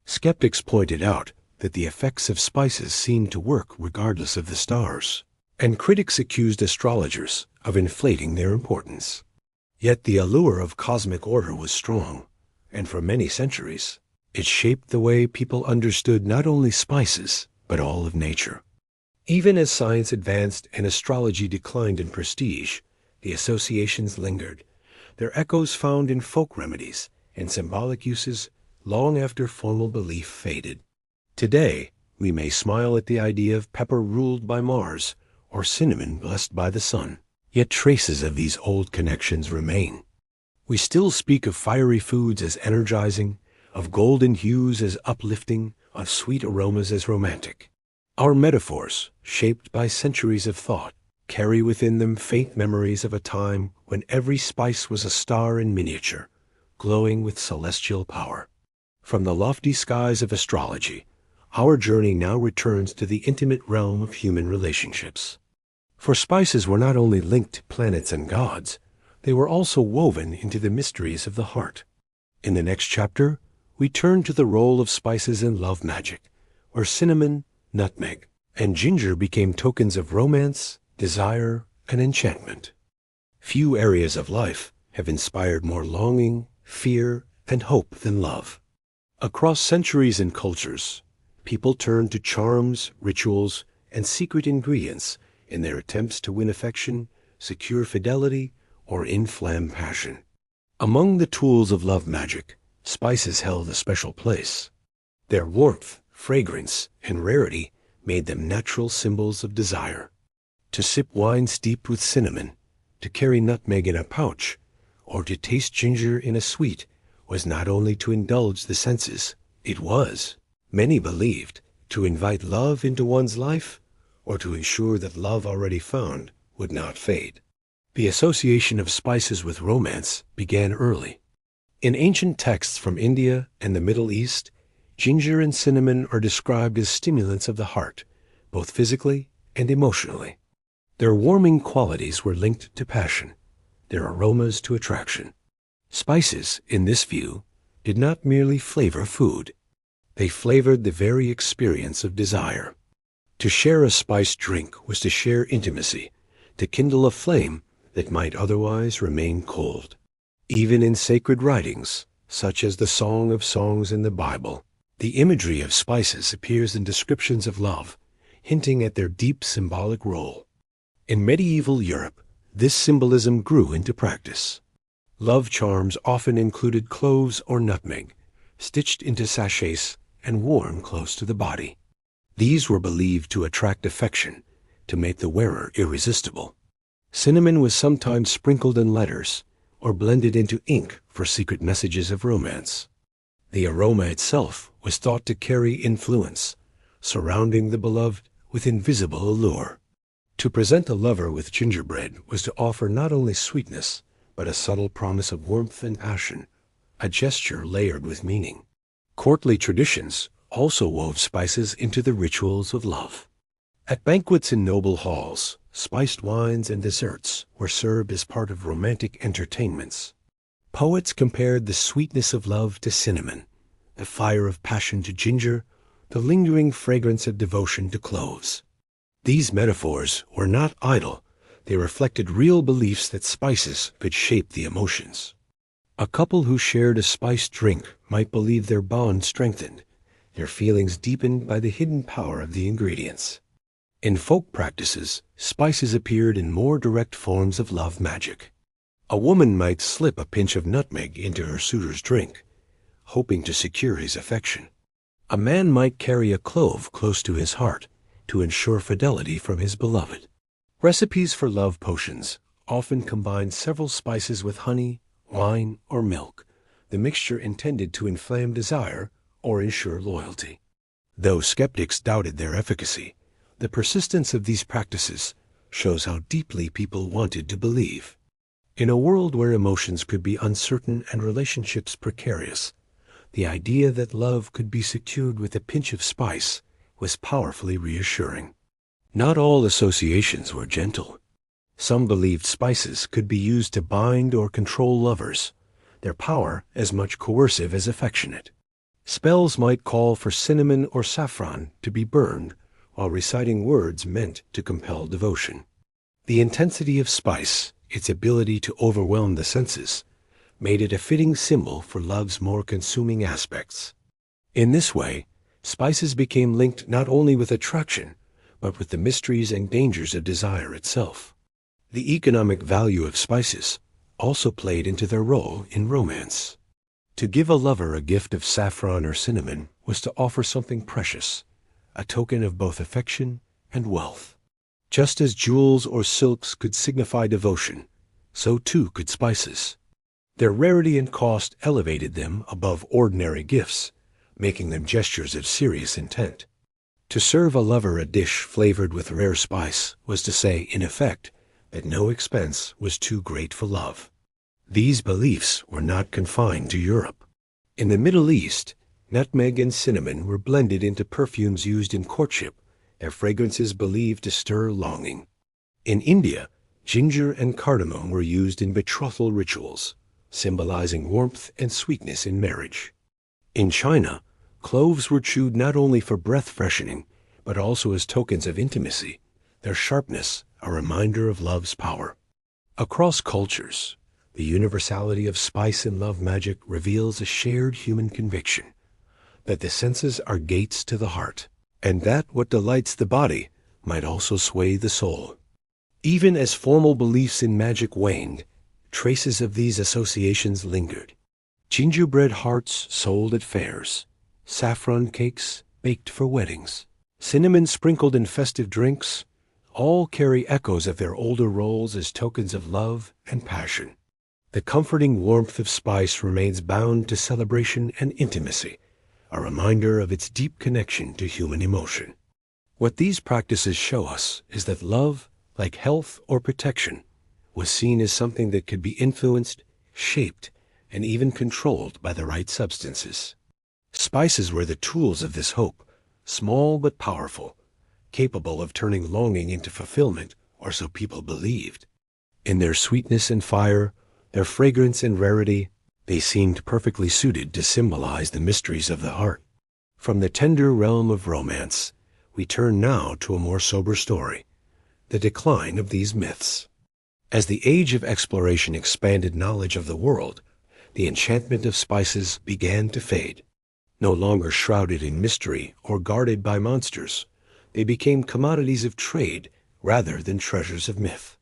Skeptics pointed out that the effects of spices seemed to work regardless of the stars, and critics accused astrologers of inflating their importance. Yet the allure of cosmic order was strong, and for many centuries, it shaped the way people understood not only spices, but all of nature. Even as science advanced and astrology declined in prestige, the associations lingered, their echoes found in folk remedies and symbolic uses long after formal belief faded. Today, we may smile at the idea of pepper ruled by Mars or cinnamon blessed by the sun, yet traces of these old connections remain. We still speak of fiery foods as energizing, of golden hues as uplifting, of sweet aromas as romantic. Our metaphors, shaped by centuries of thought, carry within them faint memories of a time when every spice was a star in miniature, glowing with celestial power. From the lofty skies of astrology, our journey now returns to the intimate realm of human relationships. For spices were not only linked to planets and gods, they were also woven into the mysteries of the heart. In the next chapter, we turn to the role of spices in love magic, where cinnamon, nutmeg, and ginger became tokens of romance, desire, and enchantment. Few areas of life have inspired more longing, fear, and hope than love. Across centuries and cultures, people turned to charms, rituals, and secret ingredients in their attempts to win affection, secure fidelity, or inflame passion. Among the tools of love magic, spices held a special place. Their warmth, fragrance, and rarity made them natural symbols of desire. To sip wine steeped with cinnamon, to carry nutmeg in a pouch, or to taste ginger in a sweet was not only to indulge the senses, it was, many believed, to invite love into one's life or to ensure that love already found would not fade. The association of spices with romance began early. In ancient texts from India and the Middle East, ginger and cinnamon are described as stimulants of the heart, both physically and emotionally. Their warming qualities were linked to passion, their aromas to attraction. Spices, in this view, did not merely flavor food. They flavored the very experience of desire. To share a spiced drink was to share intimacy, to kindle a flame that might otherwise remain cold. Even in sacred writings, such as the Song of Songs in the Bible, the imagery of spices appears in descriptions of love, hinting at their deep symbolic role. In medieval Europe, this symbolism grew into practice. Love charms often included cloves or nutmeg, stitched into sachets and worn close to the body. These were believed to attract affection, to make the wearer irresistible. Cinnamon was sometimes sprinkled in letters or blended into ink for secret messages of romance. The aroma itself was thought to carry influence, surrounding the beloved with invisible allure. To present a lover with gingerbread was to offer not only sweetness, but a subtle promise of warmth and passion, a gesture layered with meaning. Courtly traditions also wove spices into the rituals of love. At banquets in noble halls, spiced wines and desserts were served as part of romantic entertainments. Poets compared the sweetness of love to cinnamon, the fire of passion to ginger, the lingering fragrance of devotion to cloves. These metaphors were not idle. They reflected real beliefs that spices could shape the emotions. A couple who shared a spiced drink might believe their bond strengthened, their feelings deepened by the hidden power of the ingredients. In folk practices, spices appeared in more direct forms of love magic. A woman might slip a pinch of nutmeg into her suitor's drink, hoping to secure his affection. A man might carry a clove close to his heart to ensure fidelity from his beloved. Recipes for love potions often combine several spices with honey, wine, or milk, the mixture intended to inflame desire or ensure loyalty. Though skeptics doubted their efficacy, the persistence of these practices shows how deeply people wanted to believe. In a world where emotions could be uncertain and relationships precarious, the idea that love could be secured with a pinch of spice was powerfully reassuring. Not all associations were gentle. Some believed spices could be used to bind or control lovers, their power as much coercive as affectionate. Spells might call for cinnamon or saffron to be burned, while reciting words meant to compel devotion. The intensity of spice, its ability to overwhelm the senses, made it a fitting symbol for love's more consuming aspects. In this way, spices became linked not only with attraction, but with the mysteries and dangers of desire itself. The economic value of spices also played into their role in romance. To give a lover a gift of saffron or cinnamon was to offer something precious, a token of both affection and wealth. Just as jewels or silks could signify devotion, so too could spices. Their rarity and cost elevated them above ordinary gifts, making them gestures of serious intent. To serve a lover a dish flavored with rare spice was to say, in effect, that no expense was too great for love. These beliefs were not confined to Europe. In the Middle East, nutmeg and cinnamon were blended into perfumes used in courtship, their fragrances believed to stir longing. In India, ginger and cardamom were used in betrothal rituals, symbolizing warmth and sweetness in marriage. In China, cloves were chewed not only for breath freshening, but also as tokens of intimacy, their sharpness a reminder of love's power. Across cultures, the universality of spice and love magic reveals a shared human conviction that the senses are gates to the heart, and that what delights the body might also sway the soul. Even as formal beliefs in magic waned, traces of these associations lingered. Gingerbread hearts sold at fairs, saffron cakes baked for weddings, cinnamon sprinkled in festive drinks, all carry echoes of their older roles as tokens of love and passion. The comforting warmth of spice remains bound to celebration and intimacy, a reminder of its deep connection to human emotion. What these practices show us is that love, like health or protection, was seen as something that could be influenced, shaped, and even controlled by the right substances. Spices were the tools of this hope, small but powerful, capable of turning longing into fulfillment, or so people believed. In their sweetness and fire, their fragrance and rarity, they seemed perfectly suited to symbolize the mysteries of the heart. From the tender realm of romance, We turn now to a more sober story, the decline of these myths. As the age of exploration expanded knowledge of the world, the enchantment of spices began to fade. No longer shrouded in mystery or guarded by monsters, they became commodities of trade rather than treasures of myth.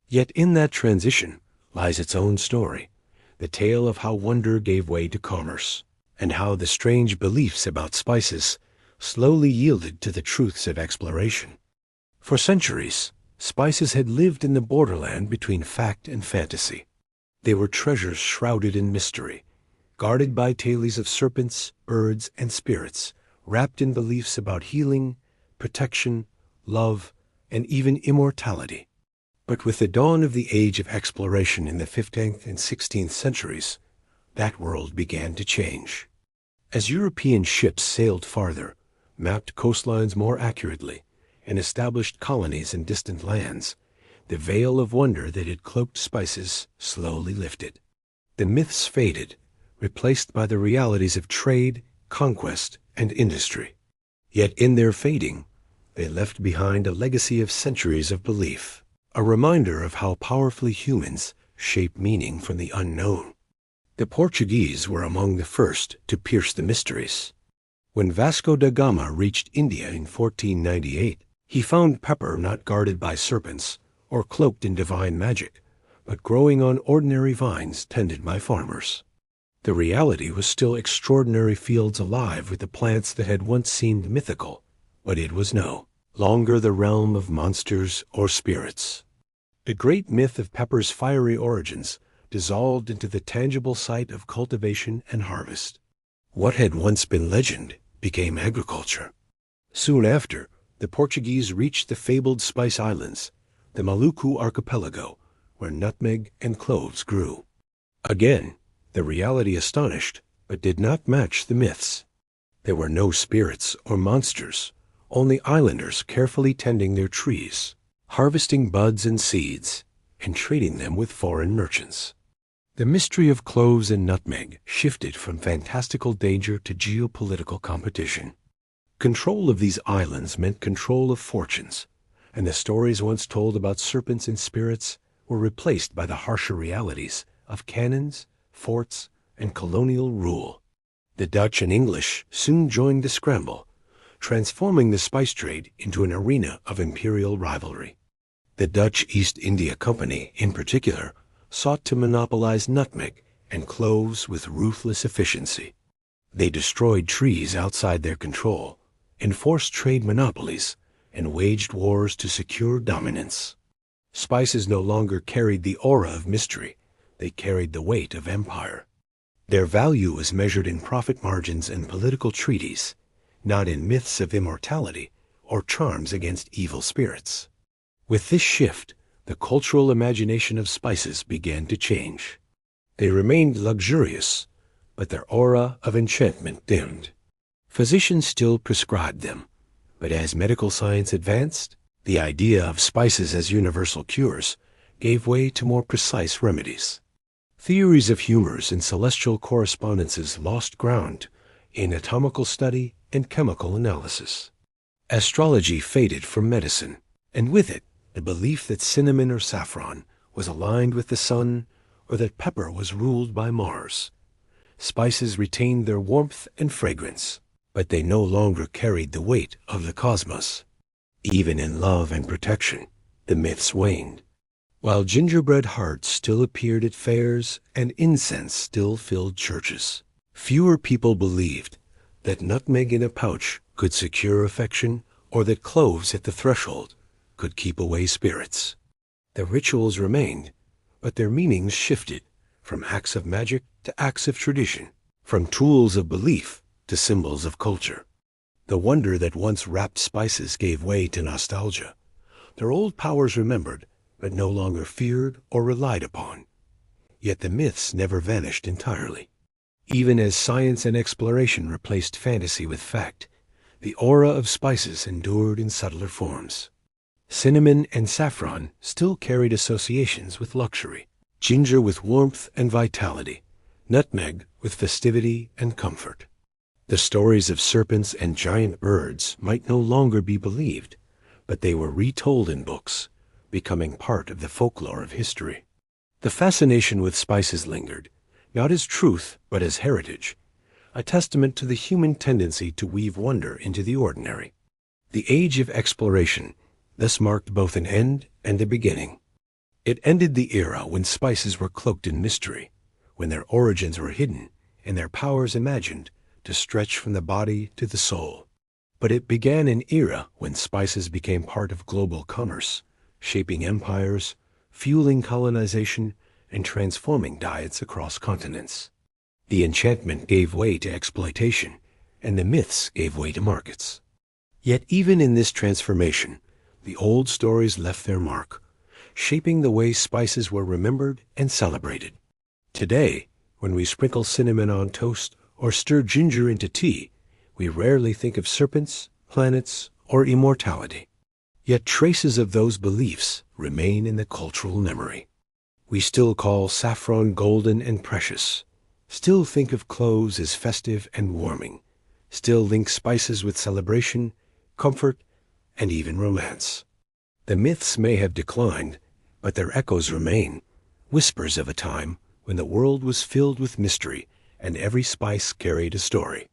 Yet in that transition lies its own story, the tale of how wonder gave way to commerce, and how the strange beliefs about spices slowly yielded to the truths of exploration. For centuries, spices had lived in the borderland between fact and fantasy. They were treasures shrouded in mystery, guarded by tales of serpents, birds, and spirits, wrapped in beliefs about healing, protection, love, and even immortality. But with the dawn of the age of exploration in the 15th and 16th centuries, that world began to change. As European ships sailed farther, mapped coastlines more accurately, and established colonies in distant lands, the veil of wonder that had cloaked spices slowly lifted. The myths faded, replaced by the realities of trade, conquest, and industry. Yet in their fading, they left behind a legacy of centuries of belief, a reminder of how powerfully humans shape meaning from the unknown. The Portuguese were among the first to pierce the mysteries. When Vasco da Gama reached India in 1498, he found pepper not guarded by serpents or cloaked in divine magic, but growing on ordinary vines tended by farmers. The reality was still extraordinary fields alive with the plants that had once seemed mythical, but it was no longer the realm of monsters or spirits. The great myth of pepper's fiery origins dissolved into the tangible sight of cultivation and harvest. What had once been legend became agriculture. Soon after, the Portuguese reached the fabled Spice Islands, the Maluku archipelago, where nutmeg and cloves grew. Again, the reality astonished, but did not match the myths. There were no spirits or monsters, only islanders carefully tending their trees, harvesting buds and seeds, and trading them with foreign merchants. The mystery of cloves and nutmeg shifted from fantastical danger to geopolitical competition. Control of these islands meant control of fortunes, and the stories once told about serpents and spirits were replaced by the harsher realities of cannons, forts, and colonial rule. The Dutch and English soon joined the scramble, transforming the spice trade into an arena of imperial rivalry. The Dutch East India Company, in particular, sought to monopolize nutmeg and cloves with ruthless efficiency. They destroyed trees outside their control, enforced trade monopolies, and waged wars to secure dominance. Spices no longer carried the aura of mystery, they carried the weight of empire. Their value was measured in profit margins and political treaties, not in myths of immortality or charms against evil spirits. With this shift, the cultural imagination of spices began to change. They remained luxurious, but their aura of enchantment dimmed. Physicians still prescribed them, but as medical science advanced, the idea of spices as universal cures gave way to more precise remedies. Theories of humors and celestial correspondences lost ground in anatomical study and chemical analysis. Astrology faded from medicine, and with it, the belief that cinnamon or saffron was aligned with the sun or that pepper was ruled by Mars. Spices retained their warmth and fragrance, but they no longer carried the weight of the cosmos. Even in love and protection, the myths waned. While gingerbread hearts still appeared at fairs and incense still filled churches, fewer people believed that nutmeg in a pouch could secure affection or that cloves at the threshold could keep away spirits. The rituals remained, but their meanings shifted from acts of magic to acts of tradition, from tools of belief to symbols of culture. The wonder that once wrapped spices gave way to nostalgia. Their old powers remembered, but no longer feared or relied upon. Yet the myths never vanished entirely. Even as science and exploration replaced fantasy with fact, the aura of spices endured in subtler forms. Cinnamon and saffron still carried associations with luxury, ginger with warmth and vitality, nutmeg with festivity and comfort. The stories of serpents and giant birds might no longer be believed, but they were retold in books, becoming part of the folklore of history. The fascination with spices lingered, not as truth, but as heritage, a testament to the human tendency to weave wonder into the ordinary. The age of exploration thus marked both an end and a beginning. It ended the era when spices were cloaked in mystery, when their origins were hidden and their powers imagined to stretch from the body to the soul. But it began an era when spices became part of global commerce, shaping empires, fueling colonization, and transforming diets across continents. The enchantment gave way to exploitation, and the myths gave way to markets. Yet even in this transformation, the old stories left their mark, shaping the way spices were remembered and celebrated. Today, when we sprinkle cinnamon on toast or stir ginger into tea, we rarely think of serpents, planets, or immortality. Yet traces of those beliefs remain in the cultural memory. We still call saffron golden and precious, still think of cloves as festive and warming, still link spices with celebration, comfort, and even romance. The myths may have declined, but their echoes remain, whispers of a time when the world was filled with mystery and every spice carried a story.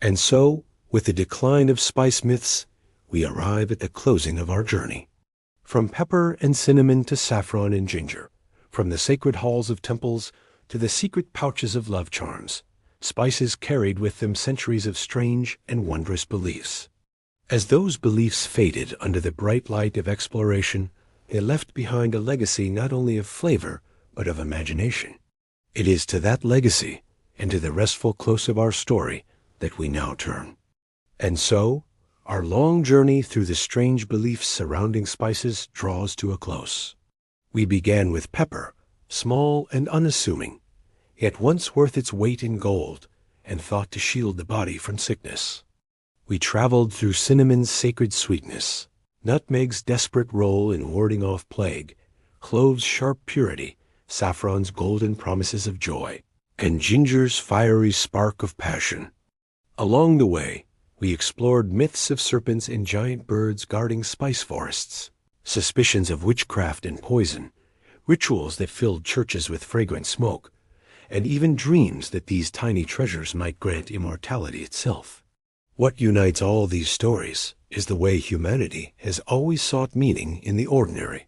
And so, with the decline of spice myths, we arrive at the closing of our journey. From pepper and cinnamon to saffron and ginger, from the sacred halls of temples to the secret pouches of love charms, spices carried with them centuries of strange and wondrous beliefs. As those beliefs faded under the bright light of exploration, they left behind a legacy not only of flavor, but of imagination. It is to that legacy, and to the restful close of our story, that we now turn. And so, our long journey through the strange beliefs surrounding spices draws to a close. We began with pepper, small and unassuming, yet once worth its weight in gold, and thought to shield the body from sickness. We traveled through cinnamon's sacred sweetness, nutmeg's desperate role in warding off plague, cloves' sharp purity, saffron's golden promises of joy, and ginger's fiery spark of passion. Along the way, we explored myths of serpents and giant birds guarding spice forests, suspicions of witchcraft and poison, rituals that filled churches with fragrant smoke, and even dreams that these tiny treasures might grant immortality itself. What unites all these stories is the way humanity has always sought meaning in the ordinary.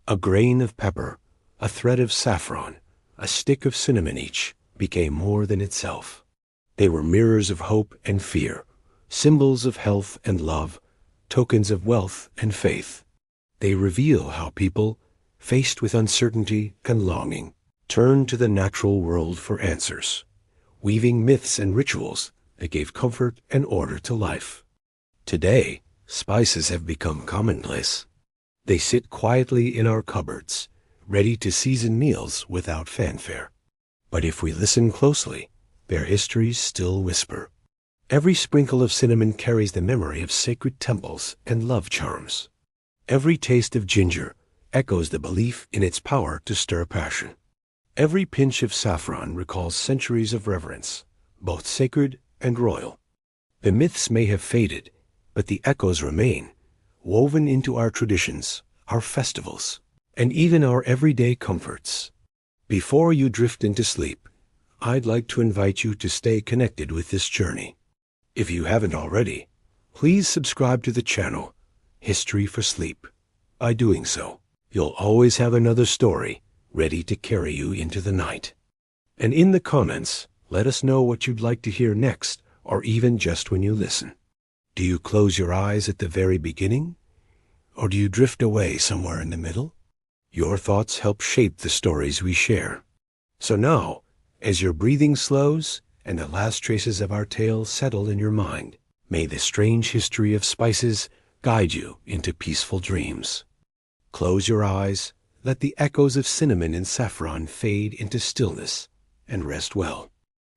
A grain of pepper, a thread of saffron, a stick of cinnamon each became more than itself. They were mirrors of hope and fear, symbols of health and love, tokens of wealth and faith. They reveal how people, faced with uncertainty and longing, turn to the natural world for answers, weaving myths and rituals that gave comfort and order to life. Today, spices have become commonplace. They sit quietly in our cupboards, ready to season meals without fanfare. But if we listen closely, their histories still whisper. Every sprinkle of cinnamon carries the memory of sacred temples and love charms. Every taste of ginger echoes the belief in its power to stir passion. Every pinch of saffron recalls centuries of reverence, both sacred and royal. The myths may have faded, but the echoes remain, woven into our traditions, our festivals, and even our everyday comforts. Before you drift into sleep, I'd like to invite you to stay connected with this journey. If you haven't already, please subscribe to the channel, History for Sleep. By doing so, you'll always have another story ready to carry you into the night. And in the comments, let us know what you'd like to hear next, or even just when you listen. Do you close your eyes at the very beginning? Or do you drift away somewhere in the middle? Your thoughts help shape the stories we share. So now, as your breathing slows and the last traces of our tale settle in your mind, may the strange history of spices guide you into peaceful dreams. Close your eyes, let the echoes of cinnamon and saffron fade into stillness, and rest well.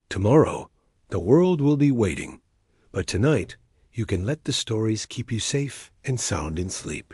Tomorrow, the world will be waiting, but tonight, you can let the stories keep you safe and sound in sleep.